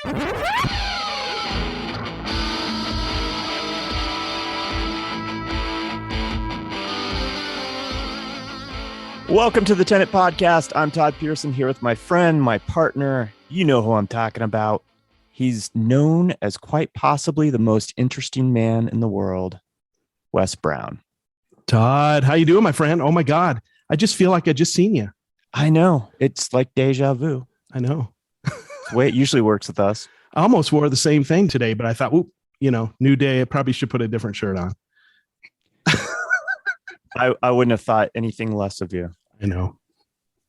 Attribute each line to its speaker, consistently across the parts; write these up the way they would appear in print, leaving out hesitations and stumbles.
Speaker 1: Welcome to the Tenant Podcast. I'm Todd Pearson here with my friend, my partner. You know who I'm talking about. He's known as quite possibly the most interesting man in the world, Wes Brown.
Speaker 2: Todd, how you doing, my friend? Oh my God. I just feel like I just seen you.
Speaker 1: I know. It's like deja vu.
Speaker 2: I know.
Speaker 1: It's the way it usually works with us.
Speaker 2: I almost wore the same thing today, but I thought, new day. I probably should put a different shirt on.
Speaker 1: I wouldn't have thought anything less of you.
Speaker 2: I know.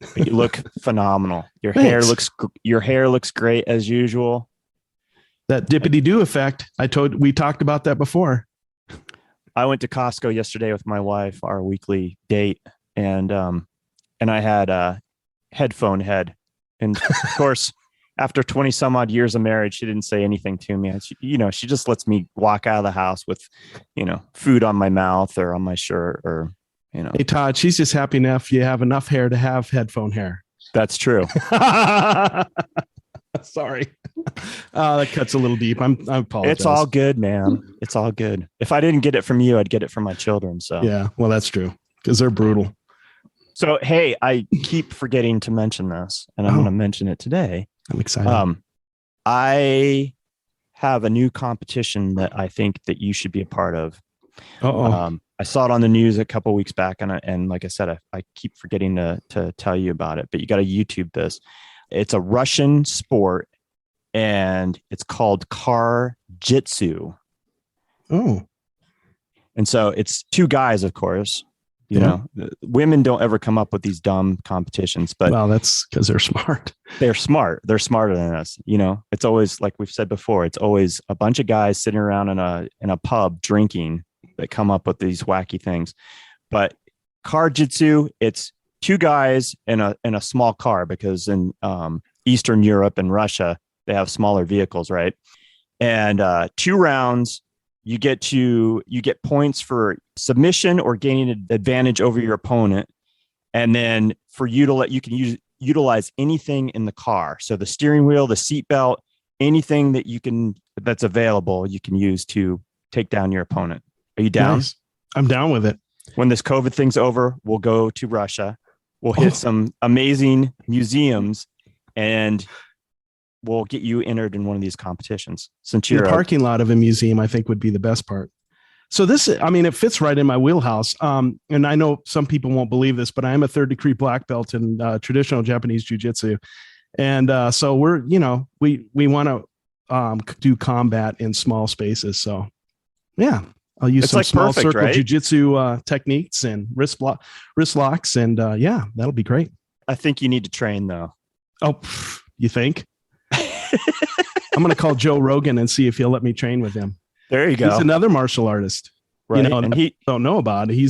Speaker 1: But you look phenomenal. Your
Speaker 2: Thanks.
Speaker 1: hair looks great as usual.
Speaker 2: That dippity-doo effect. We talked about that before.
Speaker 1: I went to Costco yesterday with my wife, our weekly date, and I had a headphone head. And of course, after 20 some odd years of marriage, she didn't say anything to me. She just lets me walk out of the house with, food on my mouth or on my shirt or,
Speaker 2: Hey, Todd, she's just happy enough you have enough hair to have headphone hair.
Speaker 1: That's true.
Speaker 2: Sorry. That cuts a little deep. I apologize.
Speaker 1: It's all good, man. It's all good. If I didn't get it from you, I'd get it from my children. So
Speaker 2: yeah, well, that's true because they're brutal.
Speaker 1: So, hey, I keep forgetting to mention this, and I'm going to mention it today.
Speaker 2: I'm excited.
Speaker 1: I have a new competition that I think that you should be a part of. I saw it on the news a couple of weeks back, and like I said, I keep forgetting to tell you about it. But you got to YouTube this. It's a Russian sport, and it's called car jitsu.
Speaker 2: Oh,
Speaker 1: and so it's two guys, of course. You know, women don't ever come up with these dumb competitions, but
Speaker 2: that's because they're smart.
Speaker 1: They're smart. They're smarter than us. It's always, like we've said before, it's always a bunch of guys sitting around in a pub drinking that come up with these wacky things. But car jitsu, it's two guys in a small car, because in Eastern Europe and Russia, they have smaller vehicles, right? And 2 rounds. You get points for submission or gaining an advantage over your opponent. And then for you can utilize anything in the car. So the steering wheel, the seatbelt, anything that's available, you can use to take down your opponent. Are you down?
Speaker 2: Nice. I'm down with it.
Speaker 1: When this COVID thing's over, we'll go to Russia. We'll hit some amazing museums, and we'll get you entered in one of these competitions. Since you're
Speaker 2: the parking lot of a museum, I think would be the best part. So it fits right in my wheelhouse. And I know some people won't believe this, but I am a 3rd degree black belt in traditional Japanese jiu-jitsu. And so we want to do combat in small spaces. So yeah, I'll use some small
Speaker 1: perfect,
Speaker 2: circle
Speaker 1: right?
Speaker 2: jiu-jitsu techniques and wrist locks. And that'll be great.
Speaker 1: I think you need to train though.
Speaker 2: Oh, you think? I'm going to call Joe Rogan and see if he'll let me train with him.
Speaker 1: There you go.
Speaker 2: He's another martial artist,
Speaker 1: right?
Speaker 2: And he don't know about it. He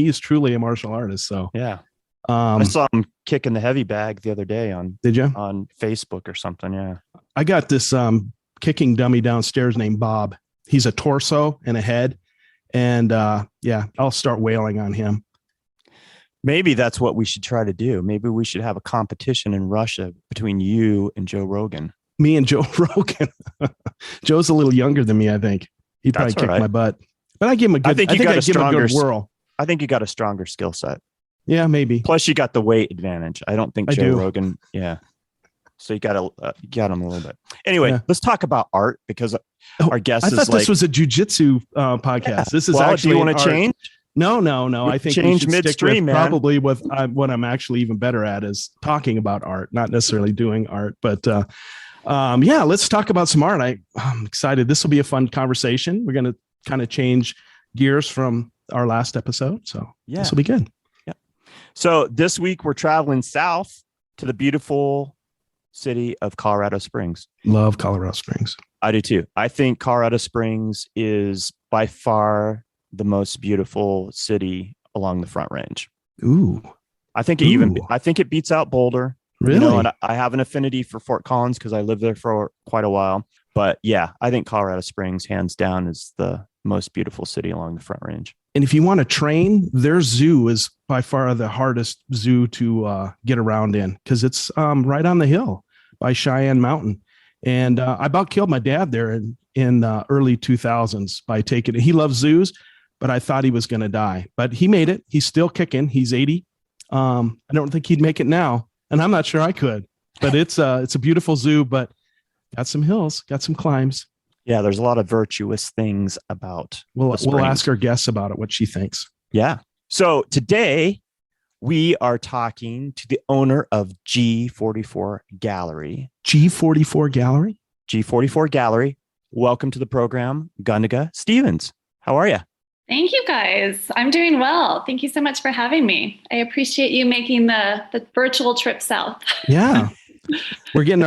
Speaker 2: is truly a martial artist. So
Speaker 1: yeah. I saw him kicking the heavy bag the other day on Facebook or something. Yeah.
Speaker 2: I got this kicking dummy downstairs named Bob. He's a torso and a head. And I'll start wailing on him.
Speaker 1: Maybe that's what we should try to do. Maybe we should have a competition in Russia between you and Joe Rogan.
Speaker 2: Me and Joe Rogan. Joe's a little younger than me, I think. He'd probably kick my butt. But I give him a good, I'd give him a good whirl.
Speaker 1: I think you got a stronger skill set.
Speaker 2: Yeah, maybe.
Speaker 1: Plus you got the weight advantage. I don't think Joe Rogan. Yeah. So you got him a little bit. Anyway, let's talk about art, because our guest is
Speaker 2: this was a jiu-jitsu podcast. Yeah. This is actually.
Speaker 1: Do you want to change?
Speaker 2: No. I think
Speaker 1: change midstream, man.
Speaker 2: Probably with what I'm actually even better at is talking about art, not necessarily doing art. But let's talk about some art. I'm excited. This will be a fun conversation. We're going to kind of change gears from our last episode. So this will be good.
Speaker 1: Yeah. So this week we're traveling south to the beautiful city of Colorado Springs.
Speaker 2: Love Colorado Springs.
Speaker 1: I do too. I think Colorado Springs is by far the most beautiful city along the Front Range.
Speaker 2: Ooh.
Speaker 1: I think it beats out Boulder.
Speaker 2: Really?
Speaker 1: And I have an affinity for Fort Collins because I lived there for quite a while. But yeah, I think Colorado Springs, hands down, is the most beautiful city along the Front Range.
Speaker 2: And if you want to train, their zoo is by far the hardest zoo to get around in, because it's right on the hill by Cheyenne Mountain. And I about killed my dad there in early 2000s by taking it. He loves zoos, but I thought he was going to die. But he made it. He's still kicking. He's 80. I don't think he'd make it now, and I'm not sure I could. But it's a beautiful zoo, but got some hills, got some climbs.
Speaker 1: Yeah, there's a lot of virtuous things about.
Speaker 2: We'll ask our guests about it, what she thinks.
Speaker 1: Yeah. So today we are talking to the owner of G44 Gallery.
Speaker 2: G44 Gallery?
Speaker 1: G44 Gallery. Welcome to the program, Gundega Stevens. How are you?
Speaker 3: Thank you, guys. I'm doing well. Thank you so much for having me. I appreciate you making the virtual trip south.
Speaker 2: Yeah. We're getting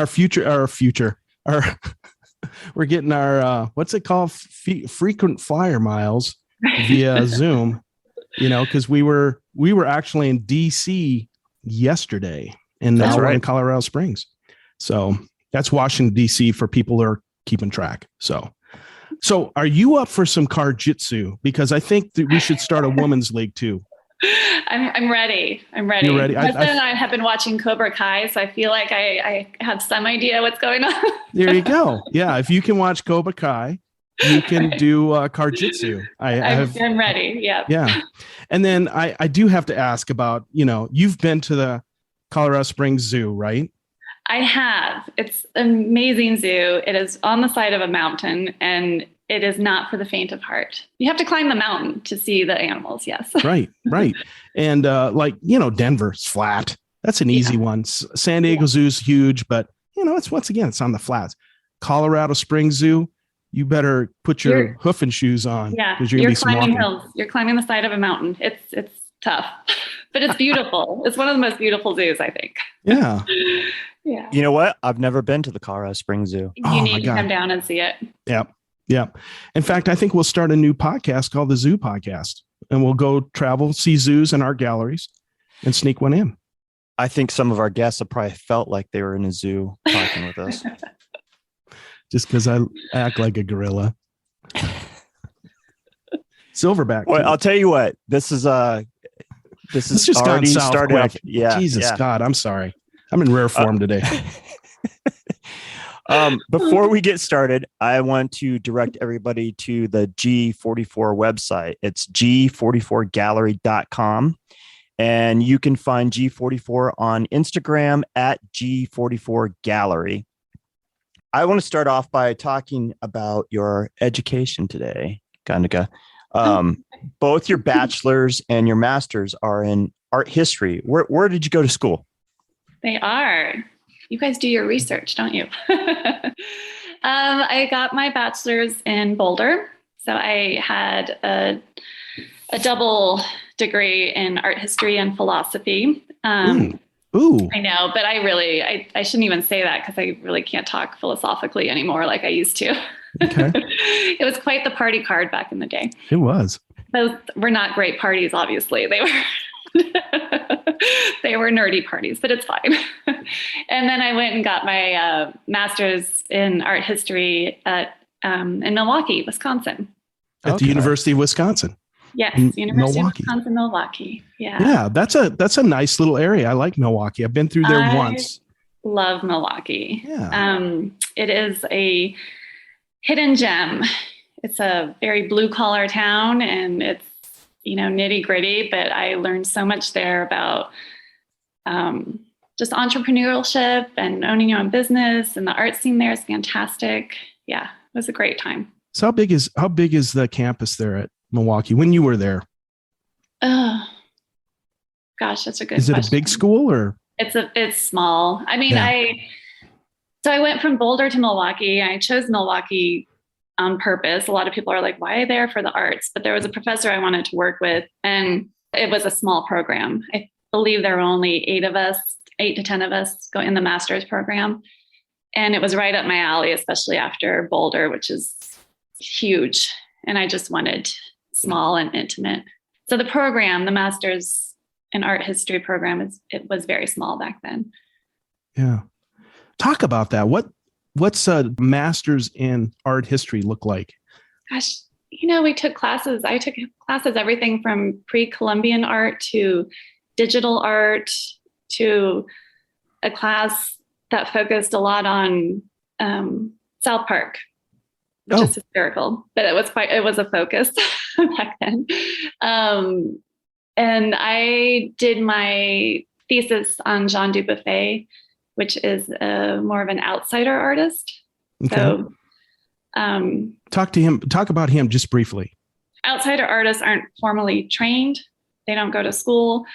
Speaker 2: we're getting our, what's it called? Frequent flyer miles via Zoom, because we were actually in DC yesterday, and now we're in Colorado Springs. So that's Washington, DC for people who are keeping track. So are you up for some card-jitsu? Because I think that we should start a women's league too.
Speaker 3: I'm ready. You're ready? My husband and I have been watching Cobra Kai, so I feel like I have some idea what's going on.
Speaker 2: There you go. Yeah, if you can watch Cobra Kai, you can do card-jitsu.
Speaker 3: I'm ready. Yeah.
Speaker 2: Yeah. And then I do have to ask about, you've been to the Colorado Springs Zoo, right?
Speaker 3: I have. It's an amazing zoo. It is on the side of a mountain, and it is not for the faint of heart. You have to climb the mountain to see the animals. Yes. Right.
Speaker 2: And Denver's flat. That's an easy one. San Diego Zoo's huge, but it's on the flats. Colorado Springs Zoo, you better put your hoof and shoes on.
Speaker 3: Yeah. You're climbing hills. You're climbing the side of a mountain. It's tough, but it's beautiful. It's one of the most beautiful zoos, I think.
Speaker 2: Yeah.
Speaker 3: Yeah.
Speaker 1: You know what? I've never been to the Colorado Springs Zoo.
Speaker 3: You need to come down and see it.
Speaker 2: Yeah. In fact, I think we'll start a new podcast called the Zoo Podcast, and we'll go travel, see zoos and art galleries, and sneak one in.
Speaker 1: I think some of our guests have probably felt like they were in a zoo talking with us.
Speaker 2: Just because I act like a gorilla. Silverback.
Speaker 1: Well, I'll tell you what. This is
Speaker 2: just
Speaker 1: already started off.
Speaker 2: Yeah. Jesus God, I'm sorry. I'm in rare form today.
Speaker 1: Before we get started, I want to direct everybody to the G44 website. It's g44gallery.com. And you can find G44 on Instagram at G44Gallery. I want to start off by talking about your education today, Gundega. Both your bachelor's and your master's are in art history. Where did you go to school?
Speaker 3: They are. You guys do your research, don't you? I got my bachelor's in Boulder. So I had a double degree in art history and philosophy.
Speaker 2: Ooh.
Speaker 3: I know, but I shouldn't even say that because I really can't talk philosophically anymore like I used to.
Speaker 2: Okay.
Speaker 3: It was quite the party card back in the day.
Speaker 2: It was.
Speaker 3: Those were not great parties, obviously. They were they were nerdy parties, but it's fine. And then I went and got my master's in art history in Milwaukee, Wisconsin.
Speaker 2: At the University of Wisconsin.
Speaker 3: Yes, University of Wisconsin, Milwaukee. Yeah.
Speaker 2: Yeah, that's a nice little area. I like Milwaukee. I've been through there once.
Speaker 3: Love Milwaukee.
Speaker 2: Yeah.
Speaker 3: It is a hidden gem. It's a very blue collar town, and it's nitty gritty, but I learned so much there about just entrepreneurship and owning your own business, and the art scene there is fantastic. Yeah, it was a great time.
Speaker 2: So how big is the campus there at Milwaukee when you were there?
Speaker 3: Oh, gosh, that's a good
Speaker 2: question.
Speaker 3: Is
Speaker 2: it a big school or?
Speaker 3: It's small. I mean, I went from Boulder to Milwaukee. I chose Milwaukee on purpose. A lot of people are like, why there for the arts? But there was a professor I wanted to work with, and it was a small program. I believe there were only 8 to 10 of us go in the master's program. And it was right up my alley, especially after Boulder, which is huge. And I just wanted small and intimate. So the program, the master's in art history program, it was very small back then.
Speaker 2: Yeah. Talk about that. What's a master's in art history look like?
Speaker 3: Gosh, we took classes. I took classes, everything from pre-Columbian art to digital art to a class that focused a lot on South Park, which is hysterical, but it was a focus back then. And I did my thesis on Jean Dubuffet, which is more of an outsider artist.
Speaker 2: Okay.
Speaker 3: So,
Speaker 2: talk about him just briefly.
Speaker 3: Outsider artists aren't formally trained. They don't go to school.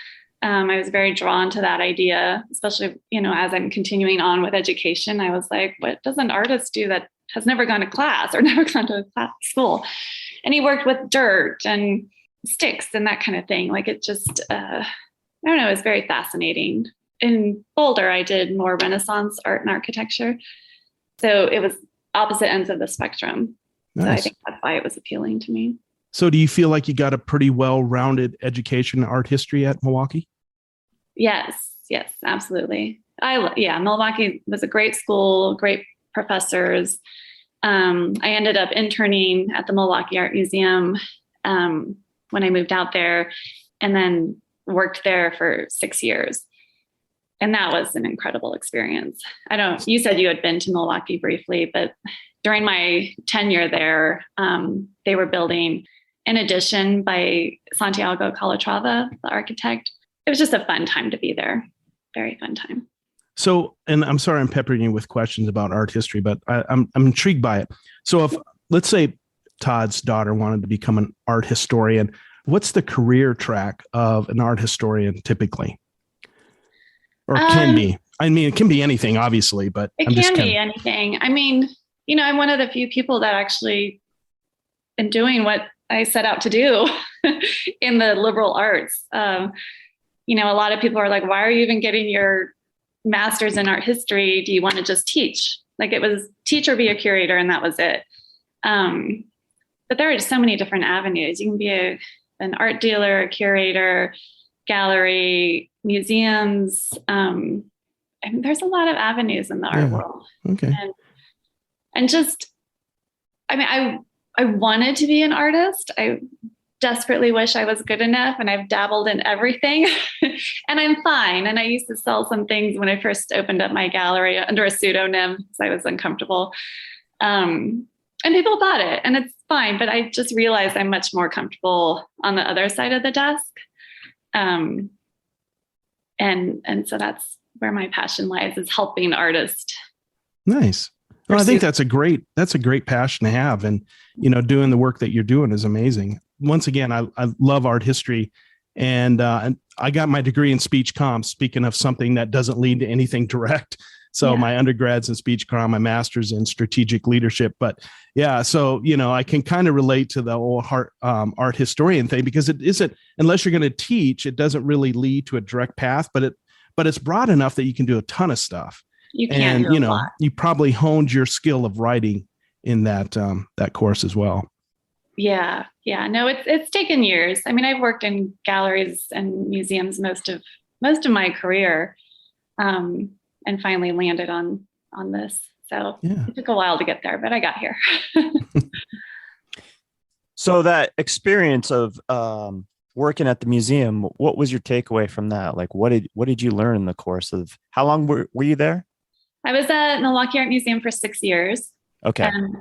Speaker 3: I was very drawn to that idea, especially, as I'm continuing on with education. I was like, what does an artist do that has never gone to class or never gone to school? And he worked with dirt and sticks and that kind of thing. Like it just, I don't know, it was very fascinating. In Boulder, I did more Renaissance art and architecture. So it was opposite ends of the spectrum. Nice. So I think that's why it was appealing to me.
Speaker 2: So do you feel like you got a pretty well-rounded education in art history at Milwaukee?
Speaker 3: Yes, absolutely. Milwaukee was a great school, great professors. I ended up interning at the Milwaukee Art Museum when I moved out there, and then worked there for 6 years. And that was an incredible experience. You said you had been to Milwaukee briefly, but during my tenure there, they were building an addition by Santiago Calatrava, the architect. It was just a fun time to be there. Very fun time.
Speaker 2: So, and I'm sorry I'm peppering you with questions about art history, but I'm intrigued by it. So if, let's say, Todd's daughter wanted to become an art historian, what's the career track of an art historian typically? Or can be? I mean, it can be anything, obviously, but
Speaker 3: it can be anything. I mean, I'm one of the few people that actually am doing what I set out to do in the liberal arts. A lot of people are like, why are you even getting your master's in art history? Do you want to just teach? Like it was teach or be a curator, and that was it. But there are just so many different avenues. You can be an art dealer, a curator, gallery, museums. There's a lot of avenues in the art world.
Speaker 2: Okay.
Speaker 3: And just, I wanted to be an artist. I desperately wish I was good enough, and I've dabbled in everything and I'm fine. And I used to sell some things when I first opened up my gallery under a pseudonym because I was uncomfortable. And people bought it, and it's fine. But I just realized I'm much more comfortable on the other side of the desk. And so that's where my passion lies, is helping artists.
Speaker 2: Nice. Well, I think that's a great passion to have. And, doing the work that you're doing is amazing. Once again, I love art history, and I got my degree in speech comms, speaking of something that doesn't lead to anything direct. So my undergrad's in speech comm, my master's in strategic leadership. But so, I can kind of relate to the whole art historian thing, because it isn't, unless you're going to teach, it doesn't really lead to a direct path, but it's broad enough that you can do a ton of stuff.
Speaker 3: You can do a lot.
Speaker 2: You probably honed your skill of writing in that course as well.
Speaker 3: Yeah. No, it's taken years. I've worked in galleries and museums most of my career, and finally landed on this. So It took a while to get there, but I got here.
Speaker 1: So that experience of working at the museum, what was your takeaway from that? Like, what did you learn in the course of, how long were you there?
Speaker 3: I was at Milwaukee Art Museum for 6 years.
Speaker 1: Okay.
Speaker 3: And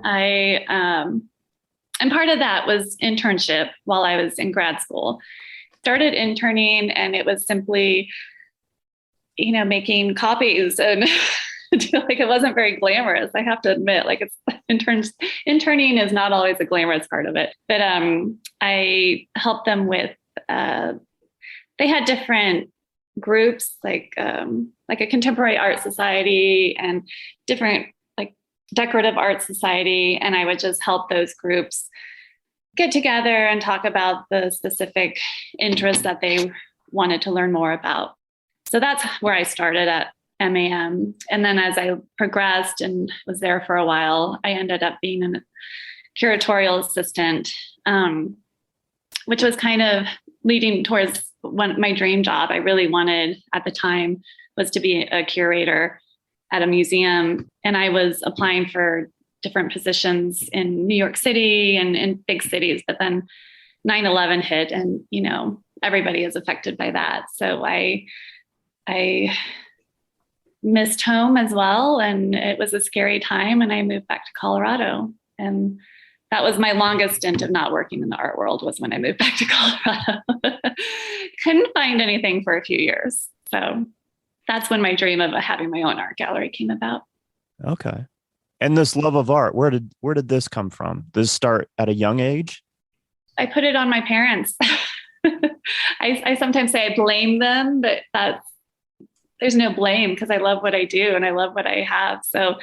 Speaker 3: and part of that was internship while I was in grad school. Started interning, and it was simply, making copies, and like it wasn't very glamorous. I have to admit, like interning is not always a glamorous part of it. But I helped them with. They had different groups, like a contemporary art society and different like decorative art society, and I would just help those groups get together and talk about the specific interests that they wanted to learn more about. So that's where I started at MAM. And then as I progressed and was there for a while, I ended up being a curatorial assistant, which was kind of leading towards my dream job. I really wanted at the time was to be a curator at a museum. And I was applying for different positions in New York City and in big cities, but then 9/11 hit, and, everybody is affected by that. So I missed home as well. And it was a scary time. And I moved back to Colorado. And that was my longest stint of not working in the art world, was when I moved back to Colorado. Couldn't find anything for a few years. So that's when my dream of having my own art gallery came about.
Speaker 1: Okay. And this love of art, where did this come from? Did this start at a young age?
Speaker 3: I put it on my parents. I sometimes say I blame them, but there's no blame, because I love what I do and I love what I have. So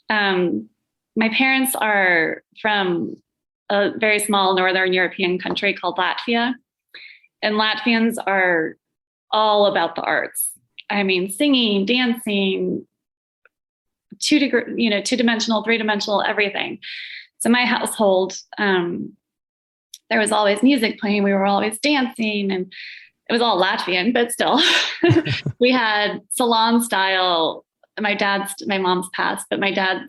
Speaker 3: my parents are from a very small Northern European country called Latvia. And Latvians are all about the arts. I mean, singing, dancing, two-dimensional, three-dimensional, everything. So my household, there was always music playing. We were always dancing, and it was all Latvian, but still. We had salon style. My mom's passed, but my dad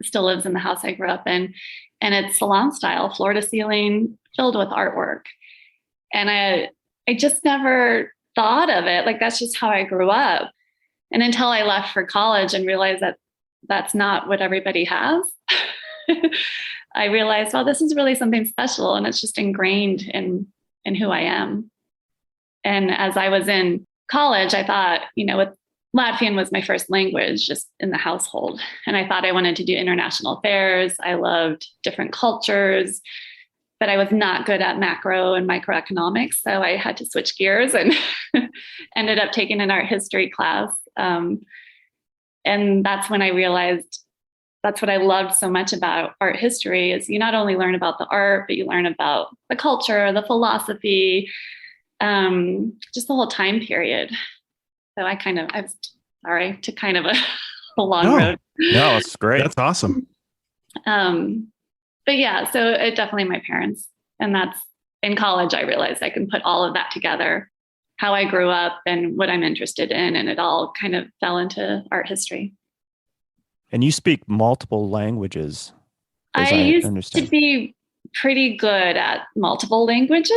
Speaker 3: still lives in the house I grew up in. And it's salon style, floor to ceiling, filled with artwork. And I just never thought of it. Like, that's just how I grew up. And until I left for college and realized that that's not what everybody has, I realized, well, this is really something special, and it's just ingrained in who I am. And as I was in college, I thought, with Latvian was my first language just in the household. And I thought I wanted to do international affairs. I loved different cultures, but I was not good at macro and microeconomics. So I had to switch gears and ended up taking an art history class. And that's when I realized that's what I loved so much about art history, is you not only learn about the art, but you learn about the culture, the philosophy, just the whole time period. So I was sorry to kind of a long road.
Speaker 1: No, it's great.
Speaker 2: That's awesome.
Speaker 3: But yeah, so it definitely my parents. And that's in college, I realized I can put all of that together, how I grew up and what I'm interested in. And it all kind of fell into art history.
Speaker 1: And you speak multiple languages.
Speaker 3: I used to be pretty good at multiple languages.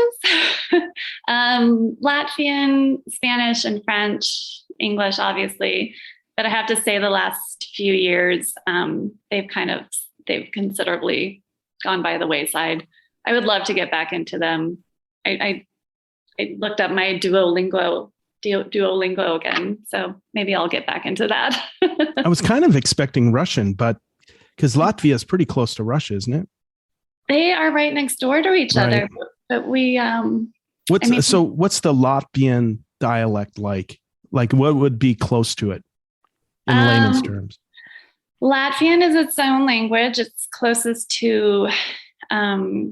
Speaker 3: Latvian, Spanish, and French, English, obviously. But I have to say the last few years, they've considerably gone by the wayside. I would love to get back into them. I looked up my Duolingo again. So maybe I'll get back into that.
Speaker 2: I was kind of expecting Russian, but because Latvia is pretty close to Russia, isn't it?
Speaker 3: They are right next door to each other, but we.
Speaker 2: What's the Latvian dialect like? Like, what would be close to it in layman's terms?
Speaker 3: Latvian is its own language. It's closest to Estonian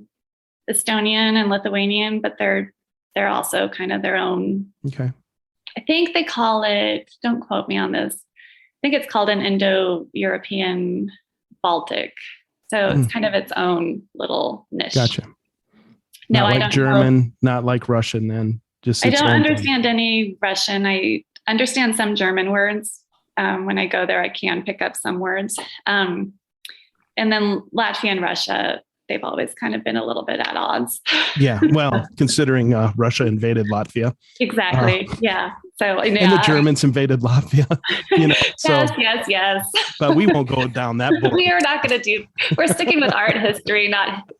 Speaker 3: and Lithuanian, but they're also kind of their own.
Speaker 2: Okay.
Speaker 3: I think they call it, don't quote me on this, I think it's called an Indo-European Baltic. So it's kind of its own little niche.
Speaker 2: Gotcha.
Speaker 3: No,
Speaker 2: not
Speaker 3: I
Speaker 2: like
Speaker 3: don't
Speaker 2: German,
Speaker 3: know.
Speaker 2: Not like Russian then. Just
Speaker 3: I don't understand any Russian. I understand some German words. When I go there, I can pick up some words. And then Latvia and Russia, they've always kind of been a little bit at odds.
Speaker 2: Yeah. Well, considering Russia invaded Latvia.
Speaker 3: Exactly. Yeah. So,
Speaker 2: and the Germans invaded Latvia.
Speaker 3: Yes.
Speaker 2: But we won't go down that boat.
Speaker 3: We are not going to we're sticking with art history, not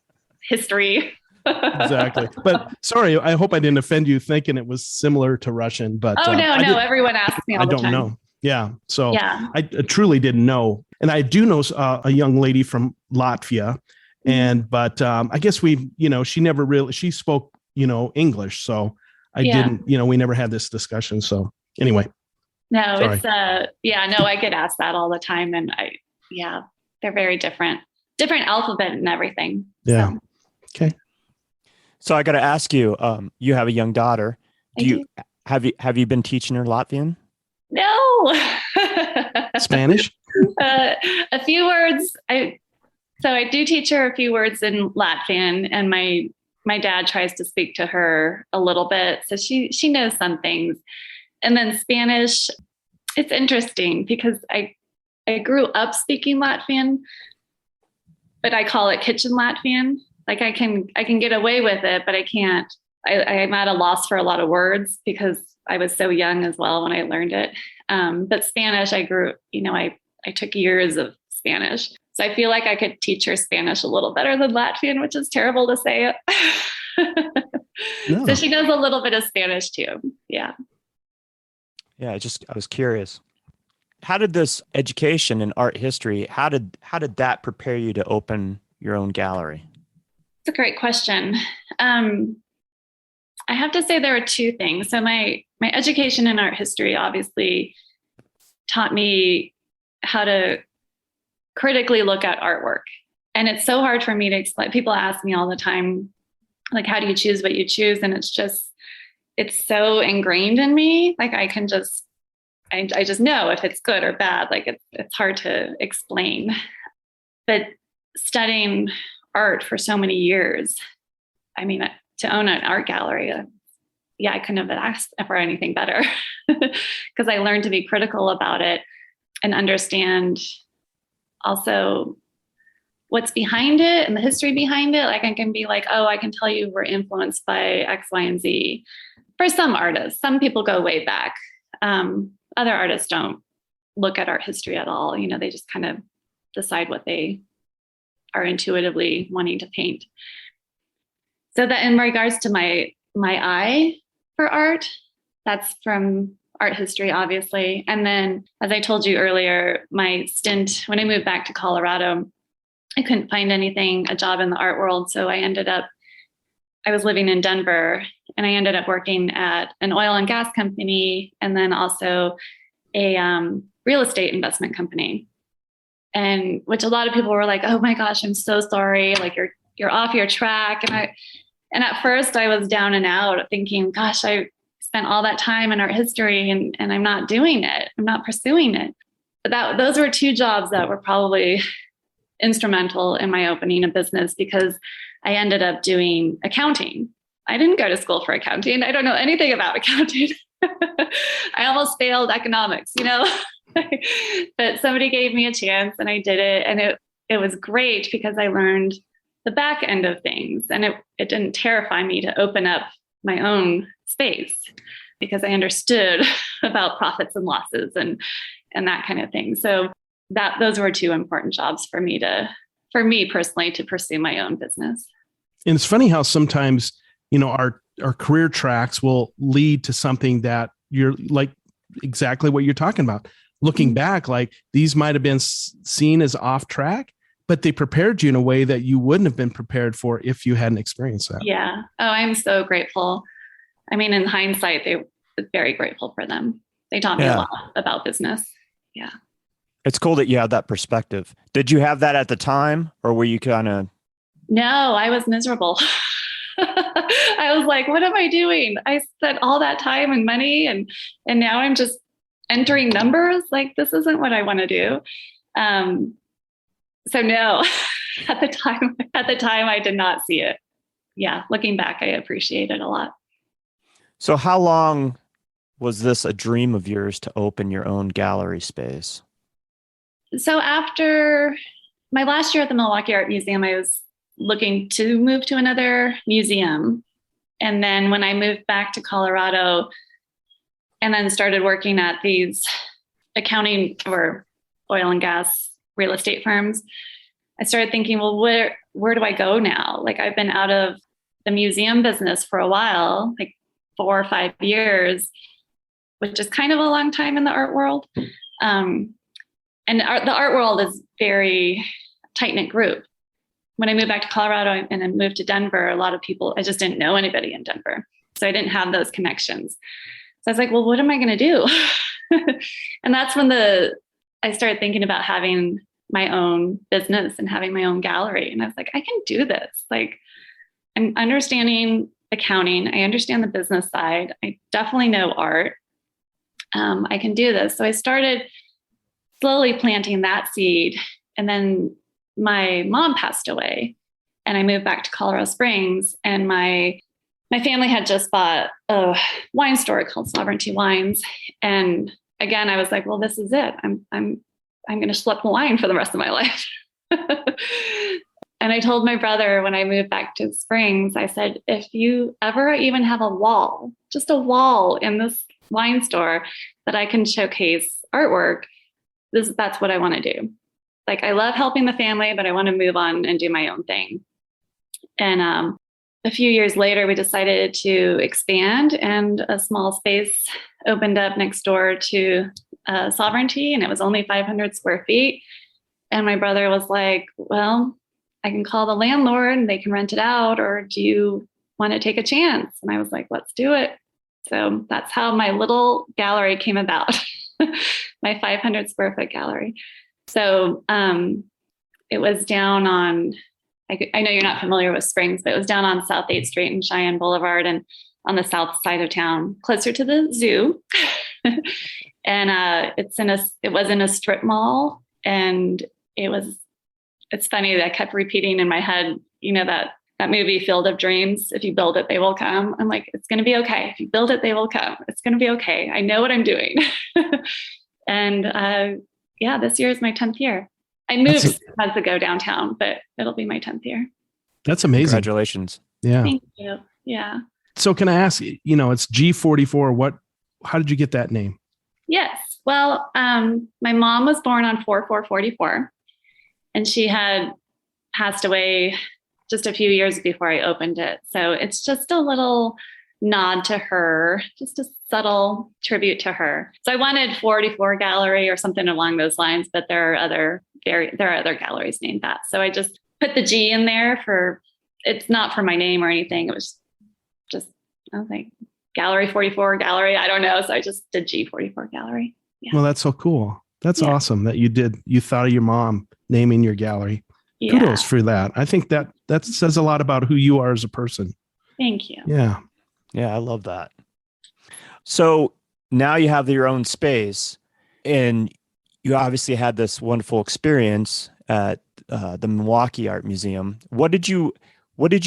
Speaker 3: history.
Speaker 2: Exactly. But sorry, I hope I didn't offend you thinking it was similar to Russian. But
Speaker 3: no. Everyone asks me all the time.
Speaker 2: I don't know. Yeah. So I truly didn't know. And I do know a young lady from Latvia. But I guess she spoke, English. So I didn't, we never had this discussion. So anyway.
Speaker 3: No, sorry. I get asked that all the time. And they're very different alphabet and everything.
Speaker 2: Yeah.
Speaker 3: So.
Speaker 2: Okay.
Speaker 1: So I got to ask you, you have a young daughter. Have you been teaching her Latvian?
Speaker 3: No.
Speaker 2: Spanish?
Speaker 3: A few words. So I do teach her a few words in Latvian, and my dad tries to speak to her a little bit. So she knows some things. And then Spanish, it's interesting because I grew up speaking Latvian, but I call it kitchen Latvian. Like I can get away with it, but I can't. I'm at a loss for a lot of words because I was so young as well when I learned it. But Spanish, I took years of Spanish. So I feel like I could teach her Spanish a little better than Latvian, which is terrible to say it.
Speaker 2: No.
Speaker 3: So she knows a little bit of Spanish too. Yeah.
Speaker 1: Yeah, I was curious. How did this education in art history, how did that prepare you to open your own gallery?
Speaker 3: It's a great question. I have to say there are two things. So my education in art history obviously taught me how to critically look at artwork. And it's so hard for me to explain. People ask me all the time, like, how do you choose what you choose? And it's so ingrained in me. Like I just know if it's good or bad. Like it's hard to explain. But studying art for so many years, I mean, to own an art gallery, I couldn't have asked for anything better because I learned to be critical about it and understand also what's behind it and the history behind it. Like I can be like, oh, I can tell you we're influenced by X, Y, and Z. For some artists, some people go way back. Other artists don't look at art history at all. You know, they just kind of decide what they are intuitively wanting to paint. So that in regards to my eye for art, that's from art history, obviously. And then, as I told you earlier, my stint, when I moved back to Colorado, I couldn't find a job in the art world. So I was living in Denver, and I ended up working at an oil and gas company, and then also a real estate investment company. And which a lot of people were like, "Oh my gosh, I'm so sorry. Like you're off your track." And at first I was down and out thinking, gosh, I spent all that time in art history and I'm not doing it. I'm not pursuing it. But those were two jobs that were probably instrumental in my opening a business because I ended up doing accounting. I didn't go to school for accounting. I don't know anything about accounting. I almost failed economics, but somebody gave me a chance and I did it. And it was great because I learned the back end of things. And it didn't terrify me to open up my own space because I understood about profits and losses and that kind of thing. So those were two important jobs for me personally to pursue my own business.
Speaker 2: And it's funny how sometimes, our career tracks will lead to something that you're like exactly what you're talking about. Looking back, like these might have been seen as off track, but they prepared you in a way that you wouldn't have been prepared for if you hadn't experienced that.
Speaker 3: Yeah. Oh, I'm so grateful. I mean, in hindsight, they were very grateful for them. They taught me a lot about business. Yeah.
Speaker 1: It's cool that you have that perspective. Did you have that at the time or were you kind of?
Speaker 3: No, I was miserable. I was like, what am I doing? I spent all that time and money and now I'm just entering numbers. Like, this isn't what I want to do. So no, at the time I did not see it. Yeah. Looking back, I appreciate it a lot.
Speaker 1: So how long was this a dream of yours to open your own gallery space?
Speaker 3: So after my last year at the Milwaukee Art Museum, I was looking to move to another museum. And then when I moved back to Colorado and then started working at these accounting or oil and gas real estate firms, I started thinking, well, where do I go now? Like I've been out of the museum business for a while, like 4 or 5 years, which is kind of a long time in the art world. And the art world is very tight-knit group. When I moved back to Colorado and then moved to Denver, a lot of people, I just didn't know anybody in Denver. So I didn't have those connections. So I was like, well, what am I going to do? And that's when I started thinking about having my own business and having my own gallery. And I was like, I can do this. Like, I'm understanding accounting. I understand the business side. I definitely know art. I can do this. So I started slowly planting that seed. And then my mom passed away and I moved back to Colorado Springs, and my family had just bought a wine store called Sovereignty Wines. And again, I was like, well, this is it. I'm going to schlep wine for the rest of my life. And I told my brother when I moved back to Springs, I said, if you ever even have a wall, just a wall in this wine store that I can showcase artwork, that's what I want to do. Like, I love helping the family, but I want to move on and do my own thing. And a few years later, we decided to expand, and a small space opened up next door to Sovereignty, and it was only 500 square feet. And my brother was like, well, I can call the landlord and they can rent it out, or do you want to take a chance? And I was like, let's do it. So that's how my little gallery came about, my 500 square foot gallery. So it was down on, I know you're not familiar with Springs, but it was down on South 8th Street and Cheyenne Boulevard, and on the south side of town, closer to the zoo. And it was in a strip mall. And it's funny that I kept repeating in my head, that movie Field of Dreams, if you build it, they will come. I'm like, it's going to be okay. If you build it, they will come. It's going to be okay. I know what I'm doing. And this year is my 10th year. I moved months ago downtown, but it'll be my 10th year.
Speaker 2: That's amazing.
Speaker 1: Congratulations.
Speaker 2: Yeah.
Speaker 3: Thank you. Yeah.
Speaker 2: So can I ask, it's G44. How did you get that name?
Speaker 3: Yes. Well, my mom was born on 4/4/44, and she had passed away just a few years before I opened it. So it's just a little nod to her, just a subtle tribute to her. So I wanted 44 Gallery or something along those lines, but there are other galleries named that. So I just put the G in there it's not for my name or anything. It was just, I was like, Gallery 44 Gallery. I don't know. So I just did G44 Gallery. Yeah.
Speaker 2: Well, that's so cool. That's awesome that you thought of your mom naming your gallery.
Speaker 3: Yeah.
Speaker 2: Kudos for that. I think that says a lot about who you are as a person.
Speaker 3: Thank you.
Speaker 2: Yeah.
Speaker 1: Yeah, I love that. So now you have your own space, and you obviously had this wonderful experience at the Milwaukee Art Museum. What did you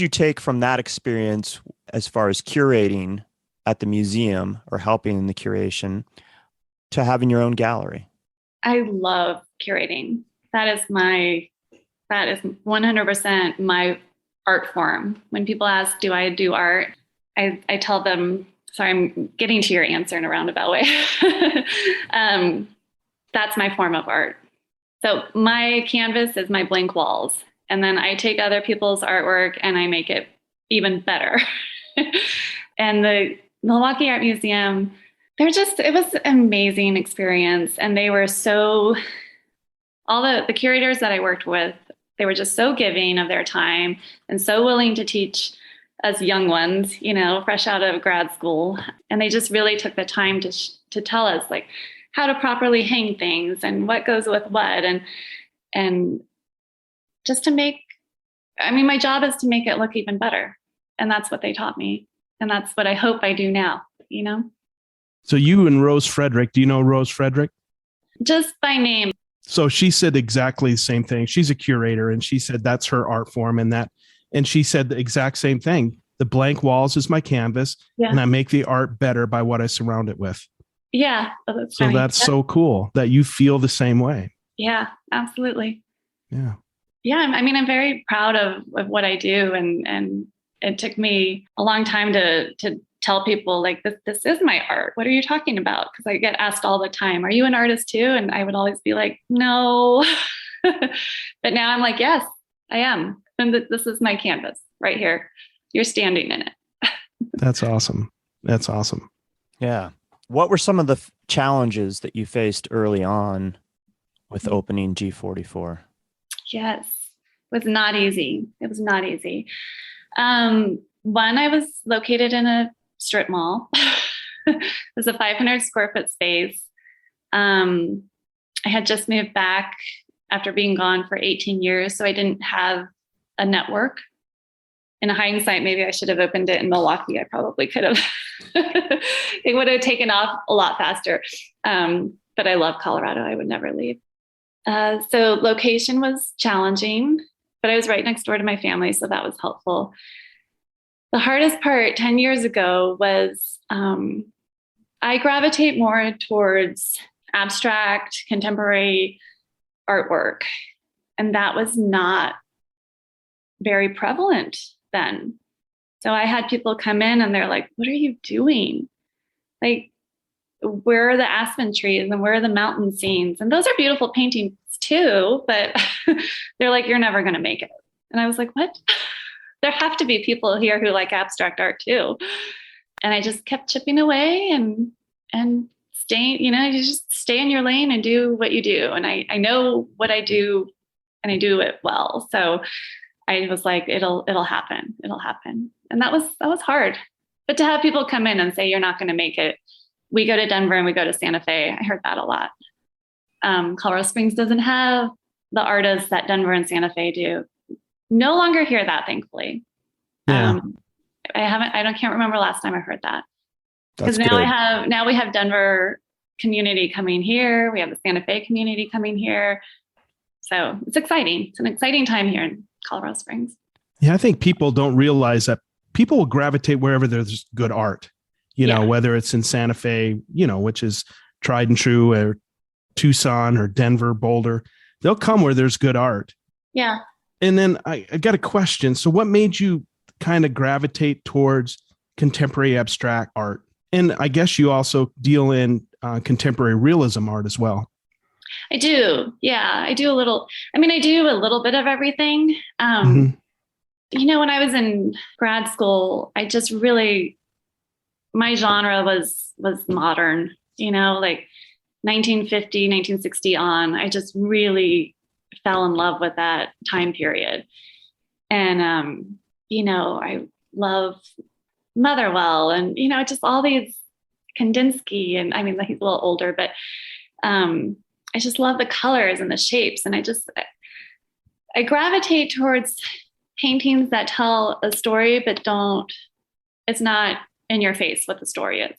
Speaker 1: take from that experience as far as curating at the museum or helping in the curation to having your own gallery? I
Speaker 3: love curating. That is 100% my art form. When people ask, do I do art? I tell them, sorry, I'm getting to your answer in a roundabout way. That's my form of art. So my canvas is my blank walls. And then I take other people's artwork and I make it even better. And the Milwaukee Art Museum, it was an amazing experience. And they were all the curators that I worked with, they were just so giving of their time and so willing to teach us young ones, fresh out of grad school. And they just really took the time to tell us like how to properly hang things and what goes with what. And just to my job is to make it look even better. And that's what they taught me. And that's what I hope I do now, So
Speaker 2: you and Rose Frederick, do you know Rose Frederick?
Speaker 3: Just by name.
Speaker 2: So she said exactly the same thing. She's a curator, and she said that's her art form, and she said the exact same thing. The blank walls is my canvas, and I make the art better by what I surround it with.
Speaker 3: Yeah.
Speaker 2: So that's so cool that you feel the same way.
Speaker 3: Yeah, absolutely.
Speaker 2: Yeah.
Speaker 3: Yeah. I'm very proud of what I do. And it took me a long time to tell people like, this is my art. What are you talking about? Because I get asked all the time, are you an artist too? And I would always be like, no. But now I'm like, yes, I am. And this is my canvas right here. You're standing in it.
Speaker 2: That's awesome. That's awesome.
Speaker 1: Yeah. What were some of the challenges that you faced early on with opening G44? Yes,
Speaker 3: it was not easy. One, I was located in a strip mall. It was a 500 square foot space. I had just moved back after being gone for 18 years, so I didn't have a network. In hindsight, maybe I should have opened it in Milwaukee. I probably could have. It would have taken off a lot faster. But I love Colorado. I would never leave. So location was challenging, but I was right next door to my family, so that was helpful. The hardest part 10 years ago was I gravitate more towards abstract, contemporary artwork, and that was not very prevalent then. So I had people come in and they're like, what are you doing? Like, where are the aspen trees and where are the mountain scenes? And those are beautiful paintings too, but they're like, you're never going to make it. And I was like, what? There have to be people here who like abstract art too. And I just kept chipping away and staying, you just stay in your lane and do what you do. And I know what I do and I do it well. So I was like, it'll happen. It'll happen. And that was hard. But to have people come in and say, you're not going to make it. We go to Denver and we go to Santa Fe. I heard that a lot. Colorado Springs doesn't have the artists that Denver and Santa Fe do. No longer hear that, thankfully.
Speaker 2: Yeah.
Speaker 3: I can't remember last time I heard that. Because now we have Denver community coming here. We have the Santa Fe community coming here. So it's exciting. It's an exciting time here in Colorado Springs.
Speaker 2: Yeah, I think people don't realize that people will gravitate wherever there's good art, whether it's in Santa Fe, which is tried and true, or Tucson or Denver, Boulder. They'll come where there's good art.
Speaker 3: Yeah.
Speaker 2: And then I got a question. So what made you kind of gravitate towards contemporary abstract art? And I guess you also deal in contemporary realism art as well.
Speaker 3: I do. Yeah, I do a little bit of everything. When I was in grad school, I just really, my genre was modern, like 1950, 1960 on. I just really fell in love with that time period. And, I love Motherwell and, just all these Kandinsky. And I mean, he's a little older, but I just love the colors and the shapes. And I gravitate towards paintings that tell a story, but it's not in your face what the story is.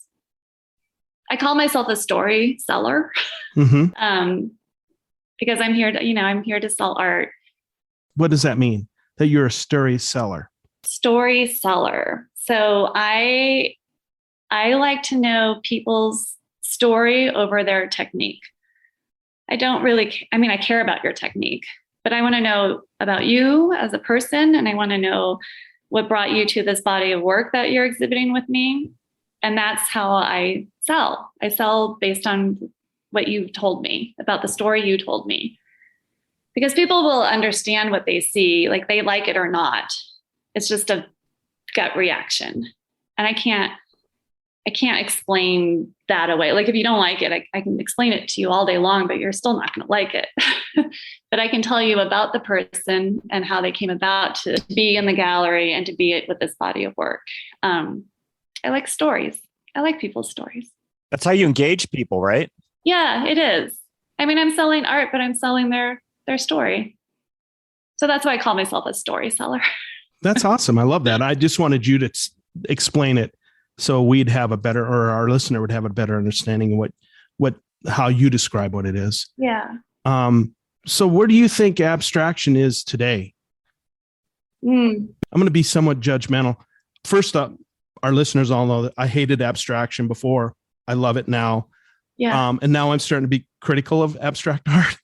Speaker 3: I call myself a story seller because I'm here to sell art.
Speaker 2: What does that mean? That you're a story seller?
Speaker 3: Story seller. So I like to know people's story over their technique. I care about your technique, but I want to know about you as a person. And I want to know what brought you to this body of work that you're exhibiting with me. And that's how I sell. I sell based on what you've told me, about the story you told me. Because people will understand what they see, like they like it or not. It's just a gut reaction. And I can't explain that away. Like if you don't like it, I can explain it to you all day long, but you're still not going to like it. But I can tell you about the person and how they came about to be in the gallery and to be with this body of work. I like stories. I like people's stories.
Speaker 1: That's how you engage people, right?
Speaker 3: Yeah, it is. I mean, I'm selling art, but I'm selling their story. So that's why I call myself a story seller.
Speaker 2: That's awesome. I love that. I just wanted you to explain it so we'd have or our listener would have a better understanding of how you describe what it is.
Speaker 3: Yeah.
Speaker 2: So where do you think abstraction is today? I'm going to be somewhat judgmental. First up, our listeners all know that I hated abstraction before. I love it now.
Speaker 3: Yeah.
Speaker 2: And now I'm starting to be critical of abstract art.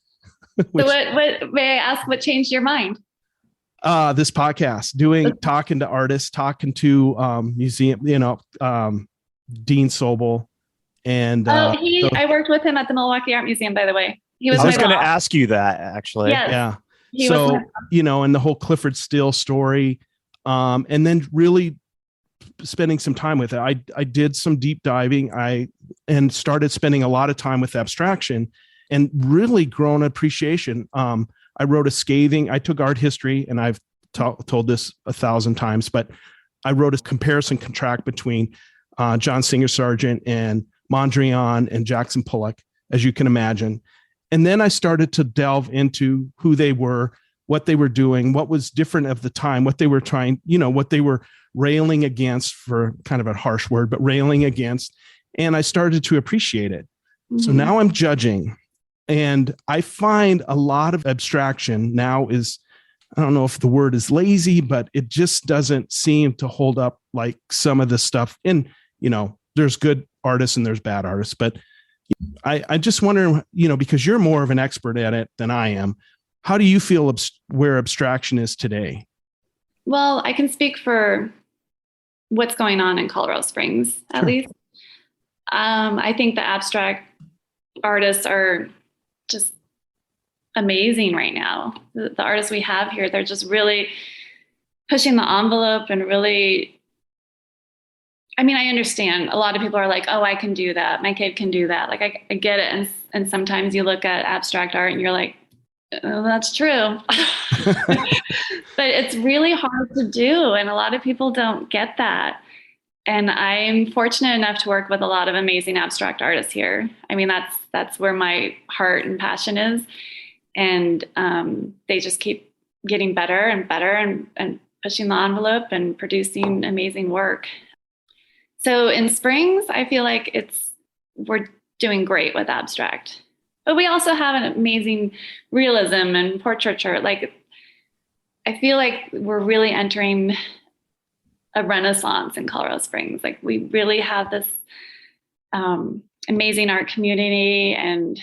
Speaker 3: So what may I ask, what changed your mind?
Speaker 2: This podcast, talking to artists, talking to museum, Dean Sobel. And
Speaker 3: I worked with him at the Milwaukee Art Museum, by the way. He was
Speaker 1: I was going to ask you that, actually.
Speaker 3: Yes.
Speaker 2: Yeah. So, and the whole Clifford Still story, and then really spending some time with it. I did some deep diving. And started spending a lot of time with abstraction and really grown appreciation. I wrote I took art history, and I've told this 1,000 times, but I wrote a comparison contract between John Singer Sargent and Mondrian and Jackson Pollock, as you can imagine. And then I started to delve into who they were, what they were doing, what was different of the time, what they were trying, what they were railing against, for kind of a harsh word, but railing against. And I started to appreciate it. Mm-hmm. So now I'm judging. And I find a lot of abstraction now is, I don't know if the word is lazy, but it just doesn't seem to hold up like some of the stuff. And, there's good artists and there's bad artists, but I just wonder, because you're more of an expert at it than I am, how do you feel where abstraction is today?
Speaker 3: Well, I can speak for what's going on in Colorado Springs, at least. I think the abstract artists are just amazing right now. The artists we have here, they're just really pushing the envelope and really, I mean, I understand a lot of people are like, oh, I can do that. My kid can do that. Like, I get it. And sometimes you look at abstract art and you're like, oh, that's true. But it's really hard to do. And a lot of people don't get that. And I'm fortunate enough to work with a lot of amazing abstract artists here. I mean, that's where my heart and passion is. And they just keep getting better and better and pushing the envelope and producing amazing work. So in Springs, I feel like we're doing great with abstract. But we also have an amazing realism and portraiture. Like, I feel like we're really entering a renaissance in Colorado Springs. Like, we really have this amazing art community, and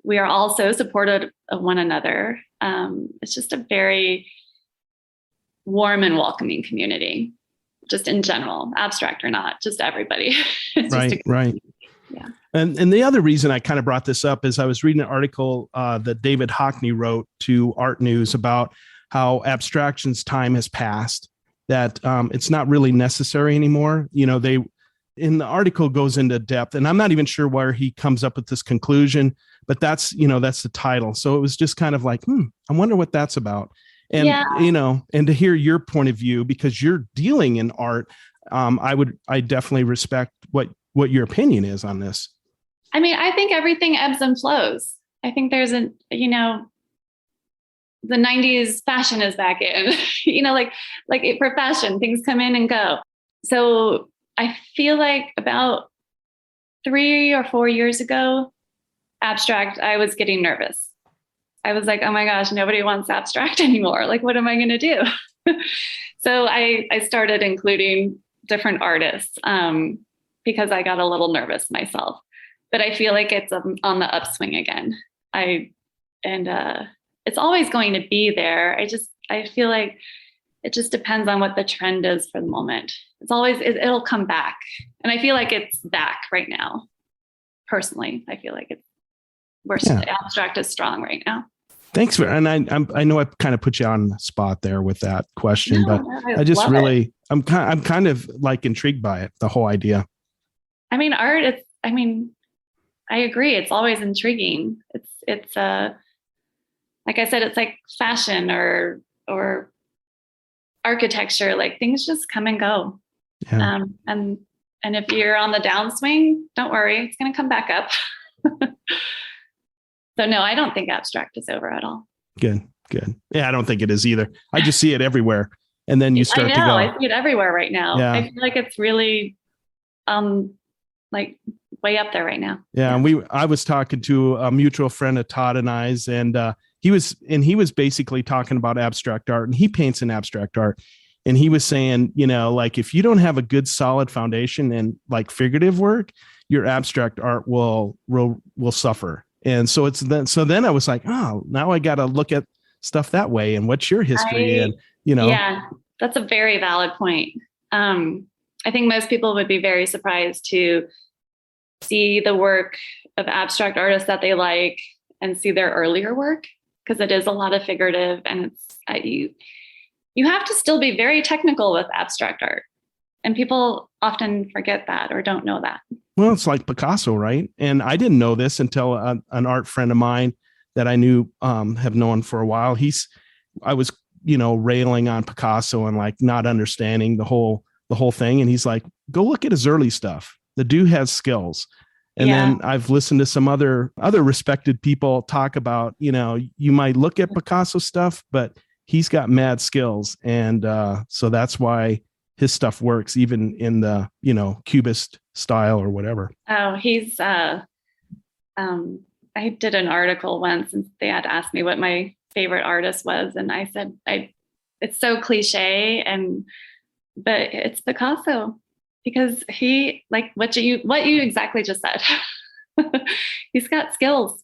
Speaker 3: we are all so supportive of one another. It's just a very warm and welcoming community, just in general, abstract or not, just everybody.
Speaker 2: Right.
Speaker 3: Yeah.
Speaker 2: And the other reason I kind of brought this up is I was reading an article that David Hockney wrote to Art News about how abstraction's time has passed, that it's not really necessary anymore. You know, in the article goes into depth, and I'm not even sure where he comes up with this conclusion, but that's the title. So it was just kind of like, I wonder what that's about. And, and to hear your point of view, because you're dealing in art, I definitely respect what your opinion is on this.
Speaker 3: I mean, I think everything ebbs and flows. I think there's the 90s fashion is back in, for fashion, things come in and go. So I feel like about 3 or 4 years ago, abstract, I was getting nervous. I was like, oh my gosh, nobody wants abstract anymore. Like, what am I going to do? So I started including different artists because I got a little nervous myself. But I feel like it's on the upswing again. It's always going to be there. I feel like it just depends on what the trend is for the moment. It'll come back. And I feel like it's back right now. Personally, I feel like abstract is strong right now.
Speaker 2: Thanks and I know I kind of put you on the spot there with that question, but I just really, I'm kind of like intrigued by it, the whole idea.
Speaker 3: I mean, art, I agree. It's always intriguing. It's like I said, it's like fashion or architecture, like things just come and go. Yeah. And if you're on the downswing, don't worry, it's going to come back up. So no, I don't think abstract is over at all. Good.
Speaker 2: Yeah, I don't think it is either. I just see it everywhere. And then you start to go.
Speaker 3: I see it everywhere right now.
Speaker 2: Yeah.
Speaker 3: I feel like it's really like way up there right now.
Speaker 2: Yeah. And I was talking to a mutual friend of Todd and I's, and he was basically talking about abstract art, and he paints in abstract art. And he was saying, like, if you don't have a good solid foundation and like figurative work, your abstract art will suffer. And so then I was like, oh, now I got to look at stuff that way. And what's your history?
Speaker 3: Yeah, that's a very valid point. I think most people would be very surprised to see the work of abstract artists that they like and see their earlier work, because it is a lot of figurative, and it's you have to still be very technical with abstract art. And people often forget that or don't know that.
Speaker 2: Well, it's like Picasso, right? And I didn't know this until an art friend of mine that I knew, have known for a while. I was, railing on Picasso and like not understanding the whole thing. And he's like, go look at his early stuff. The dude has skills. And then I've listened to some other respected people talk about, you might look at Picasso stuff, but he's got mad skills. And so that's why his stuff works even in the, Cubist style or whatever.
Speaker 3: Oh, he's, I did an article once and they had asked me what my favorite artist was. And I said, it's so cliche but it's Picasso, because he, like what you exactly just said, he's got skills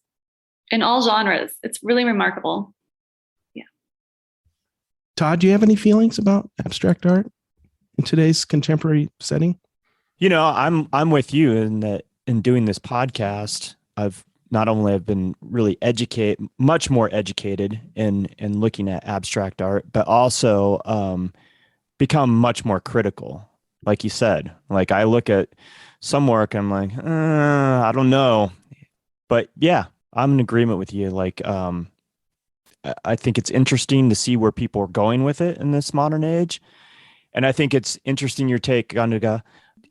Speaker 3: in all genres. It's really remarkable. Yeah.
Speaker 2: Todd, do you have any feelings about abstract art in today's contemporary setting?
Speaker 1: I'm with you in that in doing this podcast, I've not only have been really much more educated in looking at abstract art, but also become much more critical. Like you said, like I look at some work, I'm like, I don't know, but yeah, I'm in agreement with you. Like, I think it's interesting to see where people are going with it in this modern age. And I think it's interesting your take, Gundega,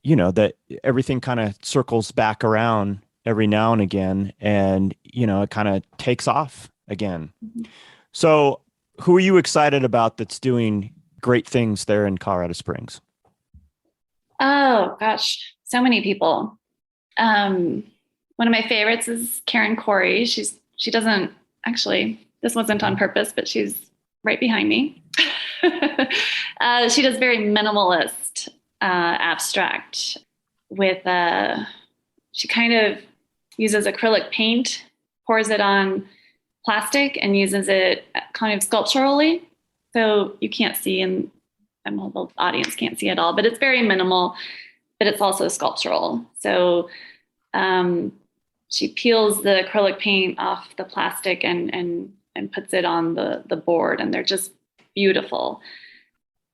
Speaker 1: that everything kind of circles back around every now and again, and, it kind of takes off again. Mm-hmm. So who are you excited about that's doing great things there in Colorado Springs?
Speaker 3: Oh, gosh, so many people. One of my favorites is Karen Corey. She doesn't actually, this wasn't on purpose, but she's right behind me. She does very minimalist abstract with, she kind of uses acrylic paint, pours it on plastic and uses it kind of sculpturally. So you can't see, and the audience can't see at all, but it's very minimal, but it's also sculptural. So she peels the acrylic paint off the plastic and puts it on the board, and they're just beautiful.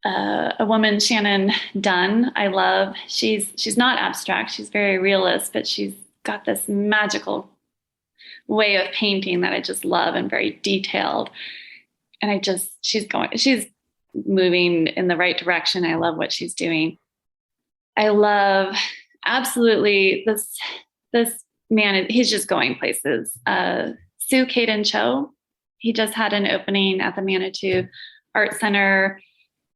Speaker 3: A woman, Shannon Dunn, I love. She's not abstract. She's very realist, but she's got this magical way of painting that I just love, and very detailed. And she's moving in the right direction. I love what she's doing. I love absolutely this man. He's just going places. Sue Caden Cho. He just had an opening at the Manitou Art Center.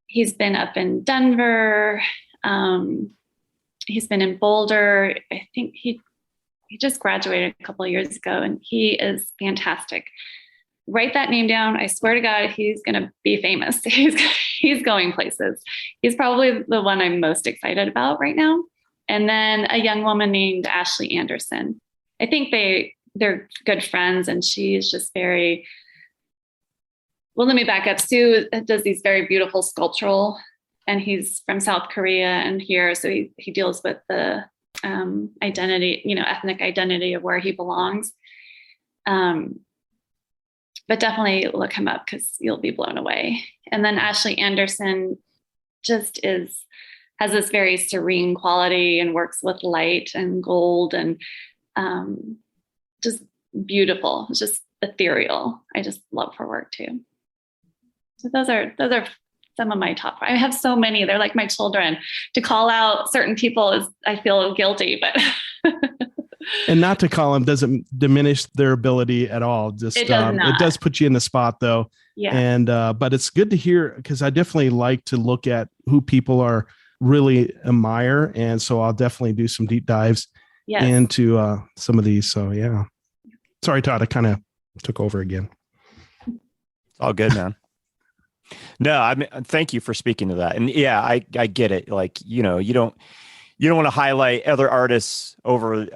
Speaker 3: He's been up in Denver. He's been in Boulder. I think he just graduated a couple of years ago, and he is fantastic. Write that name down. I swear to God, he's going to be famous. He's going places. He's probably the one I'm most excited about right now. And then a young woman named Ashley Anderson. I think they're good friends, and she is just very, well, let me back up. Sue does these very beautiful sculptural, and he's from South Korea and here. So he deals with the identity, ethnic identity of where he belongs. But definitely look him up because you'll be blown away. And then Ashley Anderson just has this very serene quality and works with light and gold and just beautiful. It's just ethereal. I just love her work too. So those are some of my top. I have so many. They're like my children. To call out certain people I feel guilty, but.
Speaker 2: And not to call them doesn't diminish their ability at all. Just it does put you in the spot though.
Speaker 3: Yeah.
Speaker 2: And but it's good to hear, because I definitely like to look at who people are really admire, and so I'll definitely do some deep dives into some of these. So yeah. Sorry, Todd, I kind of took over again.
Speaker 1: It's all good, man. No, I mean, thank you for speaking to that. And yeah, I get it. Like, you don't want to highlight other artists over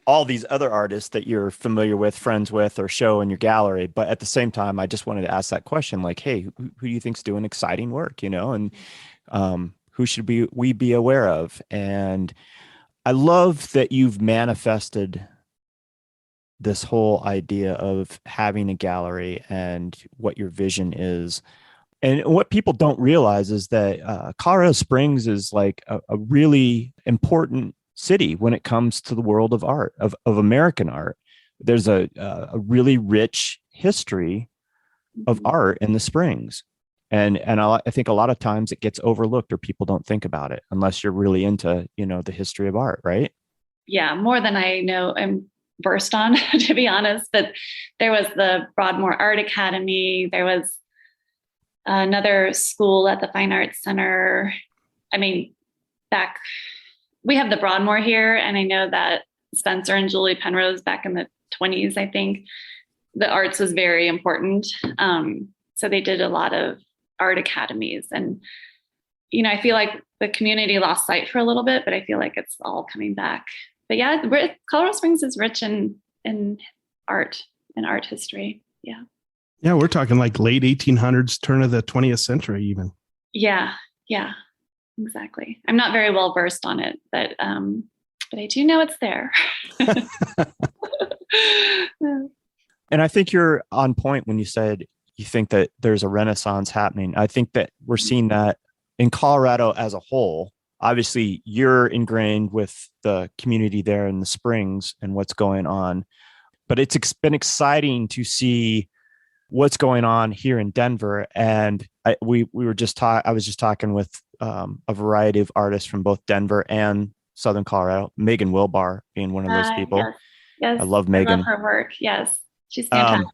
Speaker 1: all these other artists that you're familiar with, friends with, or show in your gallery. But at the same time, I just wanted to ask that question, like, hey, who do you think's doing exciting work, and who should we be aware of? And I love that you've manifested this whole idea of having a gallery and what your vision is. And what people don't realize is that Colorado Springs is like a really important city when it comes to the world of art, of American art. There's a really rich history of art in the Springs. And I think a lot of times it gets overlooked, or people don't think about it unless you're really into, the history of art, right?
Speaker 3: Yeah, more than I know I'm versed on, to be honest. But there was the Broadmoor Art Academy. There was another school at the Fine Arts Center. I mean, we have the Broadmoor here, and I know that Spencer and Julie Penrose back in the 1920s, I think, the arts was very important. So they did a lot of art academies, and I feel like the community lost sight for a little bit, but I feel like it's all coming back. But yeah, Colorado Springs is rich in art and art history. Yeah.
Speaker 2: Yeah, we're talking like late 1800s, turn of the 20th century even.
Speaker 3: Yeah, exactly. I'm not very well versed on it, but but I do know it's there.
Speaker 1: And I think you're on point when you said you think that there's a renaissance happening. I think that we're seeing that in Colorado as a whole. Obviously, you're ingrained with the community there in the Springs and what's going on, but it's been exciting to see what's going on here in Denver. And I was just talking with a variety of artists from both Denver and Southern Colorado, Megan Wilbar being one of those people.
Speaker 3: Yes.
Speaker 1: I love Megan.
Speaker 3: I love her work. Yes. She's fantastic.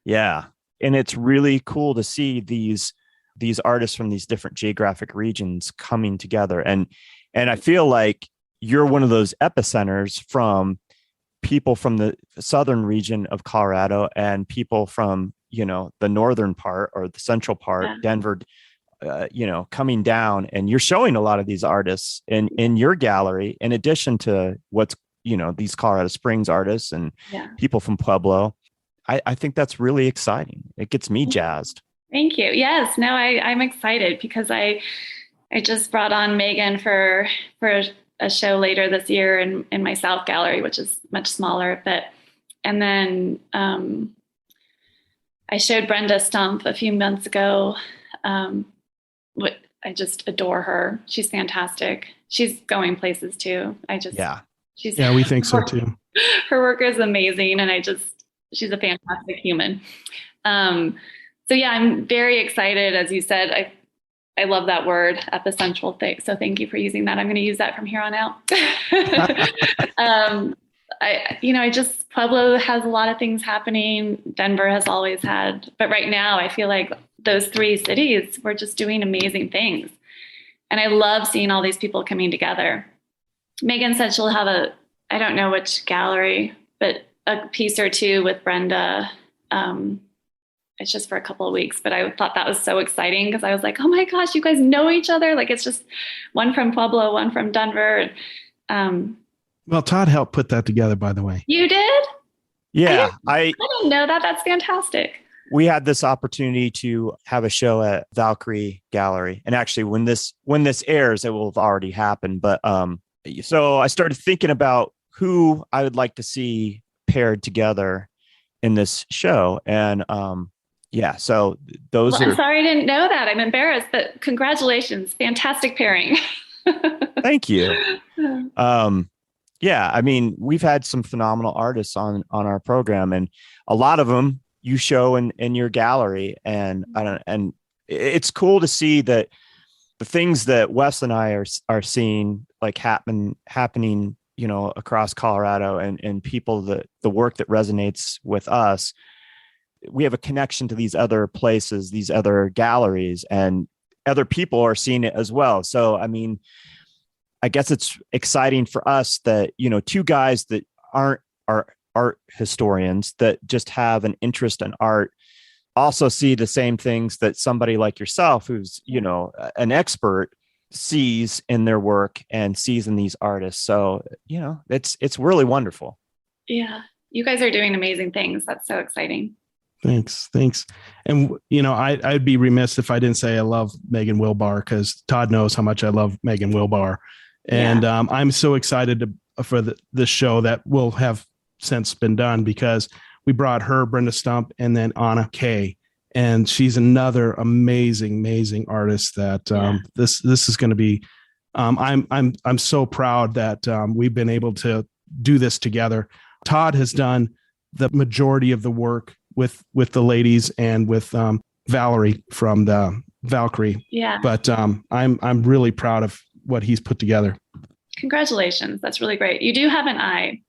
Speaker 1: Yeah. And it's really cool to see these artists from these different geographic regions coming together. And I feel like you're one of those epicenters from people from the southern region of Colorado and people from, the northern part or the central part, Denver, coming down, and you're showing a lot of these artists in your gallery, in addition to what's, these Colorado Springs artists and people from Pueblo. I think that's really exciting. It gets me jazzed.
Speaker 3: Thank you. Yes, no, I'm excited because I just brought on Megan for a show later this year in my South Gallery, which is much smaller, and then I showed Brenda Stump a few months ago. I just adore her. She's fantastic. She's going places too. We think so too. Her work is amazing. And she's a fantastic human. So yeah, I'm very excited. As you said, I love that word, epicentral thing. So thank you for using that. I'm going to use that from here on out. Pueblo has a lot of things happening. Denver has always had, but right now I feel like those three cities were just doing amazing things. And I love seeing all these people coming together. Megan said she'll have I don't know which gallery, but a piece or two with Brenda. It's just for a couple of weeks, but I thought that was so exciting because I was like, oh my gosh, you guys know each other. Like it's just one from Pueblo, one from Denver.
Speaker 2: Well, Todd helped put that together, by the way.
Speaker 3: You did?
Speaker 1: Yeah.
Speaker 3: I didn't know that. That's fantastic.
Speaker 1: We had this opportunity to have a show at Valkyrie Gallery. And actually when this airs, it will have already happened. But so I started thinking about who I would like to see paired together in this show. And so those are.
Speaker 3: I'm sorry I didn't know that. I'm embarrassed, but congratulations. Fantastic pairing.
Speaker 1: Thank you. I mean, we've had some phenomenal artists on our program, and a lot of them you show in your gallery. And it's cool to see that the things that Wes and I are seeing like happening, across Colorado and people the work that resonates with us. We have a connection to these other places, these other galleries, and other people are seeing it as well. So, I mean, I guess it's exciting for us that, two guys that aren't art historians that just have an interest in art also see the same things that somebody like yourself, who's, an expert, sees in their work and sees in these artists. So, it's really wonderful.
Speaker 3: Yeah. You guys are doing amazing things. That's so exciting.
Speaker 2: Thanks. And, I'd be remiss if I didn't say I love Megan Wilbar, because Todd knows how much I love Megan Wilbar. And I'm so excited for the show that will have since been done, because we brought her, Brenda Stump, and then Anna Kay. And she's another amazing artist that this is going to be. I'm so proud that we've been able to do this together. Todd has done the majority of the work with the ladies and with Valerie from the Valkyrie.
Speaker 3: Yeah.
Speaker 2: But I'm really proud of what he's put together.
Speaker 3: Congratulations. That's really great. You do have an eye.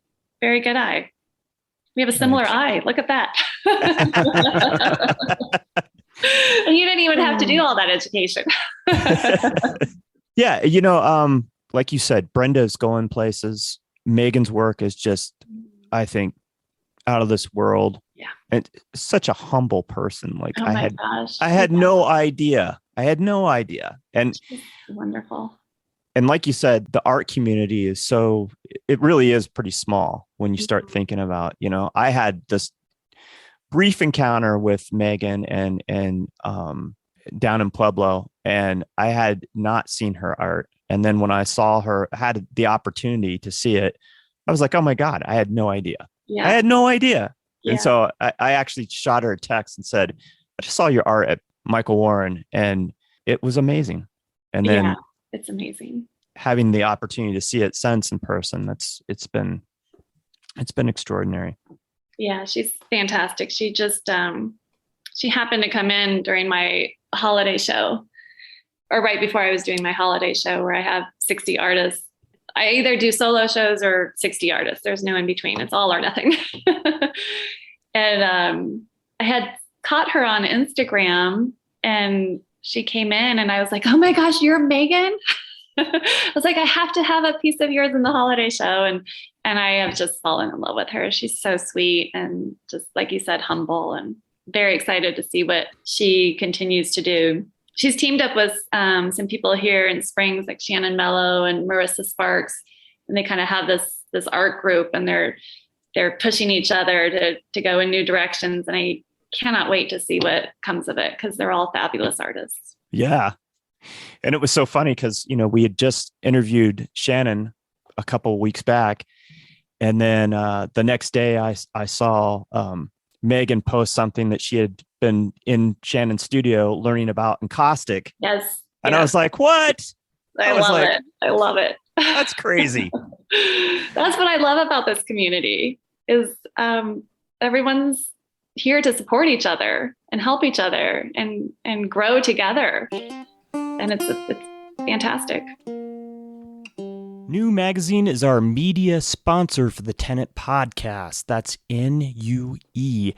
Speaker 3: Very good eye. We have a similar eye. Look at that. And you didn't even have to do all that education.
Speaker 1: Yeah. Like you said, Brenda's going places. Megan's work is just, I think, out of this world.
Speaker 3: Yeah.
Speaker 1: And such a humble person. Like
Speaker 3: oh my gosh.
Speaker 1: I had no idea. And
Speaker 3: she's wonderful.
Speaker 1: And like you said, the art community it really is pretty small when you start thinking about, I had this brief encounter with Megan and down in Pueblo, and I had not seen her art. And then when I saw her, had the opportunity to see it, I was like, oh my God, I had no idea.
Speaker 3: Yeah.
Speaker 1: I had no idea.
Speaker 3: Yeah.
Speaker 1: And so I actually shot her a text and said, I just saw your art at Michael Warren and it was amazing. And then
Speaker 3: it's amazing.
Speaker 1: Having the opportunity to see it since in person, it's been extraordinary.
Speaker 3: Yeah, she's fantastic. She just she happened to come in during my holiday show, or right before I was doing my holiday show, where I have 60 artists. I either do solo shows or 60 artists. There's no in between. It's all or nothing. And I had caught her on Instagram, and she came in, and I was like, oh my gosh, you're Megan? I was like, I have to have a piece of yours in the holiday show. And I have just fallen in love with her. She's so sweet and just, like you said, humble, and very excited to see what she continues to do. She's teamed up with some people here in Springs, like Shannon Mello and Marissa Sparks. And they kind of have this art group, and they're pushing each other to go in new directions. And I cannot wait to see what comes of it, because they're all fabulous artists.
Speaker 1: Yeah. And it was so funny because, we had just interviewed Shannon a couple of weeks back. And then the next day I saw Megan post something that she had been in Shannon's studio learning about encaustic.
Speaker 3: Yes.
Speaker 1: And I was like, what?
Speaker 3: I love it.
Speaker 1: That's crazy.
Speaker 3: That's what I love about this community is everyone's here to support each other and help each other and grow together. And it's fantastic.
Speaker 1: New Magazine is our media sponsor for the Tenant Podcast. That's NUE. You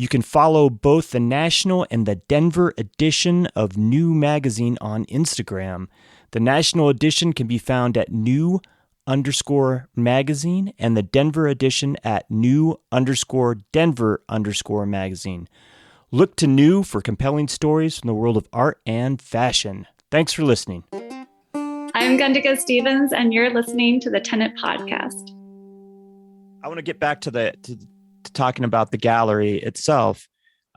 Speaker 1: can follow both the national and the Denver edition of New Magazine on Instagram. The national edition can be found at new_magazine and the Denver edition at new_Denver_magazine. Look to New for compelling stories from the world of art and fashion. Thanks for listening.
Speaker 3: I'm Gundega Stevens, and you're listening to the Tenant Podcast.
Speaker 1: I want to get back to talking about the gallery itself.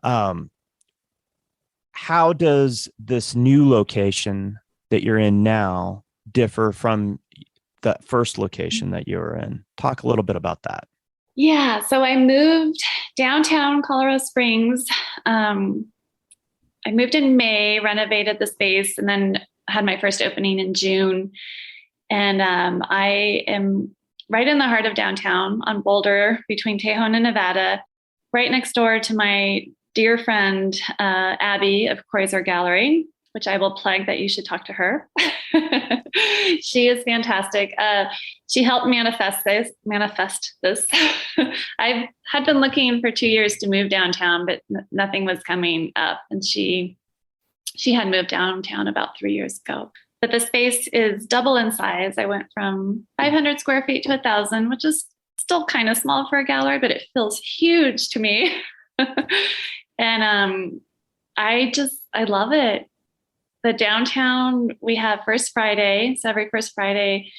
Speaker 1: How does this new location that you're in now differ from that first location that you were in? Talk a little bit about that.
Speaker 3: Yeah, so I moved downtown Colorado Springs. I moved in May, renovated the space, and then had my first opening in June. And I am right in the heart of downtown on Boulder, between Tejon and Nevada, right next door to my dear friend, Abby of Curator Gallery, which I will plug that you should talk to her. She is fantastic. She helped manifest this. I had been looking for 2 years to move downtown, but nothing was coming up. And she had moved downtown about 3 years ago. But the space is double in size. I went from 500 square feet to 1,000, which is still kind of small for a gallery, but it feels huge to me. And I love it. The downtown, we have First Friday. So every First Friday,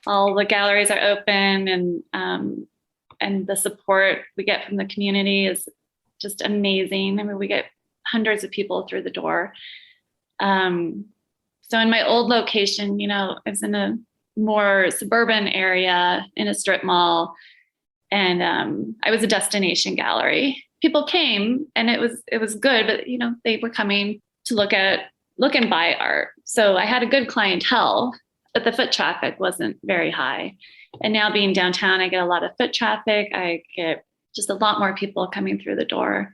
Speaker 3: all the galleries are open, and the support we get from the community is just amazing. I mean, we get hundreds of people through the door. So in my old location, I was in a more suburban area in a strip mall, and I was a destination gallery. People came, and it was good, but they were coming to look and buy art. So I had a good clientele, but the foot traffic wasn't very high. And now being downtown, I get a lot of foot traffic. I get just a lot more people coming through the door,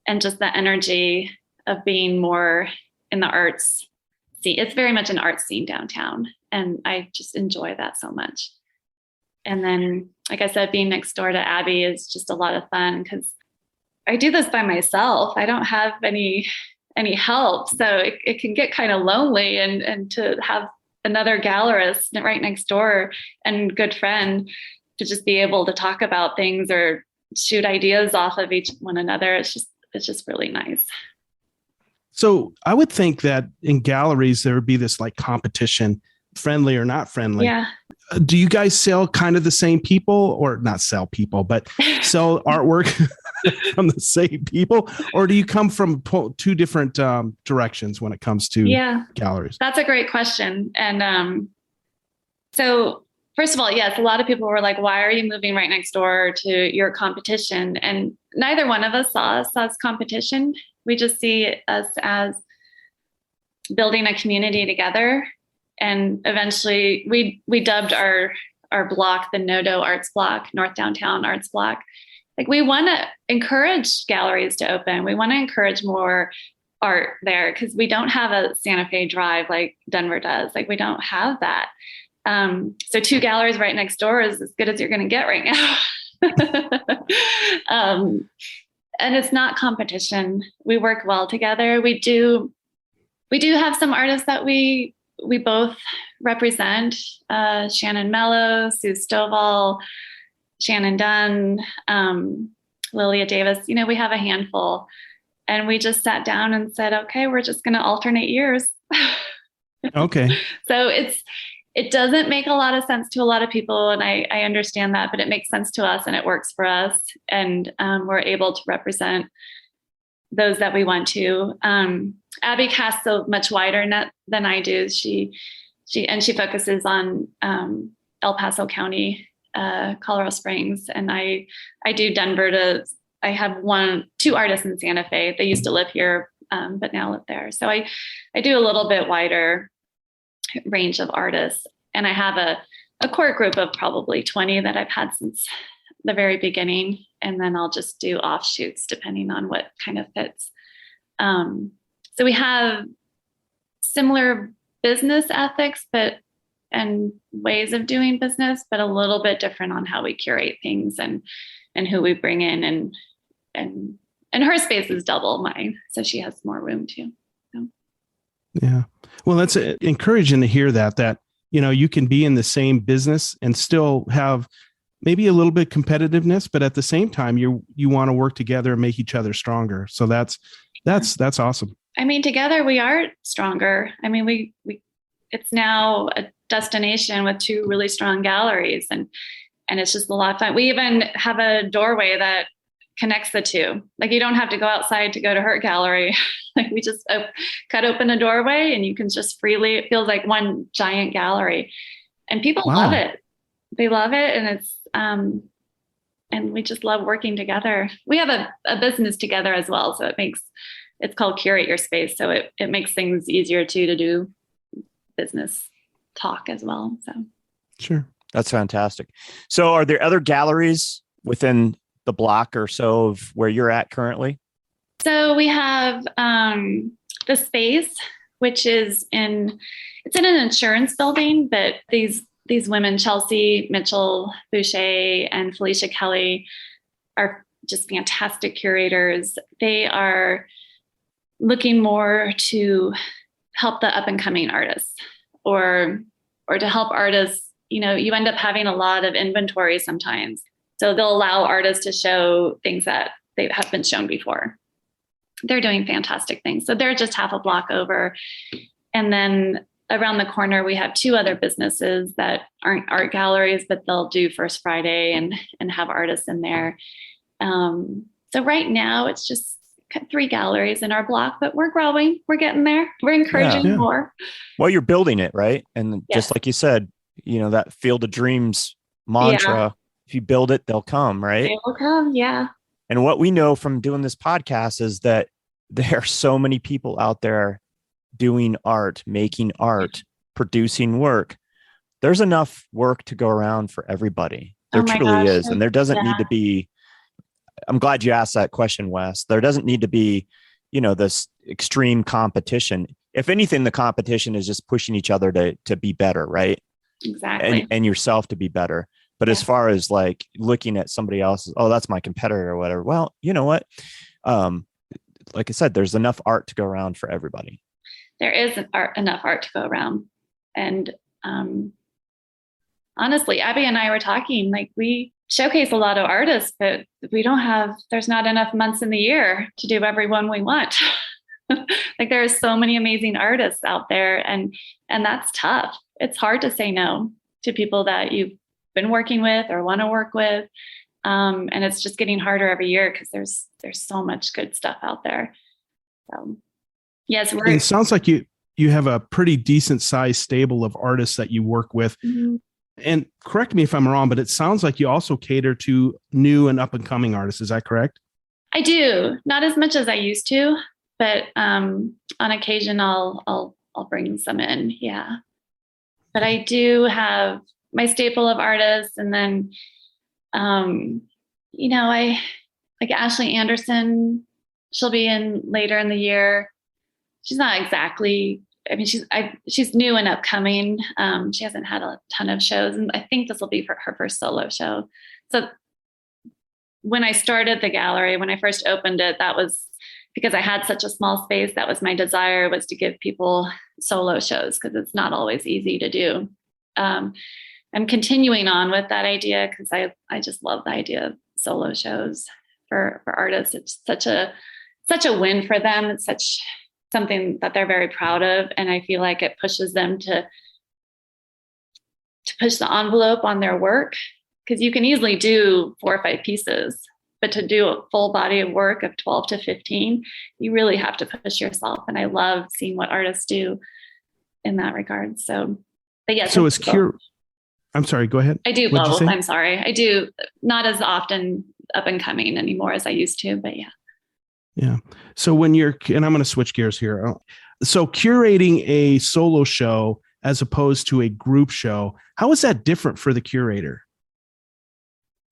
Speaker 3: and just the energy of being more in the arts scene. It's very much an art scene downtown, and I just enjoy that so much. And then, like I said, being next door to Abby is just a lot of fun, because I do this by myself. I don't have any help, so it can get kind of lonely, and to have another gallerist right next door and good friend to just be able to talk about things or shoot ideas off of one another. It's just really nice.
Speaker 2: So I would think that in galleries, there would be this like competition, friendly or not friendly.
Speaker 3: Yeah.
Speaker 2: Do you guys sell kind of the same people, or not sell people, but sell artwork from the same people? Or do you come from two different directions when it comes to galleries?
Speaker 3: That's a great question. And So first of all, yes, a lot of people were like, why are you moving right next door to your competition? And neither one of us saw us as competition. We just see us as building a community together. And eventually we dubbed our block the NoDo Arts Block, North Downtown Arts Block. Like, we want to encourage galleries to open. We want to encourage more art there, because we don't have a Santa Fe Drive like Denver does. Like, we don't have that. So 2 galleries right next door is as good as you're going to get right now. And it's not competition. We work well together. We do have some artists that we both represent, Shannon Mello, Sue Stovall, Shannon Dunn, Lilia Davis. We have a handful, and we just sat down and said, okay, we're just going to alternate years.
Speaker 2: Okay.
Speaker 3: So it doesn't make a lot of sense to a lot of people, and I understand that, but it makes sense to us and it works for us, and we're able to represent those that we want to. Abby casts a much wider net than I do. She focuses on El Paso County, Colorado Springs, and I do Denver I have 2 artists in Santa Fe. They used to live here, but now live there. So I do a little bit wider range of artists, and I have a core group of probably 20 that I've had since the very beginning, and then I'll just do offshoots depending on what kind of fits. So we have similar business ethics, and ways of doing business, but a little bit different on how we curate things and who we bring in, and her space is double mine, so she has more room too. So.
Speaker 2: Yeah. Well, that's encouraging to hear that you can be in the same business and still have maybe a little bit competitiveness, but at the same time, you want to work together and make each other stronger. So that's awesome. I
Speaker 3: mean, together we are stronger. I mean, we it's now a destination with 2 really strong galleries, and it's just a lot of fun. We even have a doorway that connects the 2. Like, you don't have to go outside to go to her gallery. Like, we just cut open a doorway and you can just freely, it feels like one giant gallery, and people love it. They love it. And it's, and we just love working together. We have a business together as well. So it's called Curate Your Space. So it makes things easier to do business talk as well. So.
Speaker 2: Sure.
Speaker 1: That's fantastic. So are there other galleries within the block or so of where you're at currently?
Speaker 3: So we have the space, which is in an insurance building, but these women, Chelsea Mitchell Boucher and Felicia Kelly, are just fantastic curators. They are looking more to help the up and coming artists, or to help artists. You end up having a lot of inventory sometimes. So they'll allow artists to show things that they have been shown before. They're doing fantastic things. So they're just half a block over. And then around the corner, we have 2 other businesses that aren't art galleries, but they'll do First Friday and have artists in there. So right now it's just 3 galleries in our block, but we're growing. We're getting there. We're encouraging more.
Speaker 1: Well, you're building it, right? And just like you said, that Field of Dreams mantra, if you build it, they'll come, right?
Speaker 3: They will come, yeah.
Speaker 1: And what we know from doing this podcast is that there are so many people out there doing art, making art, producing work. There's enough work to go around for everybody. There truly is. And there doesn't need to be, I'm glad you asked that question, Wes. There doesn't need to be, this extreme competition. If anything, the competition is just pushing each other to be better, right?
Speaker 3: Exactly.
Speaker 1: And yourself to be better. But as far as like looking at somebody else's, oh, that's my competitor or whatever. Well, you know what? Like I said, there's enough art to go around for everybody.
Speaker 3: There is enough art to go around. And honestly, Abby and I were talking, like, we showcase a lot of artists, but there's not enough months in the year to do everyone we want. Like, there are so many amazing artists out there, and that's tough. It's hard to say no to people that you've been working with or want to work with. And it's just getting harder every year because there's so much good stuff out there. So yes,
Speaker 2: it sounds like you you have a pretty decent sized stable of artists that you work with. Mm-hmm. And correct me if I'm wrong, but it sounds like you also cater to new and up and coming artists. Is that correct?
Speaker 3: I do, not as much as I used to, but on occasion I'll bring some in. Yeah. But I do have my staple of artists, and then, I like Ashley Anderson. She'll be in later in the year. She's not exactly. I mean, she's new and upcoming. She hasn't had a ton of shows, and I think this will be for her first solo show. So when I started the gallery, when I first opened it, that was because I had such a small space. That was my desire, was to give people solo shows, because it's not always easy to do. I'm continuing on with that idea because I just love the idea of solo shows for artists. It's such a win for them. It's something that they're very proud of, and I feel like it pushes them to push the envelope on their work, because you can easily do 4 or 5 pieces, but to do a full body of work of 12 to 15, you really have to push yourself. And I love seeing what artists do in that regard. So, but yes.
Speaker 2: So I'm sorry, go ahead.
Speaker 3: I do both. I'm sorry. I do not as often up and coming anymore as I used to, but yeah.
Speaker 2: Yeah. So and I'm going to switch gears here. So curating a solo show as opposed to a group show, how is that different for the curator?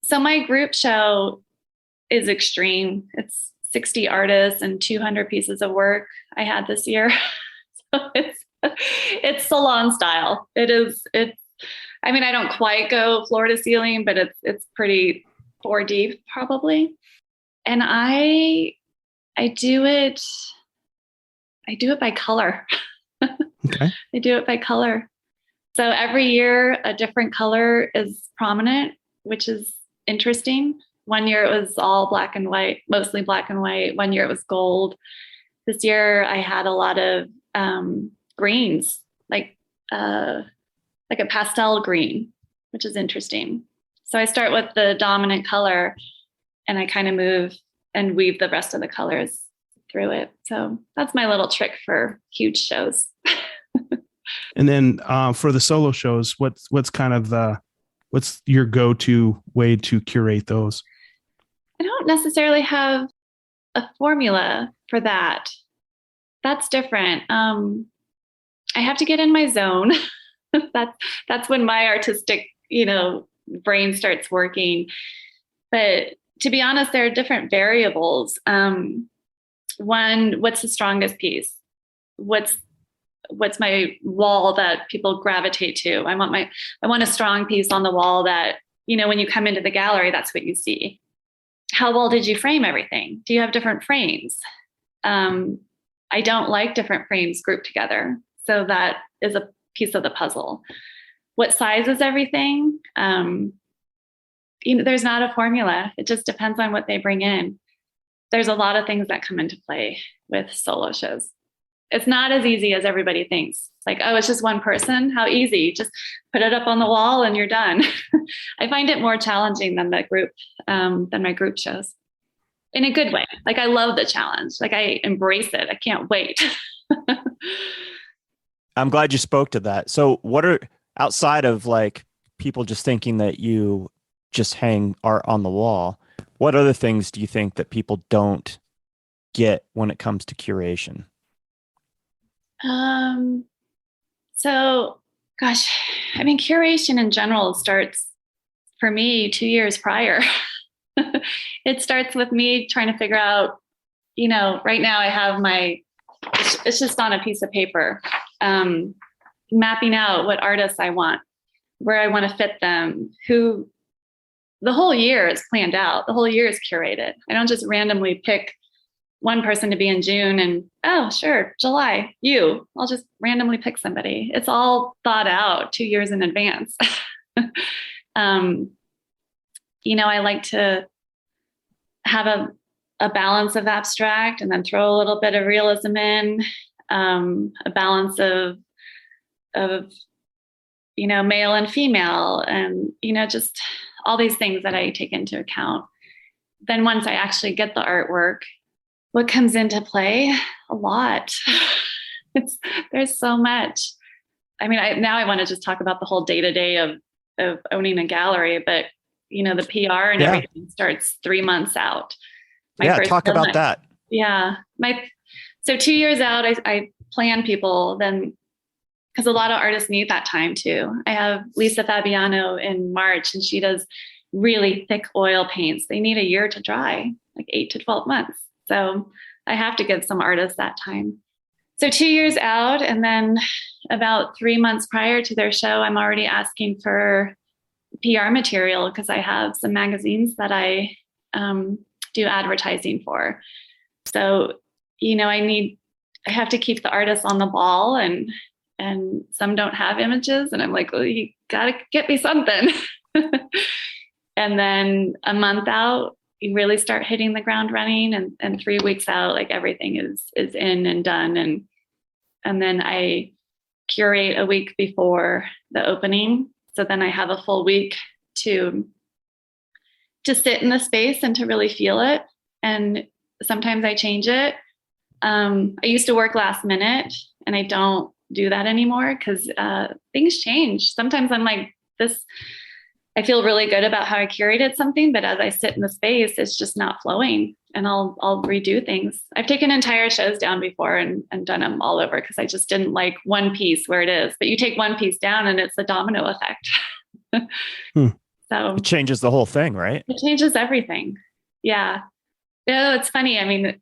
Speaker 3: So my group show is extreme. It's 60 artists and 200 pieces of work I had this year. So it's salon style. It's, I mean, I don't quite go floor to ceiling, but it's pretty 4D probably. And I do it by color.
Speaker 2: Okay. I
Speaker 3: do it by color. So every year a different color is prominent, which is interesting. One year it was all black and white, mostly black and white. One year it was gold. This year I had a lot of greens, like a pastel green, which is interesting. So I start with the dominant color and I kind of move and weave the rest of the colors through it. So that's my little trick for huge shows.
Speaker 2: And then for the solo shows, what's your go-to way to curate those?
Speaker 3: I don't necessarily have a formula for that. That's different. I have to get in my zone. That's when my artistic, brain starts working. But to be honest, there are different variables. One, what's the strongest piece? What's my wall that people gravitate to? I want a strong piece on the wall that, when you come into the gallery, that's what you see. How well did you frame everything? Do you have different frames? I don't like different frames grouped together. So that is a piece of the puzzle. What size is everything? There's not a formula. It just depends on what they bring in. There's a lot of things that come into play with solo shows. It's not as easy as everybody thinks. It's like, oh, it's just one person. How easy. Just put it up on the wall and you're done. I find it more challenging than my group shows, in a good way. Like, I love the challenge. Like, I embrace it. I can't wait.
Speaker 1: I'm glad you spoke to that. So what are, outside of like people just thinking that you just hang art on the wall, what other things do you think that people don't get when it comes to curation?
Speaker 3: So gosh, I mean, curation in general starts for me 2 years prior. It starts with me trying to figure out, right now I have it's just on a piece of paper, mapping out what artists I want, where I want to fit them, the whole year is planned out. The whole year is curated. I don't just randomly pick one person to be in June and, oh, sure, July, I'll just randomly pick somebody. It's all thought out 2 years in advance. I like to have a balance of abstract and then throw a little bit of realism in, a balance of male and female, and, just all these things that I take into account. Then once I actually get the artwork, what comes into play? A lot. There's so much. I mean, now I want to just talk about the whole day to day of owning a gallery, but the PR and everything starts 3 months out.
Speaker 1: Talk about that.
Speaker 3: Yeah. So 2 years out, I plan people then, because a lot of artists need that time too. I have Lisa Fabiano in March, and she does really thick oil paints. They need a year to dry, like 8 to 12 months. So I have to give some artists that time. So 2 years out, and then about 3 months prior to their show, I'm already asking for PR material because I have some magazines that I do advertising for. So, I have to keep the artists on the ball, and some don't have images, and I'm like, well, you gotta get me something. And then a month out, you really start hitting the ground running, and 3 weeks out, like everything is in and done. And then I curate a week before the opening. So then I have a full week to sit in the space and to really feel it. And sometimes I change it. I used to work last minute, and I don't do that anymore because things change. Sometimes I'm like, I feel really good about how I curated something, but as I sit in the space, it's just not flowing, and I'll redo things. I've taken entire shows down before and done them all over because I just didn't like one piece where it is. But you take one piece down and it's a domino effect. So
Speaker 1: it changes the whole thing, right?
Speaker 3: It changes everything. Yeah. It's funny. I mean,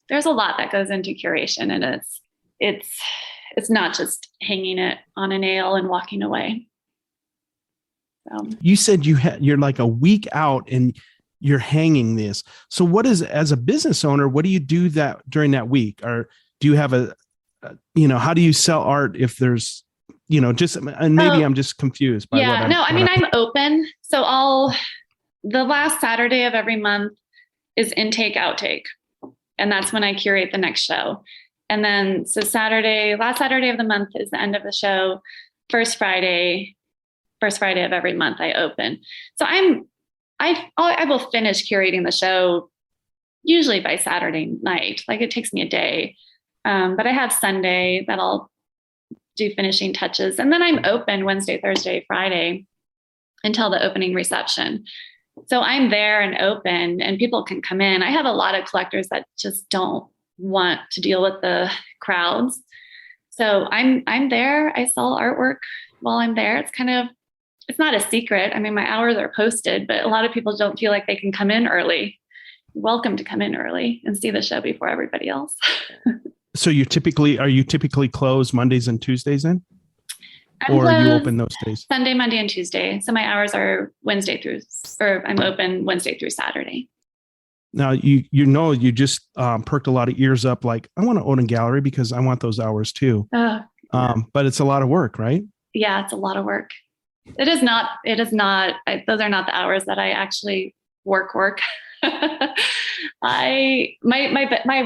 Speaker 3: there's a lot that goes into curation, and it's not just hanging it on a nail and walking away. So. You
Speaker 2: said you're like a week out and you're hanging this. So as a business owner, what do you do during that week? Or do you have how do you sell art if there's, and maybe I'm just confused by
Speaker 3: I'm open. So the last Saturday of every month is intake, outtake. And that's when I curate the next show. And then, last Saturday of the month is the end of the show. First Friday of every month I open. So I will finish curating the show usually by Saturday night. Like it takes me a day. But I have Sunday that I'll do finishing touches. And then I'm open Wednesday, Thursday, Friday until the opening reception. So I'm there and open, and people can come in. I have a lot of collectors that just don't want to deal with the crowds. So I'm there. I sell artwork while I'm there. It's not a secret. I mean, my hours are posted, but a lot of people don't feel like they can come in early. You're welcome to come in early and see the show before everybody else.
Speaker 2: So are you typically closed Mondays and Tuesdays then? Or are you open those days?
Speaker 3: Sunday, Monday, and Tuesday. So my hours are I'm open Wednesday through Saturday.
Speaker 2: Now, you just perked a lot of ears up. Like, I want to own a gallery because I want those hours too. But it's a lot of work, right?
Speaker 3: Yeah, it's a lot of work. It is not, those are not the hours that I actually work. My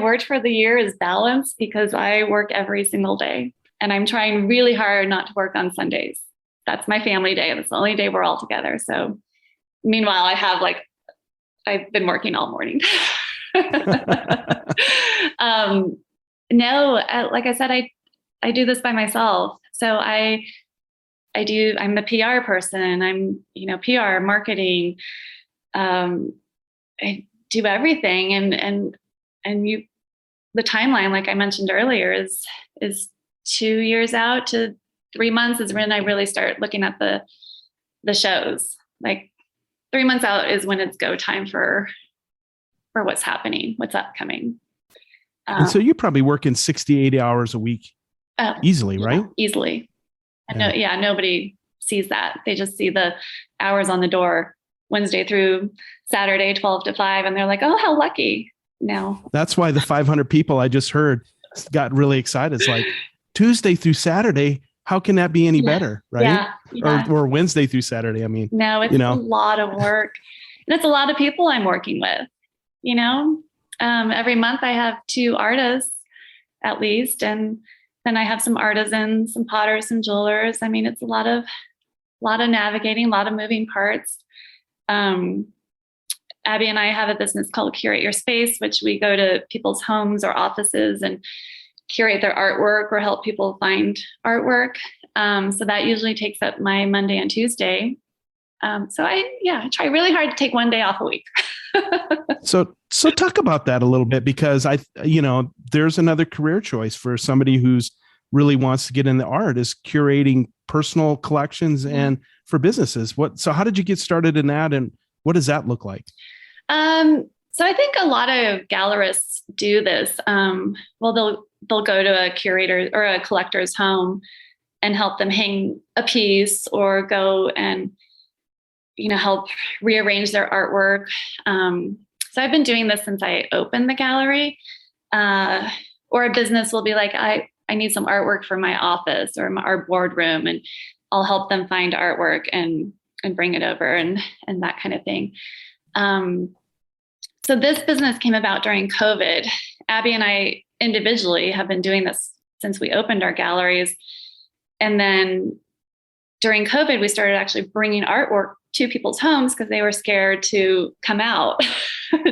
Speaker 3: word for the year is balance, because I work every single day. And I'm trying really hard not to work on Sundays. That's my family day. That's the only day we're all together. So meanwhile, I've been working all morning. Like I said, I do this by myself. So I'm the PR person. I'm, PR, marketing. I do everything. And the timeline, like I mentioned earlier, is 2 years out to 3 months is when I really start looking at the shows. Like 3 months out is when it's go time for what's happening, what's upcoming.
Speaker 2: And so you're probably working 60, 80 hours a week easily, right?
Speaker 3: Easily. And nobody sees that. They just see the hours on the door Wednesday through Saturday, 12 to 5. And they're like, oh, how lucky. No.
Speaker 2: That's why the 500 people I just heard got really excited. It's like, Tuesday through Saturday, how can that be any better, right? Yeah. Or Wednesday through Saturday. I mean,
Speaker 3: no, it's a lot of work, and it's a lot of people I'm working with. Every month I have 2 artists at least, and then I have some artisans, some potters, some jewelers. I mean, it's a lot of navigating, a lot of moving parts. Abby and I have a business called Curate Your Space, which we go to people's homes or offices and curate their artwork or help people find artwork. So that usually takes up my Monday and Tuesday. So I try really hard to take one day off a week.
Speaker 2: So talk about that a little bit, because there's another career choice for somebody who's really wants to get into art, is curating personal collections and for businesses. So how did you get started in that, and what does that look like?
Speaker 3: So I think a lot of gallerists do this. Well, they'll go to a curator or a collector's home and help them hang a piece, or go and help rearrange their artwork. So I've been doing this since I opened the gallery. Or a business will be like, I need some artwork for my office or our boardroom, and I'll help them find artwork and bring it over and that kind of thing. So this business came about during COVID. Abby and I individually have been doing this since we opened our galleries. And then during COVID, we started actually bringing artwork to people's homes because they were scared to come out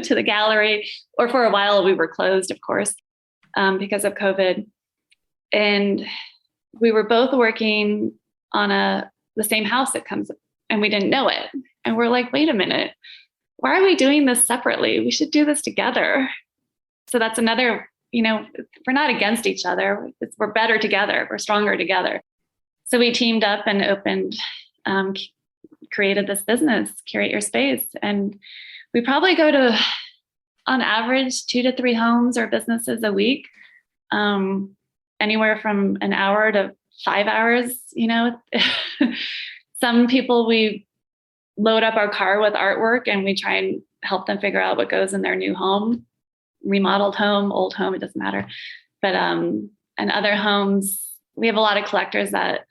Speaker 3: to the gallery, or for a while we were closed, of course, because of COVID. And we were both working on the same house that comes, and we didn't know it. And we're like, wait a minute, why are we doing this separately? We should do this together. So that's another, we're not against each other. We're better together. We're stronger together. So we teamed up and created this business, Curate Your Space. And we probably go to, on average, 2 to 3 homes or businesses a week, anywhere from an hour to 5 hours. Some people, we load up our car with artwork and we try and help them figure out what goes in their new home, remodeled home, old home, it doesn't matter. But and other homes, we have a lot of collectors that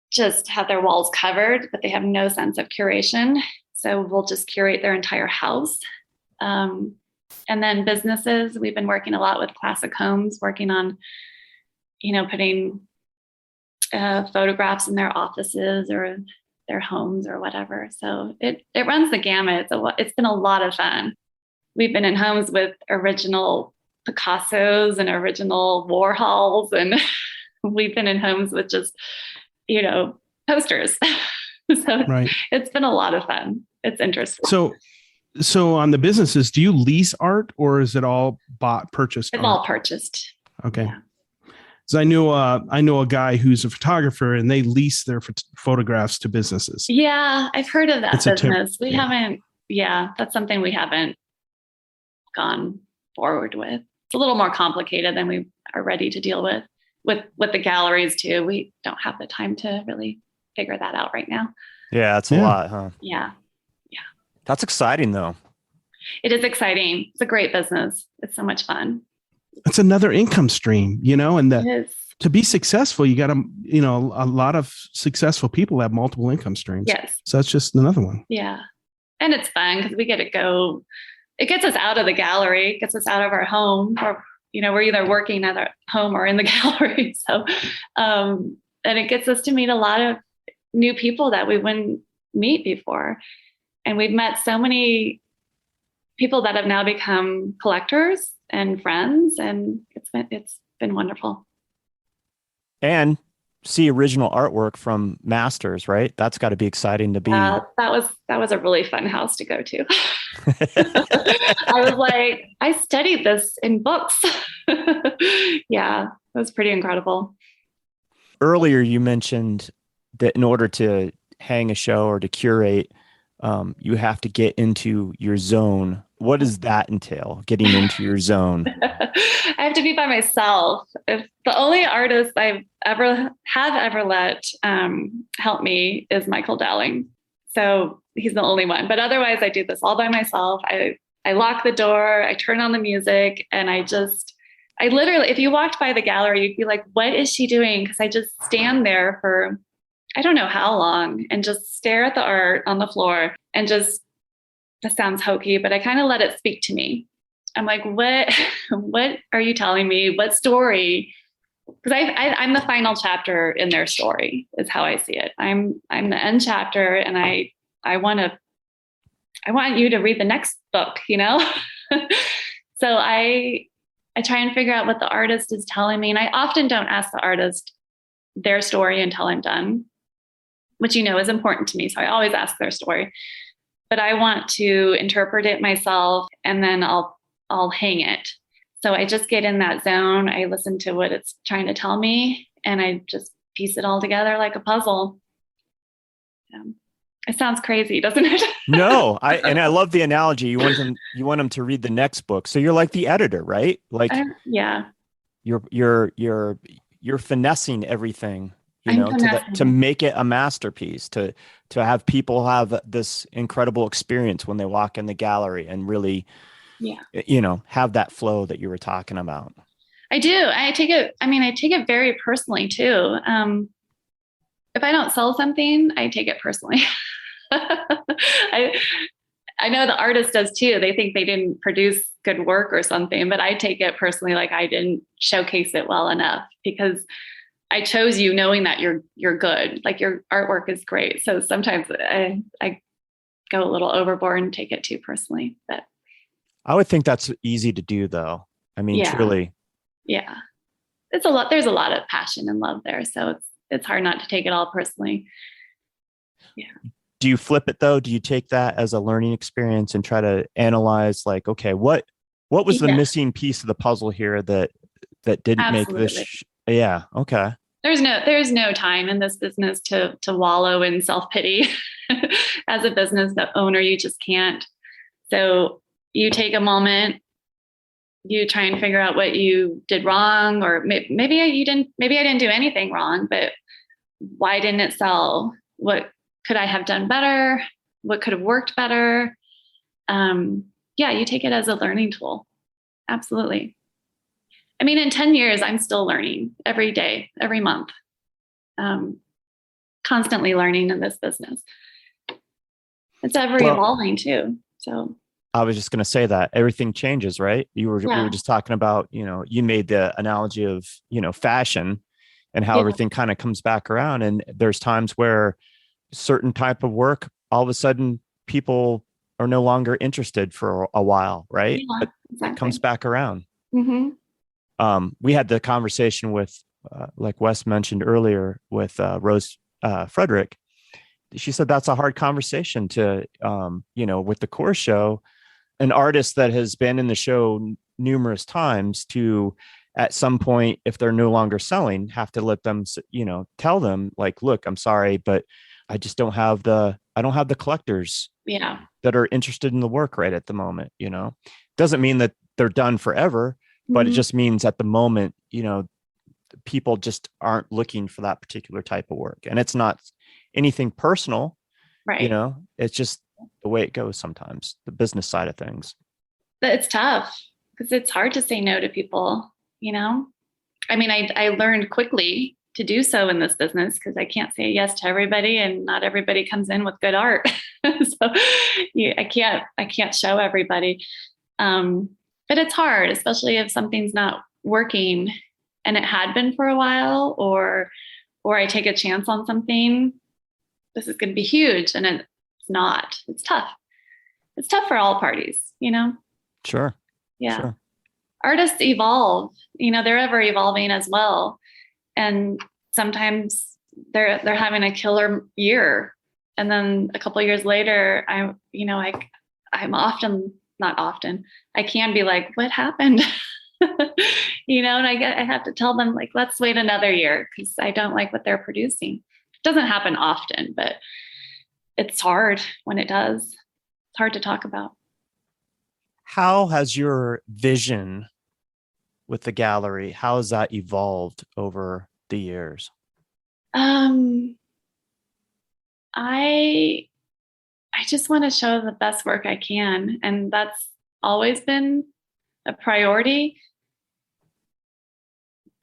Speaker 3: just have their walls covered, but they have no sense of curation. So we'll just curate their entire house. And then businesses, we've been working a lot with Classic Homes, working on, putting photographs in their offices or their homes or whatever. So it runs the gamut. It's been a lot of fun. We've been in homes with original Picassos and original Warhols, and we've been in homes with just, posters. So right. It's been a lot of fun. It's interesting.
Speaker 2: So on the businesses, do you lease art, or is it all purchased?
Speaker 3: It's all purchased.
Speaker 2: Okay. Yeah. So I know a guy who's a photographer, and they lease their photographs to businesses.
Speaker 3: Yeah, I've heard of that business. We haven't. Yeah, that's something we haven't gone forward with. It's a little more complicated than we are ready to deal with the galleries too. We don't have the time to really figure that out right now.
Speaker 1: Yeah, it's a lot, huh?
Speaker 3: Yeah.
Speaker 1: That's exciting though.
Speaker 3: It is exciting. It's a great business. It's so much fun.
Speaker 2: It's another income stream, and to be successful, you got to, a lot of successful people have multiple income streams.
Speaker 3: Yes.
Speaker 2: So that's just another one.
Speaker 3: Yeah. And it's fun because we get to go, it gets us out of the gallery, gets us out of our home, or, we're either working at our home or in the gallery. So, and it gets us to meet a lot of new people that we wouldn't meet before. And we've met so many people that have now become collectors and friends, and it's been wonderful.
Speaker 1: And see original artwork from masters, right? That's got to be exciting to be.
Speaker 3: That was a really fun house to go to. I was like, I studied this in books. Yeah, it was pretty incredible.
Speaker 1: Earlier, you mentioned that in order to hang a show or to curate, you have to get into your zone. What does that entail, getting into your zone?
Speaker 3: I have to be by myself. If the only artist I've ever let help me is Michael Dowling. So he's the only one. But otherwise, I do this all by myself. I lock the door, I turn on the music, and I literally, if you walked by the gallery, you'd be like, what is she doing? Because I just stand there for I don't know how long and just stare at the art on the floor and just, that sounds hokey, but I kind of let it speak to me. I'm like, what are you telling me? What story? Because I'm the final chapter in their story is how I see it. I'm the end chapter, and I want you to read the next book, So I I try and figure out what the artist is telling me. And I often don't ask the artist their story until I'm done, which, is important to me. So I always ask their story, but I want to interpret it myself, and then I'll hang it. So I just get in that zone. I listen to what it's trying to tell me, and I just piece it all together like a puzzle. It sounds crazy, doesn't it?
Speaker 1: No, I love the analogy. You want them to read the next book. So you're like the editor, right? Like,
Speaker 3: yeah,
Speaker 1: you're finessing everything, to make it a masterpiece, to have people have this incredible experience when they walk in the gallery and really, have that flow that you were talking about.
Speaker 3: I do. I take it very personally too. If I don't sell something, I take it personally. I know the artist does too. They think they didn't produce good work or something, but I take it personally, like I didn't showcase it well enough, because I chose you knowing that you're good. Like, your artwork is great. So sometimes I go a little overboard and take it too personally. But
Speaker 1: I would think that's easy to do, though. I mean, truly.
Speaker 3: Yeah. There's a lot of passion and love there. So it's hard not to take it all personally. Yeah.
Speaker 1: Do you flip it though? Do you take that as a learning experience and try to analyze, like, okay, what was the missing piece of the puzzle here that didn't make this? Yeah. Okay.
Speaker 3: There's no time in this business to wallow in self-pity. As a business owner, you just can't. So you take a moment, you try and figure out what you did wrong, or maybe I didn't do anything wrong, but why didn't it sell? What could I have done better? What could have worked better? You take it as a learning tool. Absolutely. I mean, in 10 years, I'm still learning every day, every month, constantly learning in this business. It's ever evolving too. So
Speaker 1: I was just going to say that everything changes, right? We were just talking about, you made the analogy of, fashion and how everything kind of comes back around. And there's times where certain type of work, all of a sudden people are no longer interested for a while, right?
Speaker 3: Yeah,
Speaker 1: but
Speaker 3: exactly.
Speaker 1: It comes back around.
Speaker 3: Mm-hmm.
Speaker 1: We had the conversation with, like Wes mentioned earlier, with Rose Frederick. She said that's a hard conversation to, with the core show, an artist that has been in the show numerous times, to at some point, if they're no longer selling, have to let them, tell them, like, look, I'm sorry, but I just don't have the collectors that are interested in the work right at the moment. Doesn't mean that they're done forever, but it just means at the moment, people just aren't looking for that particular type of work. And it's not anything personal,
Speaker 3: right?
Speaker 1: It's just the way it goes sometimes, the business side of things.
Speaker 3: But it's tough because it's hard to say no to people, I mean, I learned quickly to do so in this business, because I can't say yes to everybody, and not everybody comes in with good art. So I can't show everybody. But it's hard, especially if something's not working and it had been for a while, or I take a chance on something. This is going to be huge, and it's not. It's tough. It's tough for all parties,
Speaker 1: Sure.
Speaker 3: Yeah.
Speaker 1: Sure.
Speaker 3: Artists evolve, they're ever evolving as well. And sometimes they're having a killer year. And then a couple of years later, I'm often, not often, I can be like, what happened? And I have to tell them, like, let's wait another year, because I don't like what they're producing. It doesn't happen often, but it's hard when it does. It's hard to talk about.
Speaker 1: How has your vision with the gallery, how has that evolved over the years?
Speaker 3: I just want to show the best work I can. And that's always been a priority.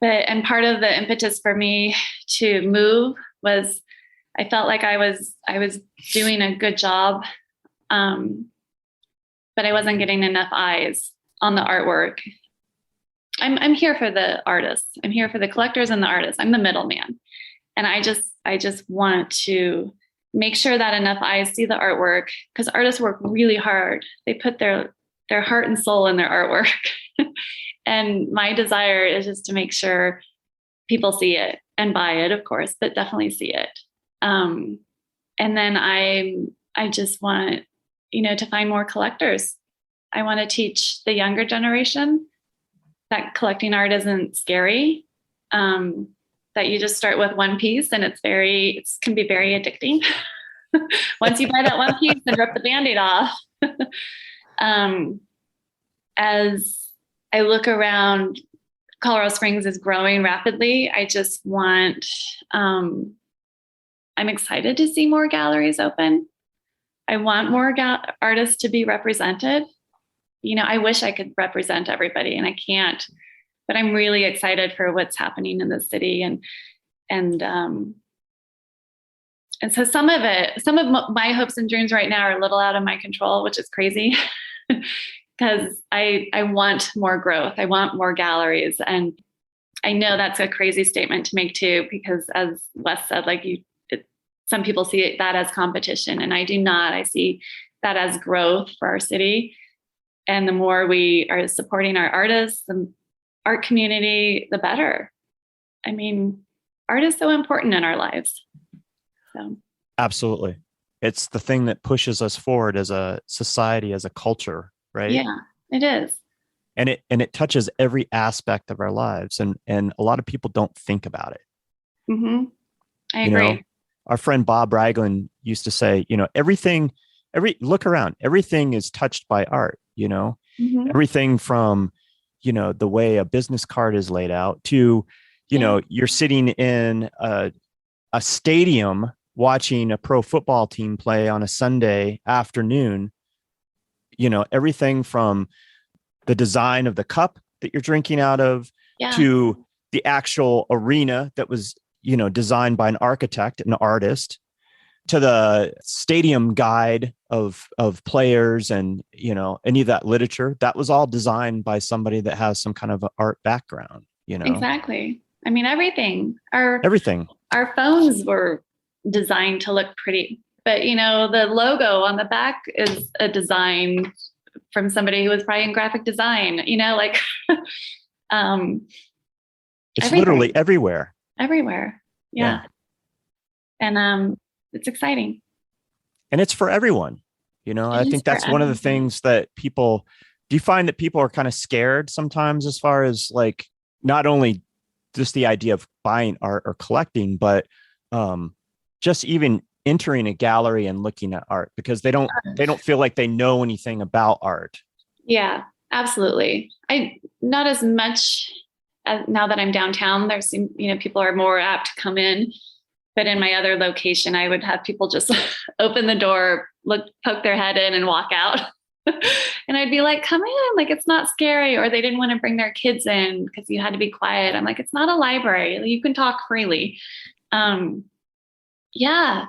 Speaker 3: And part of the impetus for me to move was I felt like I was doing a good job, but I wasn't getting enough eyes on the artwork. I'm here for the artists. I'm here for the collectors and the artists. I'm the middleman. And I just want to make sure that enough eyes see the artwork, because artists work really hard. They put their heart and soul in their artwork. And my desire is just to make sure people see it and buy it, of course, but definitely see it. And then I just want, to find more collectors. I want to teach the younger generation that collecting art isn't scary. That you just start with one piece and it can be very addicting. Once you buy that one piece and rip the Band-Aid off. As I look around, Colorado Springs is growing rapidly. I just want, I'm excited to see more galleries open. I want more artists to be represented. I wish I could represent everybody and I can't, but I'm really excited for what's happening in the city. And so some of my hopes and dreams right now are a little out of my control, which is crazy because I want more growth. I want more galleries. And I know that's a crazy statement to make too, because as Wes said, some people see that as competition and I do not. I see that as growth for our city. And the more we are supporting our artists, the art community, the better. I mean, art is so important in our lives. So.
Speaker 1: Absolutely. It's the thing that pushes us forward as a society, as a culture, right?
Speaker 3: Yeah, it is.
Speaker 1: And it touches every aspect of our lives. And a lot of people don't think about it.
Speaker 3: Mm-hmm. I agree.
Speaker 1: Our friend Bob Ragland used to say, look around, everything is touched by art,
Speaker 3: Mm-hmm.
Speaker 1: everything from, the way a business card is laid out to, you're sitting in a stadium watching a pro football team play on a Sunday afternoon, everything from the design of the cup that you're drinking out of to the actual arena that was, designed by an architect, an artist, to the stadium guide of players and, any of that literature that was all designed by somebody that has some kind of art background,
Speaker 3: Exactly. I mean, everything. Our phones were designed to look pretty, but the logo on the back is a design from somebody who was probably in graphic design, it's everything.
Speaker 1: Literally
Speaker 3: everywhere. Yeah. And it's exciting.
Speaker 1: And it's for everyone. I think that's one of the things that do you find that people are kind of scared sometimes as far as not only just the idea of buying art or collecting, but just even entering a gallery and looking at art because they don't feel like they know anything about art.
Speaker 3: Yeah, absolutely. Not as much as now that I'm downtown, there's, people are more apt to come in, but in my other location, I would have people just open the door, poke their head in and walk out. And I'd be like, come in, it's not scary. Or they didn't want to bring their kids in because you had to be quiet. I'm like, it's not a library. You can talk freely. Yeah,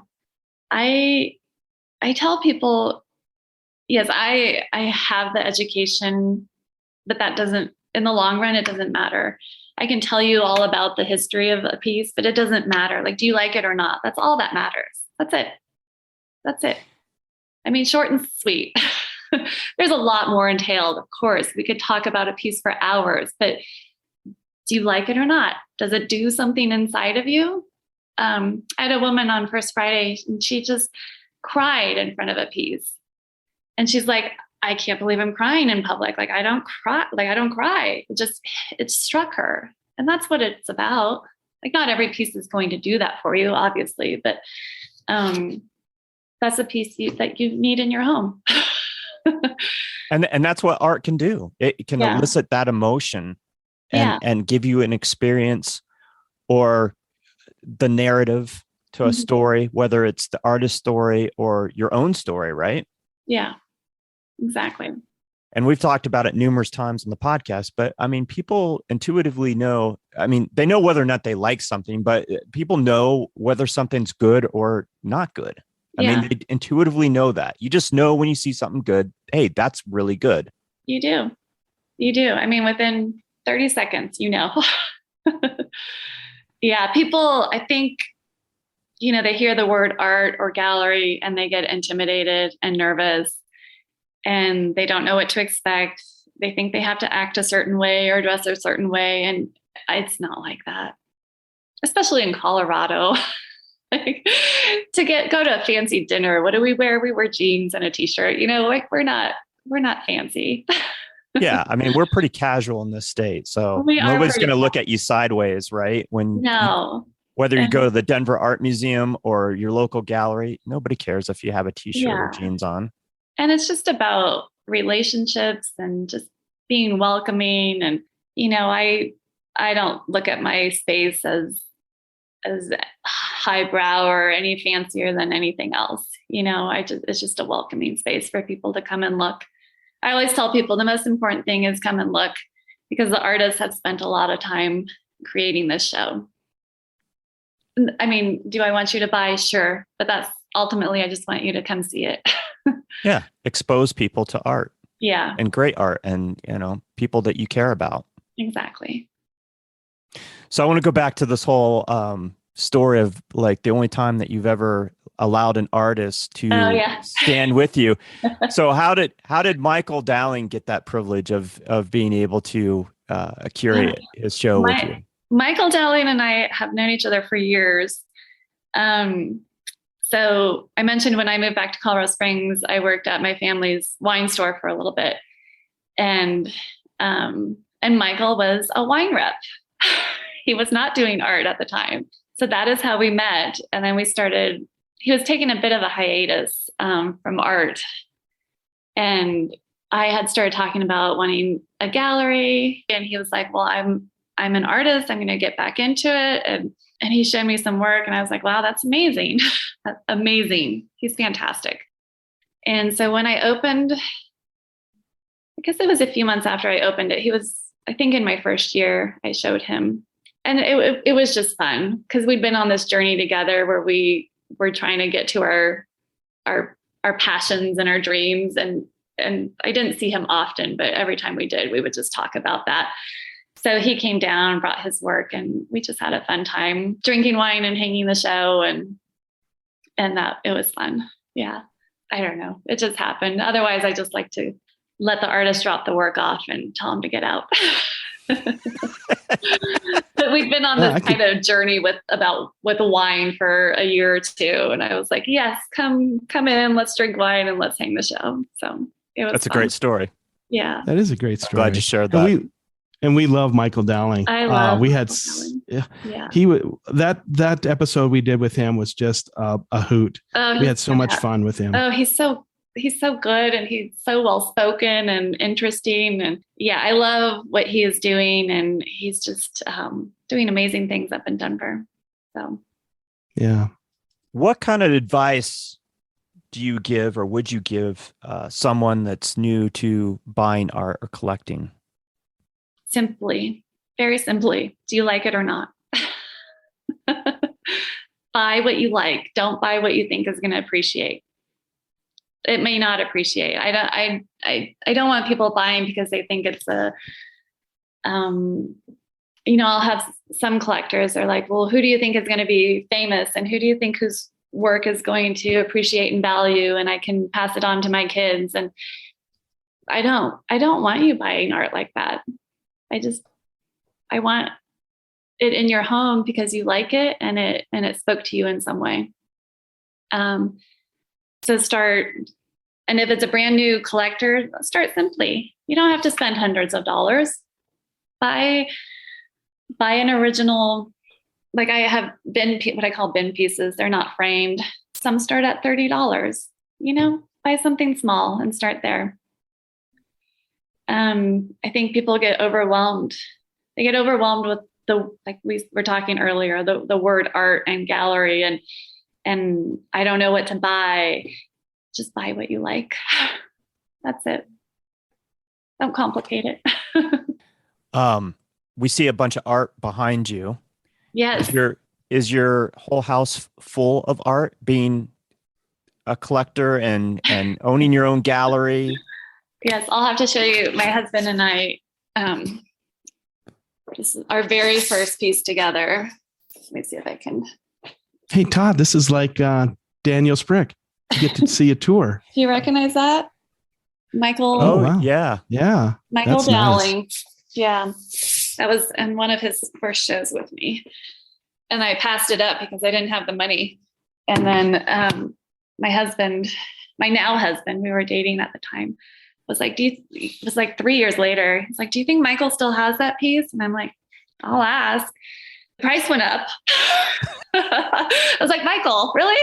Speaker 3: I tell people, yes, I have the education, but that doesn't, in the long run, it doesn't matter. I can tell you all about the history of a piece, but it doesn't matter. Do you like it or not? That's all that matters. That's it. I mean, short and sweet. There's a lot more entailed, of course. We could talk about a piece for hours, but do you like it or not? Does it do something inside of you? I had a woman on First Friday and she just cried in front of a piece. And she's like, I can't believe I'm crying in public. I don't cry. I don't cry. It struck her. And that's what it's about. Not every piece is going to do that for you, obviously, but that's a piece that you need in your home.
Speaker 1: And that's what art can do. It can elicit that emotion and give you an experience or the narrative to a story, whether it's the artist's story or your own story, right?
Speaker 3: Yeah, exactly.
Speaker 1: And we've talked about it numerous times on the podcast, but I mean, people intuitively know, they know whether or not they like something, but people know whether something's good or not good. I mean, they intuitively know that. You just know when you see something good, hey, that's really good.
Speaker 3: You do. I mean, within 30 seconds, Yeah, people, I think, they hear the word art or gallery and they get intimidated and nervous and they don't know what to expect. they think they have to act a certain way or dress a certain way. And it's not like that, especially in Colorado. Like go to a fancy dinner, what do we wear? We wear jeans and a t-shirt, like we're not fancy.
Speaker 1: Yeah. I mean, we're pretty casual in this state. So nobody's going to look at you sideways, right? Whether you go to the Denver Art Museum or your local gallery, nobody cares if you have a t-shirt or jeans on.
Speaker 3: And it's just about relationships and just being welcoming. And, I don't look at my space as highbrow or any fancier than anything else. It's just a welcoming space for people to come and look. I always tell people the most important thing is come and look, because the artists have spent a lot of time creating this show. I mean, do I want you to buy? Sure. But that's ultimately, I just want you to come see it.
Speaker 1: Yeah. Expose people to art.
Speaker 3: Yeah.
Speaker 1: And great art and, people that you care about.
Speaker 3: Exactly.
Speaker 1: So I want to go back to this whole story of like the only time that you've ever allowed an artist to stand with you. So how did Michael Dowling get that privilege of being able to curate his show with you?
Speaker 3: Michael Dowling and I have known each other for years. So I mentioned when I moved back to Colorado Springs, I worked at my family's wine store for a little bit, and Michael was a wine rep. He was not doing art at the time. So that is how we met. And then he was taking a bit of a hiatus from art. And I had started talking about wanting a gallery. And he was like, well, I'm an artist. I'm going to get back into it. And he showed me some work. And I was like, wow, that's amazing. That's amazing. He's fantastic. And so when I opened, I guess it was a few months after I opened it, he was, I think in my first year, I showed him. And it was just fun because we'd been on this journey together where we were trying to get to our passions and our dreams. And I didn't see him often, but every time we did, we would just talk about that. So he came down and brought his work, and we just had a fun time drinking wine and hanging the show. And that it was fun. Yeah. I don't know. It just happened. Otherwise, I just like to let the artist drop the work off and tell him to get out. But we've been on this kind of journey with wine for a year or two. And I was like, yes, come in, let's drink wine and let's hang the show. So that's
Speaker 1: fun. A great story.
Speaker 3: Yeah.
Speaker 2: That is a great story.
Speaker 1: Glad you shared that.
Speaker 2: And we love Michael Dowling.
Speaker 3: I love
Speaker 2: we had that episode we did with him was just a hoot. We had so much fun with him.
Speaker 3: Oh, he's so good, and he's so well spoken and interesting, and I love what he is doing, and he's just doing amazing things up in Denver. So
Speaker 1: what kind of advice do you give, or would you give someone that's new to buying art or collecting?
Speaker 3: Simply, very simply, do you like it or not? Buy what you like. Don't buy what you think is going to appreciate. It may not appreciate. I don't want people buying because they think it's I'll have some collectors are like, well, who do you think is going to be famous? And who do you think whose work is going to appreciate and value? And I can pass it on to my kids. And I don't want you buying art like that. I want it in your home because you like it and it spoke to you in some way. So start, and if it's a brand new collector, start simply. You don't have to spend hundreds of dollars. Buy an original, like I have what I call bin pieces. They're not framed. Some start at $30. Buy something small and start there. I think people get overwhelmed. They get overwhelmed with like we were talking earlier, the word art and gallery, and I don't know what to buy. Just buy what you like. That's it. Don't complicate it.
Speaker 1: We see a bunch of art behind you.
Speaker 3: Yes.
Speaker 1: Is your whole house full of art, being a collector and owning your own gallery?
Speaker 3: Yes, I'll have to show you. My husband and I, this is our very first piece together. Let me see if I can.
Speaker 2: Hey, Todd, this is like Daniel Sprick. You get to see a tour.
Speaker 3: Do you recognize that? Michael.
Speaker 2: Oh, wow.
Speaker 1: yeah.
Speaker 2: Yeah.
Speaker 3: Michael
Speaker 2: That's nice.
Speaker 3: Dowling. Yeah. That was in one of his first shows with me. And I passed it up because I didn't have the money. And then my now husband, we were dating at the time, was like, it was like 3 years later. He's like, do you think Michael still has that piece? And I'm like, I'll ask. The price went up. I was like, Michael, really?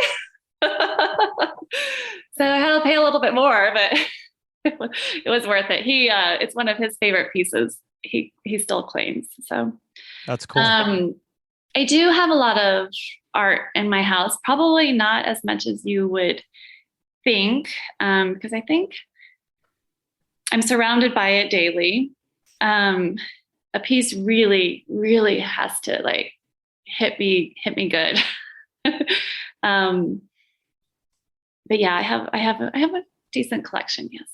Speaker 3: So I had to pay a little bit more, but it was worth it. It's one of his favorite pieces. He still claims. So
Speaker 1: That's cool.
Speaker 3: I do have a lot of art in my house, probably not as much as you would think, because I think I'm surrounded by it daily. A piece really, really has to like hit me good. But yeah, I have a decent collection. Yes.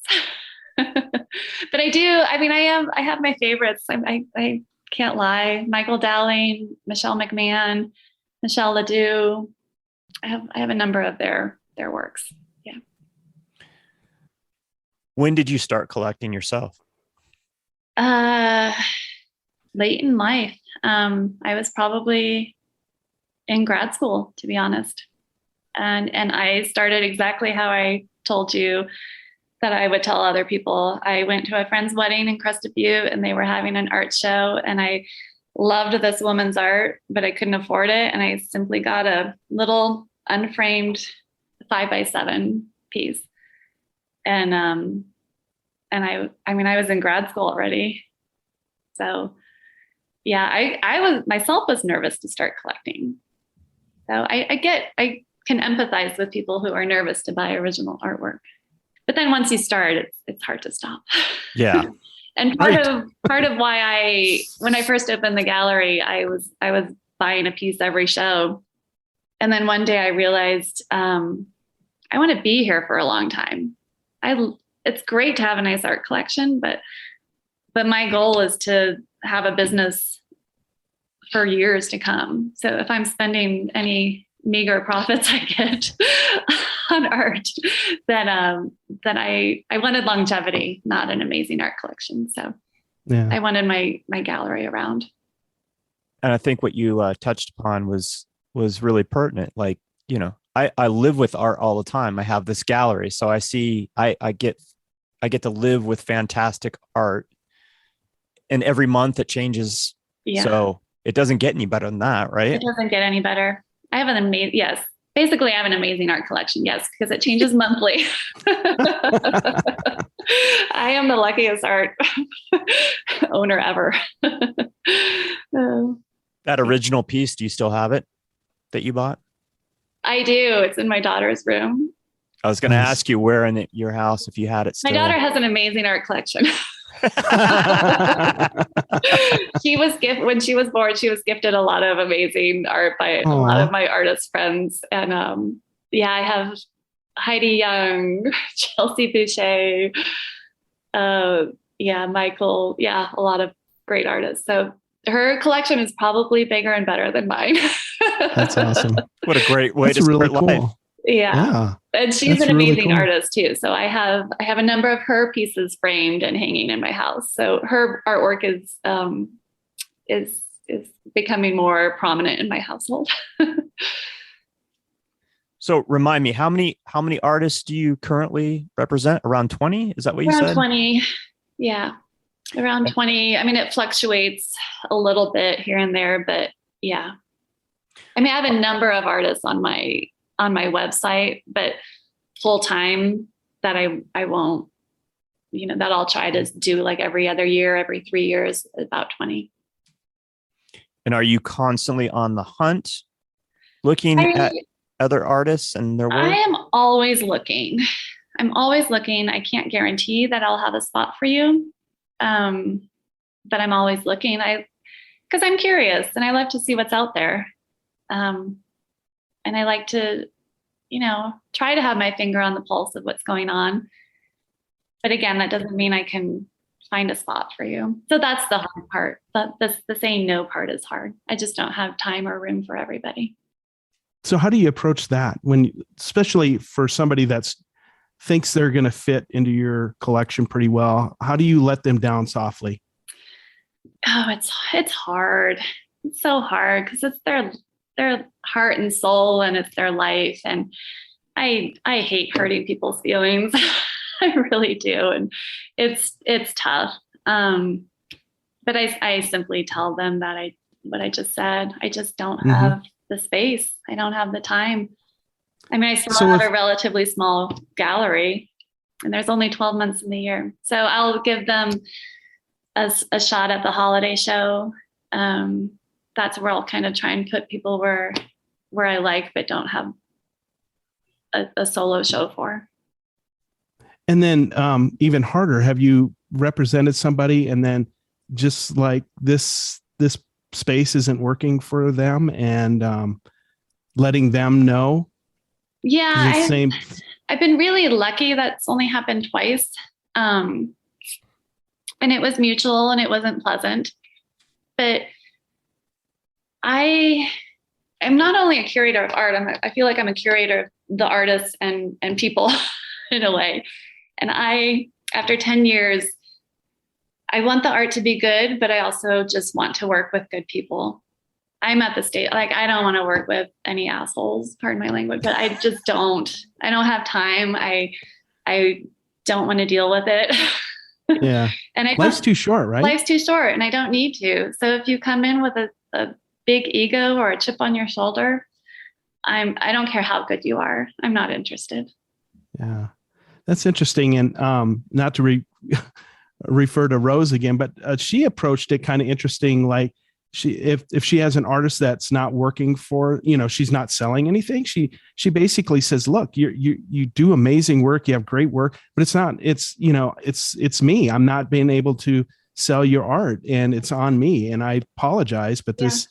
Speaker 3: But I have my favorites. I can't lie. Michael Dowling, Michelle McMahon, Michelle Ledoux. I have a number of their works. Yeah.
Speaker 1: When did you start collecting yourself?
Speaker 3: Late in life. I was probably in grad school, to be honest. And I started exactly how I told you that I would tell other people. I went to a friend's wedding in Crested Butte and they were having an art show and I loved this woman's art, but I couldn't afford it. And I simply got a little unframed 5x7 piece. And I was in grad school already. So yeah, I was nervous to start collecting. So I can empathize with people who are nervous to buy original artwork. But then once you start, it's hard to stop.
Speaker 1: Yeah.
Speaker 3: And part of why when I first opened the gallery, I was buying a piece every show. And then one day I realized I want to be here for a long time. It's great to have a nice art collection, but my goal is to have a business for years to come. So if I'm spending any meager profits I get on art, then I wanted longevity, not an amazing art collection. So yeah. I wanted my gallery around.
Speaker 1: And I think what you touched upon was really pertinent. Like, you know, I live with art all the time. I have this gallery, so I get to live with fantastic art, and every month it changes. Yeah. So it doesn't get any better than that, right?
Speaker 3: It doesn't get any better. I have basically I have an amazing art collection. Yes, because it changes monthly. I am the luckiest art owner ever.
Speaker 1: That original piece, do you still have it that you bought?
Speaker 3: I do. It's in my daughter's room.
Speaker 1: I was going to ask you where in your house, if you had it still.
Speaker 3: My daughter has an amazing art collection. When she was born, she was gifted a lot of amazing art by a lot of my artist friends. And I have Heidi Young, Chelsea Boucher, Michael, a lot of great artists. So her collection is probably bigger and better than mine.
Speaker 2: That's awesome.
Speaker 1: What a great way to start life.
Speaker 3: Yeah. And she's an amazing artist too. So I have a number of her pieces framed and hanging in my house. So her artwork is becoming more prominent in my household. So
Speaker 1: remind me, how many artists do you currently represent? Around 20? Is that what you said?
Speaker 3: Around 20. Yeah. Around 20. I mean, it fluctuates a little bit here and there, but yeah. I mean, I have a number of artists on my website, but full time that I won't, that I'll try to do like every other year, every 3 years, about 20.
Speaker 1: And are you constantly on the hunt looking at other artists and their work?
Speaker 3: I am always looking. I can't guarantee that I'll have a spot for you. But I'm always looking. Because I'm curious and I love to see what's out there. And I like to, try to have my finger on the pulse of what's going on. But again, that doesn't mean I can find a spot for you. So that's the hard part. But the saying no part is hard. I just don't have time or room for everybody.
Speaker 2: So how do you approach that especially for somebody that's thinks they're going to fit into your collection pretty well, how do you let them down softly?
Speaker 3: Oh, it's hard. It's so hard because it's their heart and soul, and it's their life. And I hate hurting people's feelings. I really do. And it's tough. But I simply tell them that what I just said. I just don't have the space. I don't have the time. I mean, I still have a relatively small gallery, and there's only 12 months in the year. So I'll give them a shot at the holiday show. That's where I'll kind of try and put people where I like, but don't have a solo show for.
Speaker 2: And then even harder, have you represented somebody and then just like this space isn't working for them, and letting them know?
Speaker 3: Yeah, I've been really lucky. That's only happened twice. And it was mutual and it wasn't pleasant. But I am not only a curator of art, I feel like I'm a curator of the artists and people in a way. And after 10 years, I want the art to be good, but I also just want to work with good people. I'm at the state, like, I don't want to work with any assholes, pardon my language, but I just don't. I don't have time. I don't want to deal with it.
Speaker 2: Yeah.
Speaker 3: And
Speaker 2: life's too short, right?
Speaker 3: Life's too short, and I don't need to. So if you come in with a big ego or a chip on your shoulder, I don't care how good you are. I'm not interested.
Speaker 2: Yeah. That's interesting. And not to refer to Rose again, but she approached it kind of interesting. Like, if she has an artist that's not working for, she's not selling anything, she basically says, look, you do amazing work, you have great work, but it's me. I'm not being able to sell your art, and it's on me, and I apologize, but this,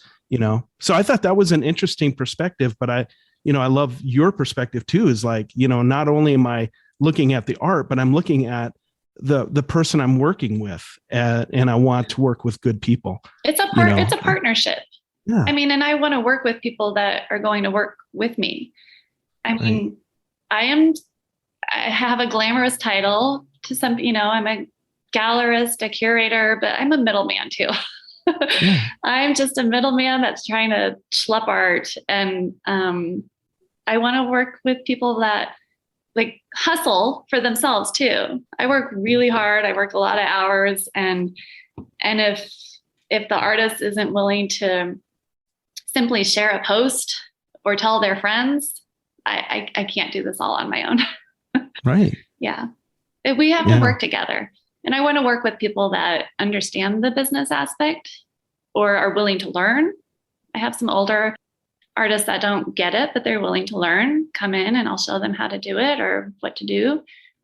Speaker 2: so I thought that was an interesting perspective. But I love your perspective too, is like, not only am I looking at the art, but I'm looking at the person I'm working with, and I want to work with good people. It's
Speaker 3: a partnership.
Speaker 2: Yeah.
Speaker 3: I mean, and I want to work with people that are going to work with me. I mean, I have a glamorous title to some, I'm a gallerist, a curator, but I'm a middleman too. Yeah. I'm just a middleman that's trying to schlep art. And I want to work with people that like hustle for themselves too. I work really hard. I work a lot of hours, and if the artist isn't willing to simply share a post or tell their friends, I can't do this all on my own.
Speaker 2: Right.
Speaker 3: Yeah. We have to work together, and I want to work with people that understand the business aspect or are willing to learn. I have some older artists that don't get it, but they're willing to learn, come in, and I'll show them how to do it or what to do.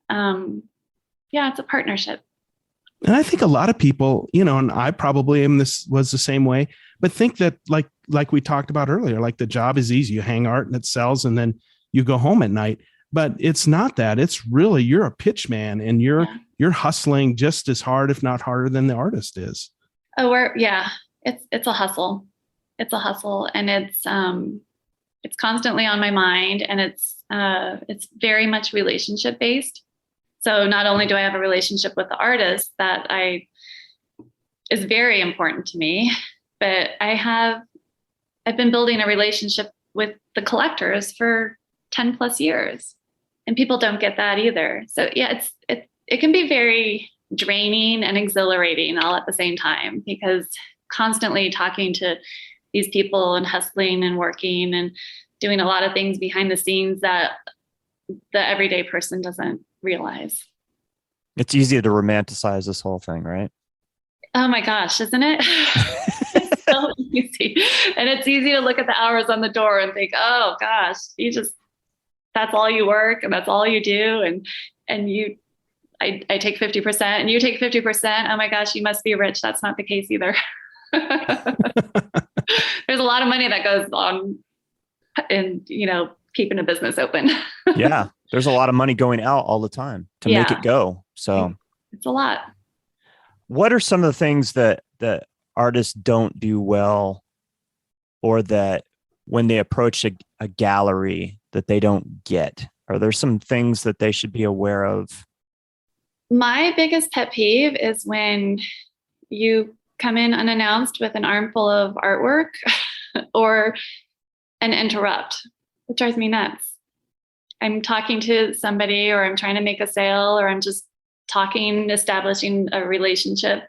Speaker 3: It's a partnership.
Speaker 2: And I think a lot of people, and I probably was the same way, but think that like we talked about earlier, like the job is easy. You hang art and it sells, and then you go home at night. But it's not that. It's really, you're a pitch man, and you're hustling just as hard, if not harder, than the artist is.
Speaker 3: Oh, it's a hustle. It's a hustle, and it's constantly on my mind, and it's very much relationship based. So not only do I have a relationship with the artist that is very important to me, but I've been building a relationship with the collectors for 10 plus years, and people don't get that either. So yeah, it can be very draining and exhilarating all at the same time, because constantly talking to these people and hustling and working and doing a lot of things behind the scenes that the everyday person doesn't realize.
Speaker 1: It's easy to romanticize this whole thing, right?
Speaker 3: Oh my gosh, isn't it? It's so easy. And it's easy to look at the hours on the door and think, oh gosh, that's all you work and that's all you do. And I take 50% and you take 50%. Oh my gosh, you must be rich. That's not the case either. There's a lot of money that goes on in, keeping a business open.
Speaker 1: Yeah. There's a lot of money going out all the time to make it go. So
Speaker 3: it's a lot.
Speaker 1: What are some of the things that artists don't do well, or that when they approach a gallery that they don't get? Are there some things that they should be aware of?
Speaker 3: My biggest pet peeve is when you come in unannounced with an armful of artwork or an interrupt. It drives me nuts. I'm talking to somebody, or I'm trying to make a sale, or I'm just talking, establishing a relationship,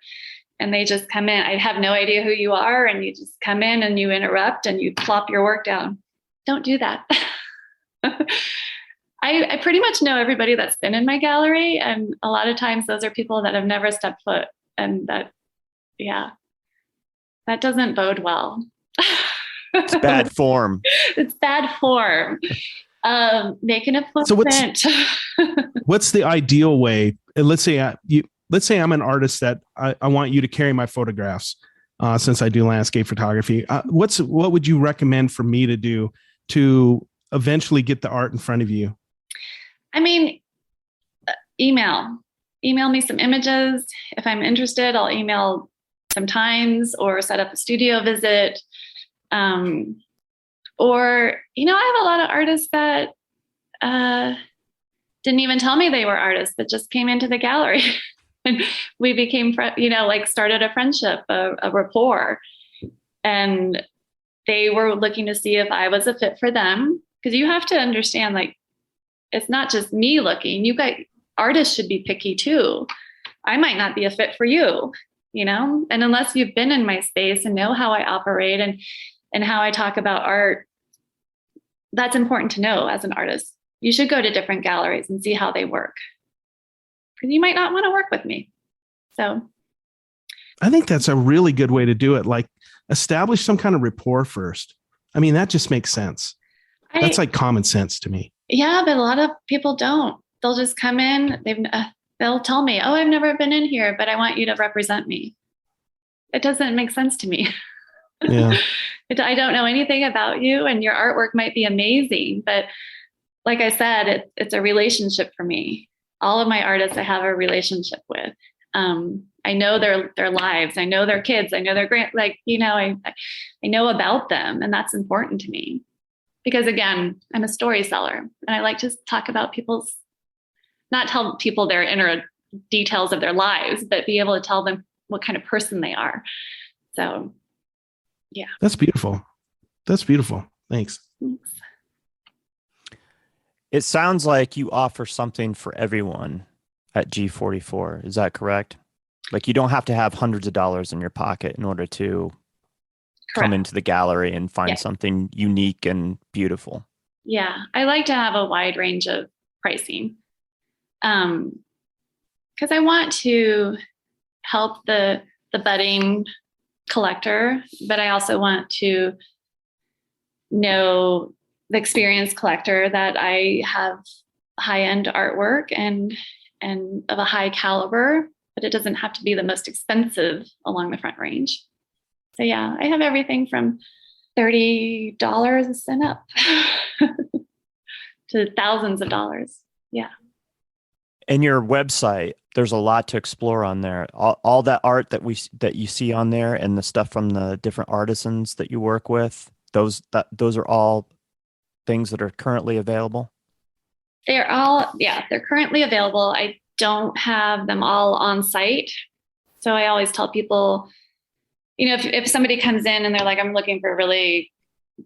Speaker 3: and they just come in. I have no idea who you are, and you just come in and you interrupt and you plop your work down. Don't do that. I pretty much know everybody that's been in my gallery, and a lot of times those are people that have never stepped foot, and that doesn't bode well.
Speaker 1: It's bad form.
Speaker 3: It's bad form. Make an appointment.
Speaker 2: So what's the ideal way? Let's say I'm an artist that I want you to carry my photographs, since I do landscape photography. What would you recommend for me to do to eventually get the art in front of you?
Speaker 3: I mean, email me some images. If I'm interested, I'll email sometimes, or set up a studio visit. Or, I have a lot of artists that didn't even tell me they were artists, but just came into the gallery and we became, started a friendship, a rapport. And they were looking to see if I was a fit for them. Because you have to understand, it's not just me looking. Artists should be picky too. I might not be a fit for you, and unless you've been in my space and know how I operate and how I talk about art, that's important to know as an artist. You should go to different galleries and see how they work, because you might not want to work with me. So
Speaker 2: I think that's a really good way to do it. Establish some kind of rapport first. I mean, that just makes sense. That's like common sense to me.
Speaker 3: Yeah, but a lot of people don't. They'll just come in. They'll tell me, "Oh, I've never been in here, but I want you to represent me." It doesn't make sense to me.
Speaker 2: Yeah.
Speaker 3: I don't know anything about you, and your artwork might be amazing, but like I said, it's a relationship for me. All of my artists I have a relationship with. I know their lives. I know their kids. I know their I know about them, and that's important to me. Because again, I'm a story seller, and I like to talk about not tell people their inner details of their lives, but be able to tell them what kind of person they are. So, yeah.
Speaker 2: That's beautiful. Thanks.
Speaker 1: It sounds like you offer something for everyone at G44. Is that correct? You don't have to have hundreds of dollars in your pocket in order to come into the gallery and find something unique and beautiful.
Speaker 3: Yeah, I like to have a wide range of pricing, because I want to help the budding collector, but I also want to know the experienced collector that I have high-end artwork and of a high caliber, but it doesn't have to be the most expensive along the front range. So yeah, I have everything from $30 a cent up to thousands of dollars. Yeah.
Speaker 1: And your website, there's a lot to explore on there. All that art that you see on there, and the stuff from the different artisans that you work with, those are all things that are currently available.
Speaker 3: They're currently available. I don't have them all on site. So I always tell people, if somebody comes in and they're like, I'm looking for really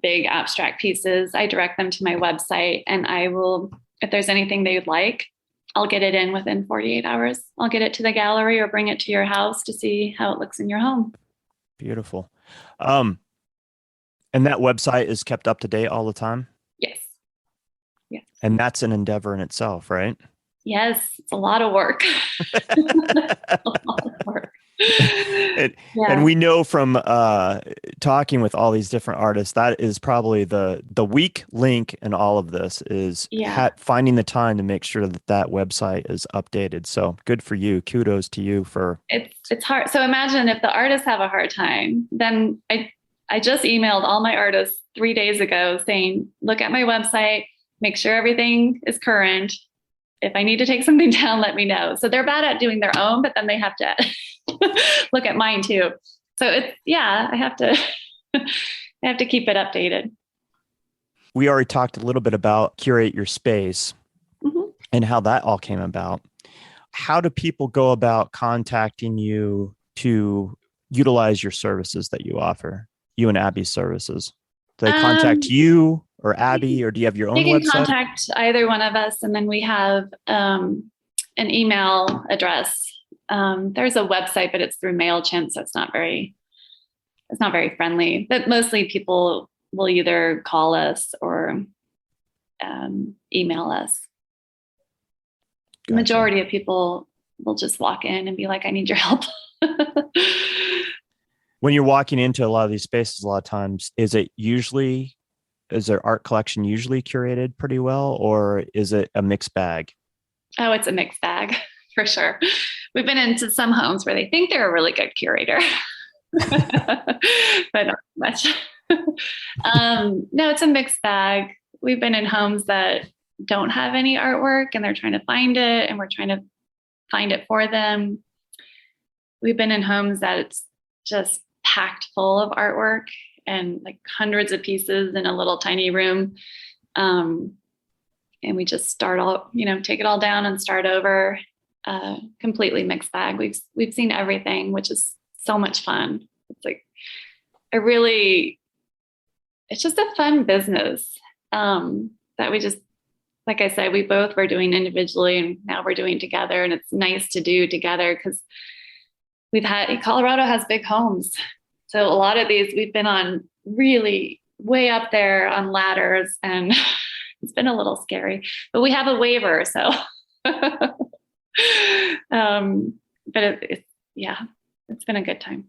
Speaker 3: big abstract pieces, I direct them to my website, and I will, if there's anything they'd like, I'll get it in within 48 hours. I'll get it to the gallery or bring it to your house to see how it looks in your home.
Speaker 1: Beautiful. And that website is kept up to date all the time?
Speaker 3: Yes. Yes.
Speaker 1: And that's an endeavor in itself, right?
Speaker 3: Yes. It's a lot of work. A lot of work.
Speaker 1: And we know from talking with all these different artists, that is probably the weak link in all of this is finding the time to make sure that website is updated. So good for you. Kudos to you for
Speaker 3: it's hard. So imagine if the artists have a hard time, then I just emailed all my artists 3 days ago saying, look at my website, make sure everything is current. If I need to take something down, let me know. So they're bad at doing their own, but then they have to look at mine too. So I have to keep it updated.
Speaker 1: We already talked a little bit about Curate Your Space. and how that all came about. How do people go about contacting you to utilize your services that you offer, you and Abby's services? Do they contact you or Abby, or do you have your own
Speaker 3: they can
Speaker 1: website?
Speaker 3: contact either one of us, and then we have an email address. There's a website, but it's through MailChimp, so it's not very friendly. But mostly people will either call us or email us. The majority of people will just walk in and be like, I need your help.
Speaker 1: When you're walking into a lot of these spaces, a lot of times, is their art collection usually curated pretty well, or is it a mixed bag?
Speaker 3: Oh, it's a mixed bag for sure. We've been into some homes where they think they're a really good curator, but not much. No, it's a mixed bag. We've been in homes that don't have any artwork and they're trying to find it, and we're trying to find it for them. We've been in homes that it's just packed full of artwork and like hundreds of pieces in a little tiny room. And we just take it all down and start over. Completely mixed bag. We've seen everything, which is so much fun. It's like it's just a fun business that we just, like I said, we both were doing individually and now we're doing together, and it's nice to do together because Colorado has big homes. So a lot of these we've been on really way up there on ladders, and it's been a little scary, but we have a waiver. So, but it's been a good time.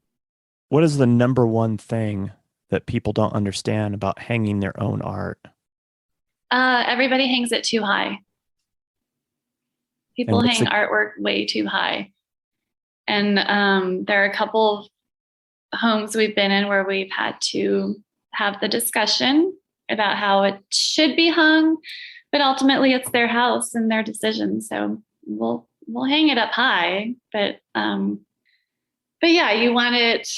Speaker 1: What is the number one thing that people don't understand about hanging their own art?
Speaker 3: Everybody hangs it too high. People hang artwork way too high. And there are a couple of homes we've been in where we've had to have the discussion about how it should be hung, but ultimately it's their house and their decision. So we'll hang it up high, but yeah, you want it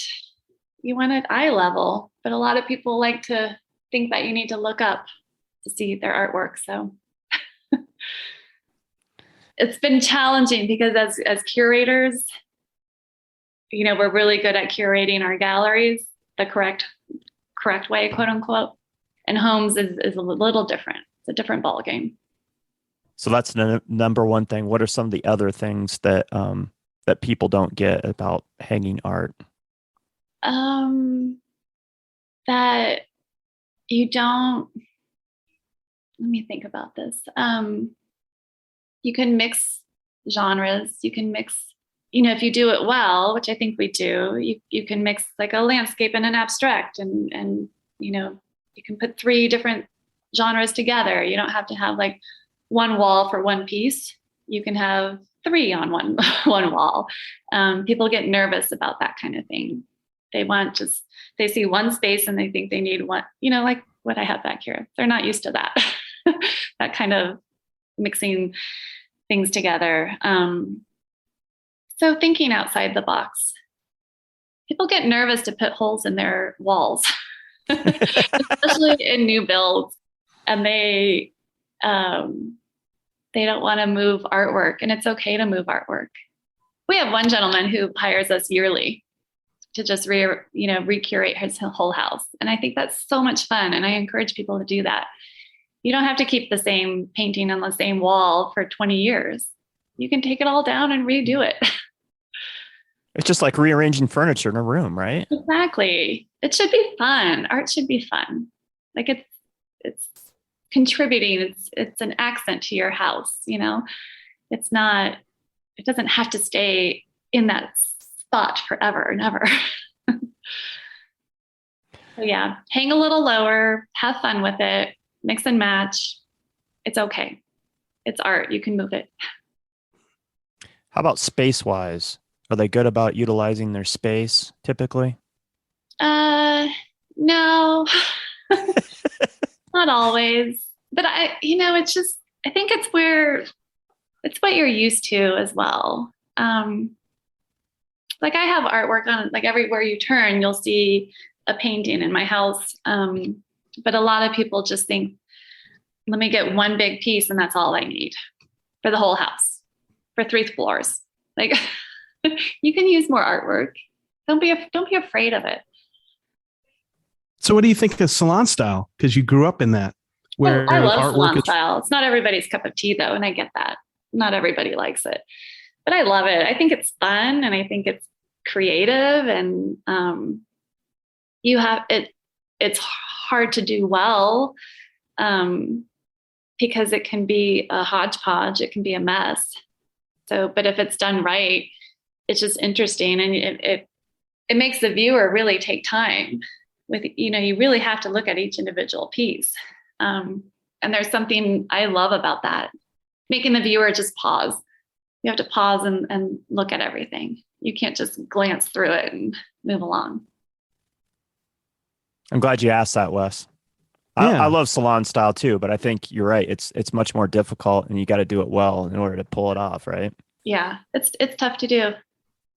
Speaker 3: eye level, but a lot of people like to think that you need to look up to see their artwork. So it's been challenging because as curators, we're really good at curating our galleries the correct way, quote unquote. And homes is a little different. It's a different ballgame.
Speaker 1: So that's the number one thing. What are some of the other things that that people don't get about hanging art?
Speaker 3: That you don't. Let me think about this. You can mix genres. You can mix. If you do it well, which I think we do, you can mix like a landscape and an abstract, and you can put 3 different genres together. You don't have to have like one wall for one piece. You can have 3 on one wall. People get nervous about that kind of thing. They see one space and they think they need one, like what I have back here. They're not used to that, that kind of mixing things together. So thinking outside the box. People get nervous to put holes in their walls, especially in new builds, and they don't want to move artwork, and it's okay to move artwork. We have one gentleman who hires us yearly to just recurate his whole house, and I think that's so much fun, and I encourage people to do that. You don't have to keep the same painting on the same wall for 20 years. You can take it all down and redo it.
Speaker 1: It's just like rearranging furniture in a room, right?
Speaker 3: Exactly. It should be fun. Art should be fun. Like it's contributing. It's an accent to your house. It's not. It doesn't have to stay in that spot forever and ever. So yeah, hang a little lower. Have fun with it. Mix and match. It's okay. It's art. You can move it.
Speaker 1: How about space-wise? Are they good about utilizing their space typically?
Speaker 3: No, not always. But it's just, I think it's what you're used to as well. Like I have artwork on, like everywhere you turn, you'll see a painting in my house. But a lot of people just think, let me get one big piece and that's all I need. for the whole house, for 3 floors. Like you can use more artwork. Don't be afraid of it.
Speaker 2: So what do you think of salon style? Because you grew up in that. Where
Speaker 3: I love salon style. It's not everybody's cup of tea though. And I get that. Not everybody likes it, but I love it. I think it's fun and I think it's creative, and you have it. It's hard to do well because it can be a hodgepodge. It can be a mess. So, but if it's done right, it's just interesting, and it makes the viewer really take time. You really have to look at each individual piece, and there's something I love about that, making the viewer just pause. You have to pause and look at everything. You can't just glance through it and move along.
Speaker 1: I'm glad you asked that, Wes. I love salon style too, but I think you're right. It's much more difficult, and you got to do it well in order to pull it off, right?
Speaker 3: Yeah, it's tough to do.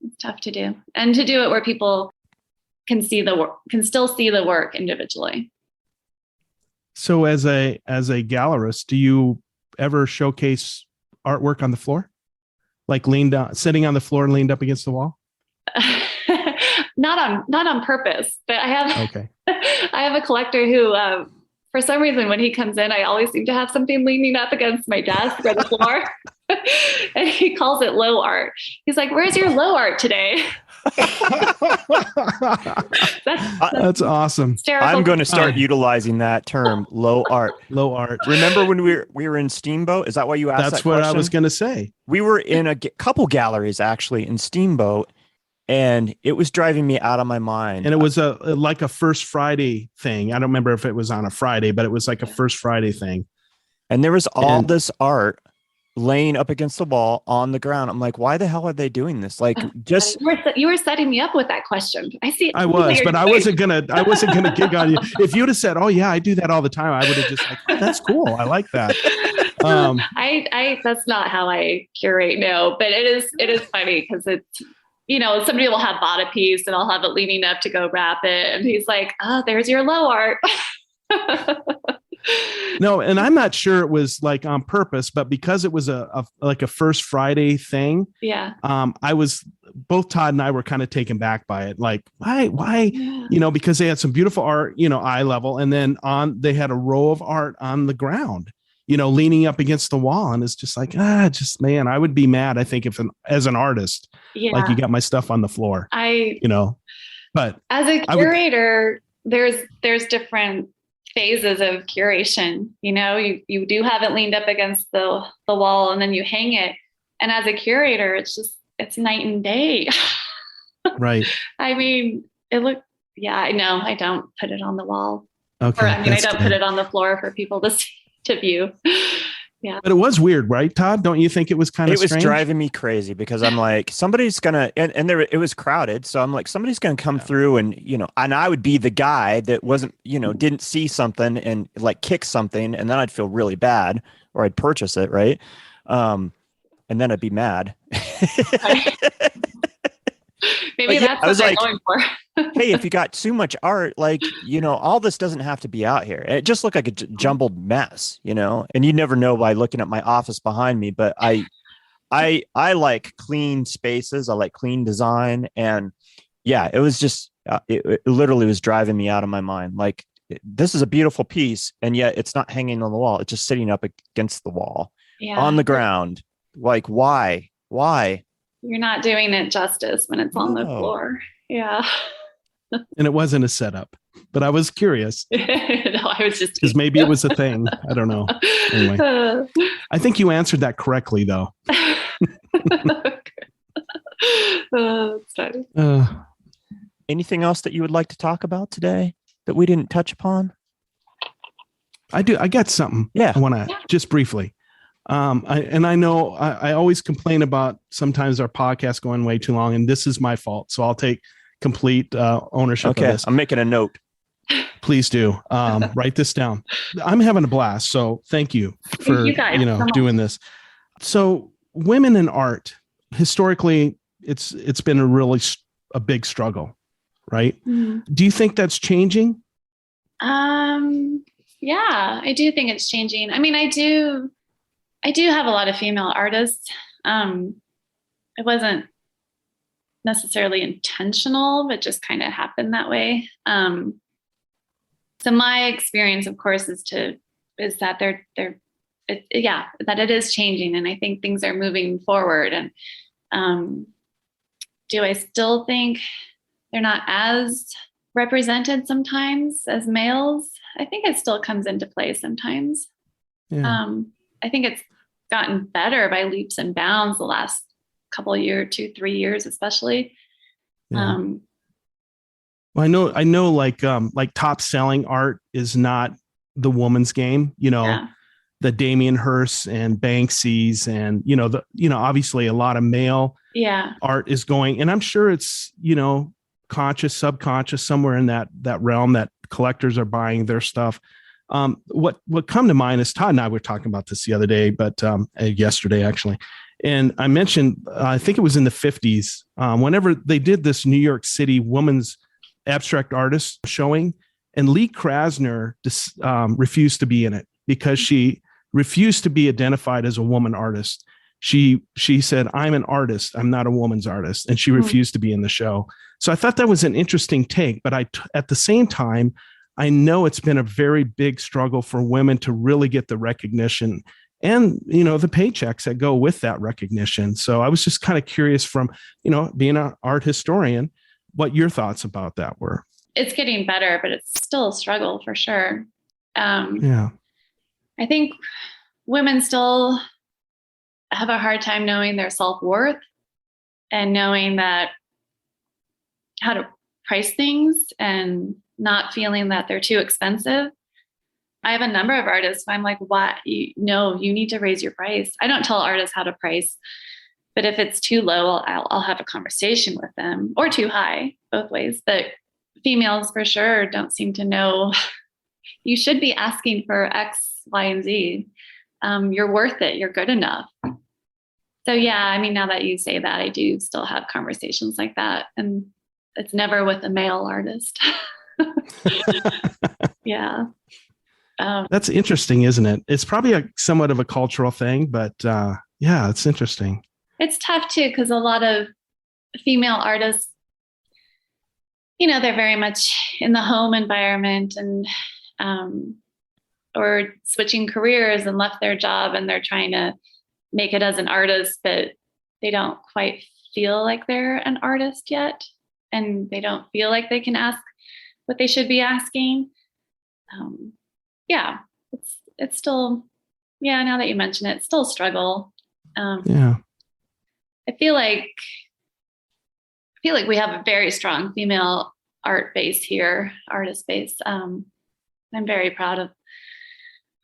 Speaker 3: It's tough to do, and to do it where people can see the work, can still see the work individually.
Speaker 2: So, as a gallerist, do you ever showcase artwork on the floor, like sitting on the floor and leaned up against the wall?
Speaker 3: Not on purpose, but I have.
Speaker 2: Okay.
Speaker 3: I have a collector who, for some reason, when he comes in, I always seem to have something leaning up against my desk or the floor. And he calls it low art. He's like, "Where's your low art today?"
Speaker 2: That's awesome.
Speaker 1: I'm going to start utilizing that term, low art.
Speaker 2: Low art.
Speaker 1: Remember when we were in Steamboat? Is that why you asked that question?
Speaker 2: That's what I was going to say.
Speaker 1: We were in a couple galleries actually in Steamboat, and it was driving me out of my mind.
Speaker 2: And it was like a First Friday thing. I don't remember if it was on a Friday, but it was like a First Friday thing.
Speaker 1: And there was all this art laying up against the wall on the ground. I'm like, why the hell are they doing this? Like, just
Speaker 3: you were setting me up with that question. I see.
Speaker 2: I was, but I wasn't gonna gig on you. If you'd have said, "Oh yeah, I do that all the time," I would have just like, oh, "That's cool. I like that."
Speaker 3: I that's not how I curate. No, but it is funny because it's, somebody will have bought a piece and I'll have it leaning up to go wrap it, and he's like, "Oh, there's your low art."
Speaker 2: No, and I'm not sure it was like on purpose, but because it was a First Friday thing.
Speaker 3: Yeah.
Speaker 2: Both Todd and I were kind of taken back by it. Like, why, yeah. Because they had some beautiful art, eye level. And then they had a row of art on the ground, leaning up against the wall. And it's just like, man, I would be mad. I think as an artist, like you got my stuff on the floor, but
Speaker 3: as a curator, there's different phases of curation. You do have it leaned up against the wall and then you hang it. And as a curator, it's night and day.
Speaker 2: Right.
Speaker 3: I mean, I know I don't put it on the wall.
Speaker 2: Okay.
Speaker 3: I don't put it on the floor for people to view. Yeah.
Speaker 2: But it was weird, right, Todd? Don't you think it was kind of strange?
Speaker 1: It was driving me crazy because I'm like, somebody's gonna, and there, it was crowded. So I'm like, somebody's gonna come through and, and I would be the guy that wasn't, didn't see something and like kick something. And then I'd feel really bad, or I'd purchase it. Right. And then I'd be mad.
Speaker 3: Maybe that's what they're going for.
Speaker 1: Hey, if you got too much art, like, all this doesn't have to be out here. It just looked like a jumbled mess, and you never know by looking at my office behind me. But I like clean spaces. I like clean design. And yeah, it was just, it literally was driving me out of my mind. Like, this is a beautiful piece, and yet it's not hanging on the wall. It's just sitting up against the wall on the ground. Like, why?
Speaker 3: You're not doing it justice when it's on the floor. Yeah.
Speaker 2: And it wasn't a setup, but I was curious.
Speaker 3: No, I was just
Speaker 2: because maybe it was a thing. I don't know. Anyway, I think you answered that correctly, though.
Speaker 3: That's funny.
Speaker 1: Anything else that you would like to talk about today that we didn't touch upon?
Speaker 2: I do. I got something.
Speaker 1: Yeah.
Speaker 2: I want to just briefly. I know I always complain about sometimes our podcast going way too long, and this is my fault. So I'll take complete ownership of this.
Speaker 1: I'm making a note.
Speaker 2: Please do. Write this down. I'm having a blast. So thank you for doing this. So women in art, historically, it's been a big struggle, right? Mm-hmm. Do you think that's changing?
Speaker 3: Yeah, I do think it's changing. I mean, I do I do have a lot of female artists. It wasn't necessarily intentional, but just kind of happened that way. So my experience, of course, is that that it is changing, and I think things are moving forward. And do I still think they're not as represented sometimes as males? I think it still comes into play sometimes. Yeah. I think it's gotten better by leaps and bounds the last couple of years, 2-3 years, especially. Yeah.
Speaker 2: Well, I know like top selling art is not the woman's game, the Damien Hirsts and Banksy's and, obviously a lot of male art is going, and I'm sure it's, conscious, subconscious, somewhere in that realm that collectors are buying their stuff. What come to mind is Todd and I were talking about this the other day, but yesterday actually. And I mentioned, I think it was in the 50s, whenever they did this New York City woman's abstract artist showing, and Lee Krasner refused to be in it because she refused to be identified as a woman artist. She said, "I'm an artist. I'm not a woman's artist." And she refused to be in the show. So I thought that was an interesting take. But at the same time, I know it's been a very big struggle for women to really get the recognition and, the paychecks that go with that recognition. So I was just kind of curious from, being an art historian, what your thoughts about that were.
Speaker 3: It's getting better, but it's still a struggle for sure.
Speaker 2: Yeah.
Speaker 3: I think women still have a hard time knowing their self-worth and knowing that how to price things and not feeling that they're too expensive. I have a number of artists who I'm like, what? You need to raise your price. I don't tell artists how to price, but if it's too low, I'll have a conversation with them, or too high, both ways. But females for sure don't seem to know you should be asking for X, Y, and Z. You're worth it. You're good enough. So yeah, I mean, now that you say that, I do still have conversations like that, and it's never with a male artist. Yeah.
Speaker 2: That's interesting, isn't it? It's probably somewhat of a cultural thing, but yeah, it's interesting.
Speaker 3: It's tough too, because a lot of female artists, they're very much in the home environment and or switching careers and left their job, and they're trying to make it as an artist, but they don't quite feel like they're an artist yet, and they don't feel like they can ask what they should be asking. Yeah, it's still, now that you mention it, it's still a struggle.
Speaker 2: Yeah.
Speaker 3: I feel like we have a very strong female art base here, artist base. I'm very proud of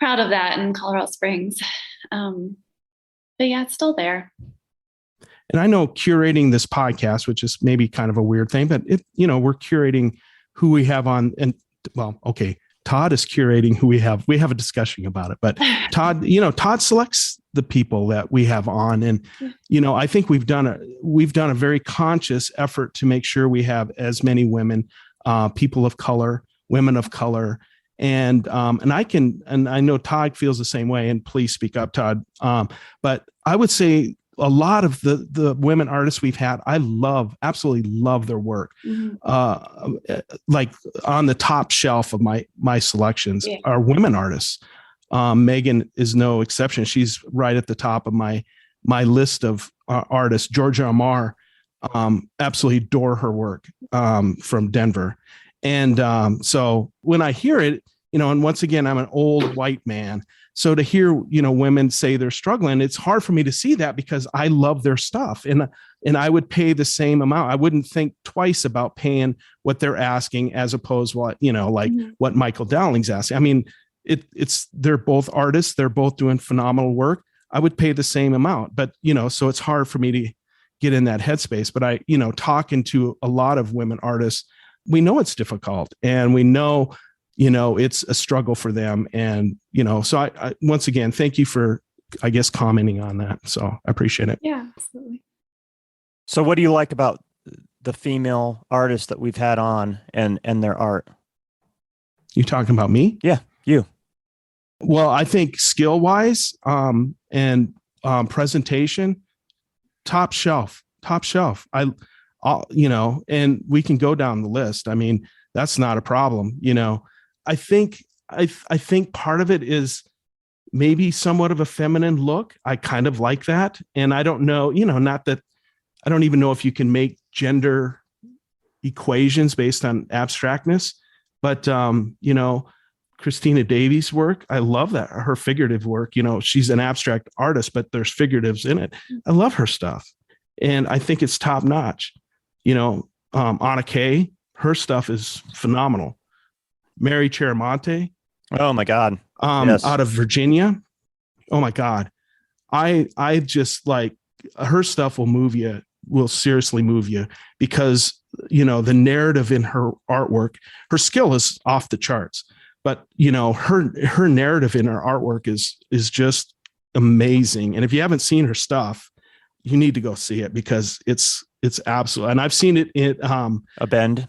Speaker 3: that in Colorado Springs. But yeah, it's still there.
Speaker 2: And I know curating this podcast, which is maybe kind of a weird thing, but we're curating who we have on, and well, okay, Todd is curating who we have. We have a discussion about it, but Todd selects the people that we have on. And, I think we've done a very conscious effort to make sure we have as many women, people of color, women of color. And I know Todd feels the same way, and please speak up, Todd. But I would say a lot of the women artists we've had, I absolutely love their work. Mm-hmm. Like on the top shelf of my selections are women artists. Megan is no exception. She's right at the top of my list of artists. Georgia Amar, absolutely adore her work, from Denver. And so when I hear it, and once again, I'm an old white man. So to hear, women say they're struggling, it's hard for me to see that because I love their stuff, and I would pay the same amount. I wouldn't think twice about paying what they're asking as opposed to what, mm-hmm. what Michael Dowling's asking. I mean, they're both artists. They're both doing phenomenal work. I would pay the same amount, but, so it's hard for me to get in that headspace. But talking to a lot of women artists, we know it's difficult, and we know, it's a struggle for them. And, so I once again, thank you for, I guess, commenting on that. So I appreciate it.
Speaker 3: Yeah, absolutely.
Speaker 1: So what do you like about the female artists that we've had on and their art?
Speaker 2: You talking about me?
Speaker 1: Yeah, you.
Speaker 2: Well, I think skill wise, and presentation, top shelf. And we can go down the list. I mean, that's not a problem. I think part of it is maybe somewhat of a feminine look. I kind of like that. And I don't know, not that I don't even know if you can make gender equations based on abstractness, but, Christina Davies' work, I love that. Her figurative work, she's an abstract artist, but there's figuratives in it. I love her stuff. And I think it's top notch. Anna Kay, her stuff is phenomenal. Mary Cheramonte.
Speaker 1: Oh my God. Yes.
Speaker 2: Out of Virginia. Oh my God. I just like her stuff will seriously move you because, the narrative in her artwork, her skill is off the charts, but her narrative in her artwork is just amazing. And if you haven't seen her stuff, you need to go see it because it's absolute. And I've seen it in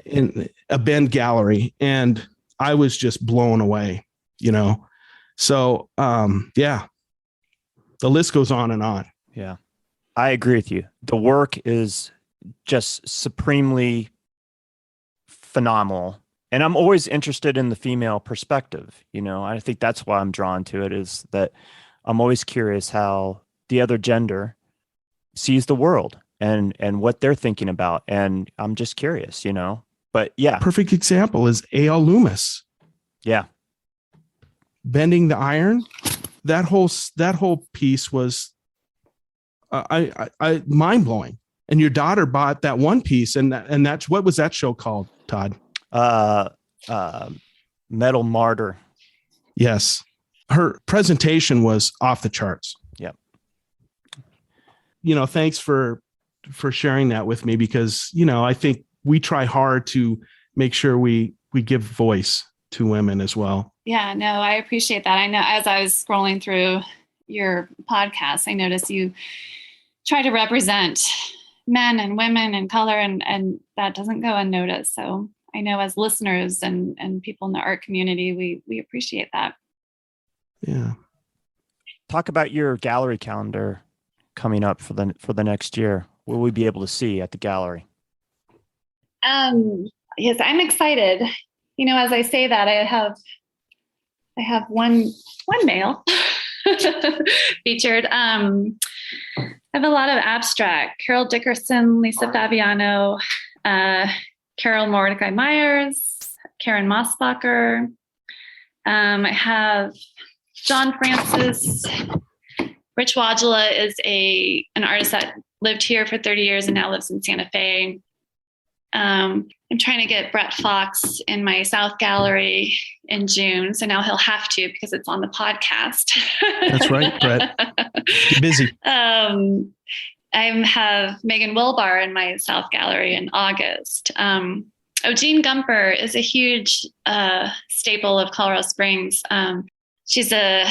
Speaker 2: in a Bend gallery, and I was just blown away. So the list goes on and on.
Speaker 1: Yeah, I agree with you. The work is just supremely phenomenal. And I'm always interested in the female perspective. I think that's why I'm drawn to it, is that I'm always curious how the other gender sees the world and what they're thinking about. And I'm just curious, but yeah.
Speaker 2: Perfect example is A.L. Loomis.
Speaker 1: Yeah.
Speaker 2: Bending the Iron. That whole piece was I mind blowing. And your daughter bought that one piece, and that's what was that show called, Todd?
Speaker 1: Metal Martyr.
Speaker 2: Yes. Her presentation was off the charts.
Speaker 1: Yep.
Speaker 2: Thanks for sharing that with me because, I think we try hard to make sure we give voice to women as well.
Speaker 3: Yeah, no, I appreciate that. I know as I was scrolling through your podcast, I noticed you try to represent men and women and color, and that doesn't go unnoticed. So I know as listeners and people in the art community, we appreciate that.
Speaker 2: Yeah.
Speaker 1: Talk about your gallery calendar coming up for the next year. What will we be able to see at the gallery?
Speaker 3: Yes, I'm excited. As I say that, I have one male featured. I have a lot of abstract. Carol Dickerson, Lisa Fabiano, Carol Mordecai Myers, Karen Mossbacher. I have John Francis. Rich Wadula is an artist that lived here for 30 years and now lives in Santa Fe. I'm trying to get Brett Fox in my South Gallery in June. So now he'll have to because it's on the podcast.
Speaker 2: That's right, Brett. You're busy.
Speaker 3: I have Megan Wilbar in my South Gallery in August. Jean Gumper is a huge staple of Colorado Springs. She's a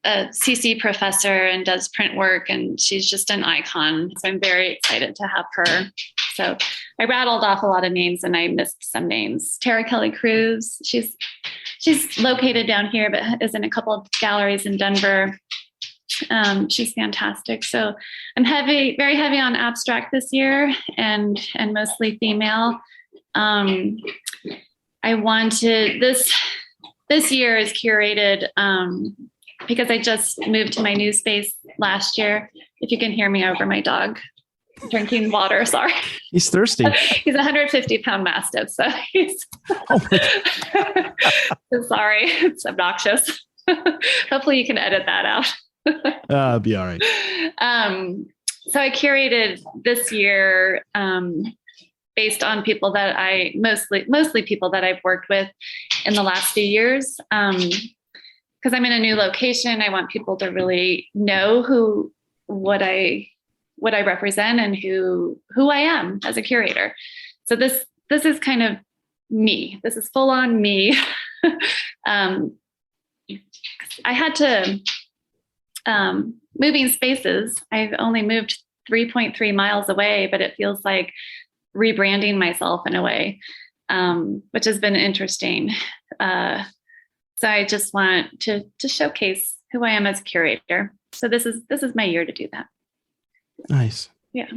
Speaker 3: CC professor and does print work, and she's just an icon. So I'm very excited to have her. So I rattled off a lot of names and I missed some names. Tara Kelly Cruz, she's located down here, but is in a couple of galleries in Denver. She's fantastic. So I'm very heavy on abstract this year and mostly female. I wanted this year is curated because I just moved to my new space last year. If you can hear me over my dog drinking water, sorry.
Speaker 2: He's thirsty.
Speaker 3: He's a 150-pound mastiff, so he's sorry, it's obnoxious. Hopefully you can edit that out.
Speaker 2: Be all right.
Speaker 3: So I curated this year based on people that mostly people that I've worked with in the last few years. Because I'm in a new location, I want people to really know what I represent and who I am as a curator. So this is kind of me. This is full on me. I had to moving spaces. I've only moved 3.3 miles away, but it feels like rebranding myself in a way, which has been interesting. So I just want to showcase who I am as a curator. So this is my year to do that.
Speaker 2: Nice.
Speaker 3: Yeah.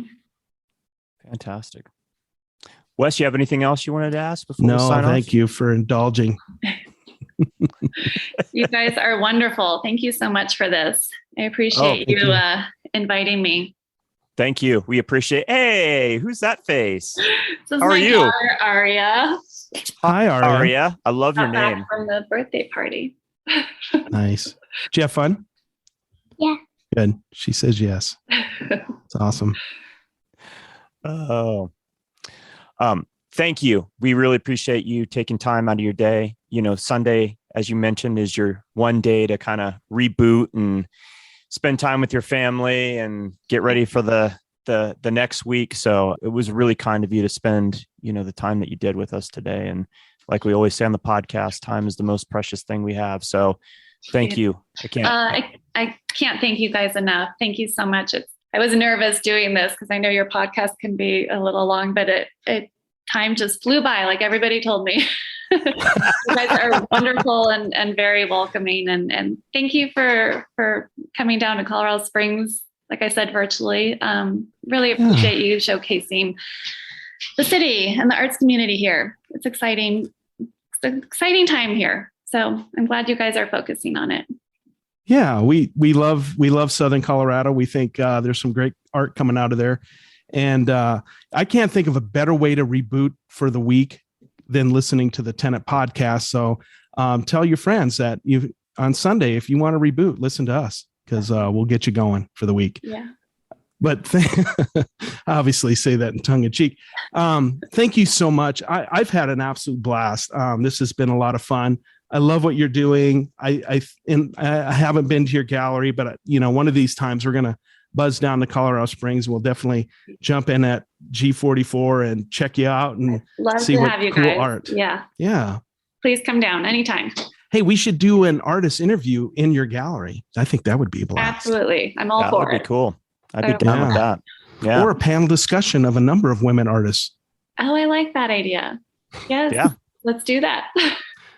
Speaker 1: Fantastic. Wes, you have anything else you wanted to ask before we
Speaker 2: No,
Speaker 1: sign off?
Speaker 2: thank you for indulging.
Speaker 3: You guys are wonderful. Thank you so much for this. I appreciate you inviting me.
Speaker 1: Thank you. We appreciate. Hey, who's that face?
Speaker 3: This is
Speaker 1: How are
Speaker 3: my
Speaker 1: you?
Speaker 3: daughter, Aria.
Speaker 2: Hi, Aria.
Speaker 1: Aria, I love your
Speaker 3: Got back
Speaker 1: name.
Speaker 3: from the birthday party.
Speaker 2: Nice. Did you have fun?
Speaker 4: Yeah.
Speaker 2: Good. She says yes. It's awesome.
Speaker 1: Oh, thank you. We really appreciate you taking time out of your day. You know, Sunday, as you mentioned, is your one day to kind of reboot and spend time with your family and get ready for the next week. So it was really kind of you to spend, the time that you did with us today. And like we always say on the podcast, time is the most precious thing we have. So thank you.
Speaker 3: I can't thank you guys enough. Thank you so much. I was nervous doing this because I know your podcast can be a little long, but time just flew by, like everybody told me. You guys are wonderful and very welcoming. And thank you for coming down to Colorado Springs, like I said, virtually. Really appreciate you showcasing the city and the arts community here. It's exciting. It's an exciting time here. So I'm glad you guys are focusing on it.
Speaker 2: Yeah, we love Southern Colorado. We think there's some great art coming out of there. And I can't think of a better way to reboot for the week than listening to the Tenant podcast. So tell your friends that on Sunday, if you want to reboot, listen to us because we'll get you going for the week.
Speaker 3: Yeah.
Speaker 2: But obviously say that in tongue in cheek. Thank you so much. I've had an absolute blast. This has been a lot of fun. I love what you're doing. I haven't been to your gallery, but one of these times we're going to buzz down to Colorado Springs. We'll definitely jump in at G44 and check you out and see what cool art.
Speaker 3: Yeah.
Speaker 2: Yeah.
Speaker 3: Please come down anytime.
Speaker 2: Hey, we should do an artist interview in your gallery. I think that would be a blast.
Speaker 3: Absolutely. I'm all for it.
Speaker 1: That would be cool. I'd be down with that. Yeah.
Speaker 2: Or a panel discussion of a number of women artists.
Speaker 3: Oh, I like that idea. Yes.
Speaker 1: Yeah.
Speaker 3: Let's do that.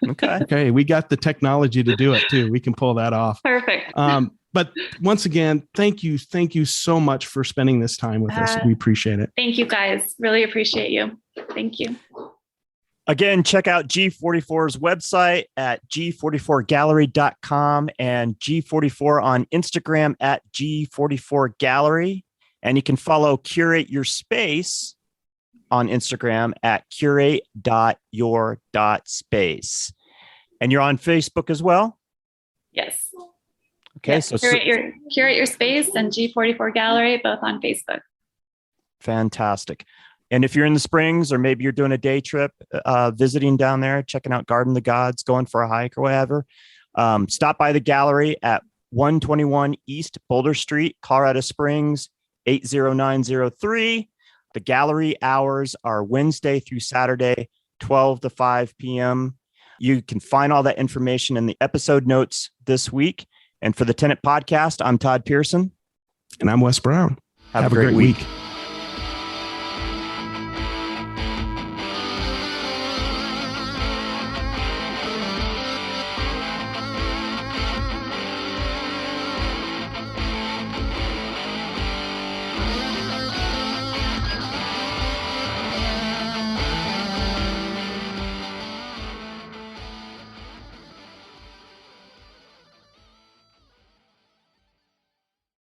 Speaker 2: Okay. We got the technology to do it too. We can pull that off.
Speaker 3: Perfect.
Speaker 2: But once again, thank you so much for spending this time with us. We appreciate it.
Speaker 3: Thank you guys. Really appreciate you. Thank you.
Speaker 1: Again, check out G44's website at g44gallery.com and G44 on Instagram at G44 Gallery. And you can follow Curate Your Space on Instagram at curate.your.space. And you're on Facebook as well?
Speaker 3: Yes.
Speaker 1: Okay.
Speaker 3: Yes.
Speaker 1: So
Speaker 3: Curate your Space and G44 Gallery, both on Facebook.
Speaker 1: Fantastic. And if you're in the Springs or maybe you're doing a day trip, visiting down there, checking out Garden of the Gods, going for a hike or whatever, stop by the gallery at 121 East Boulder Street, Colorado Springs, 80903. The gallery hours are Wednesday through Saturday, 12 to 5 p.m. You can find all that information in the episode notes this week. And for the Tenant Podcast, I'm Todd Pearson.
Speaker 2: And I'm Wes Brown.
Speaker 1: Have a great week.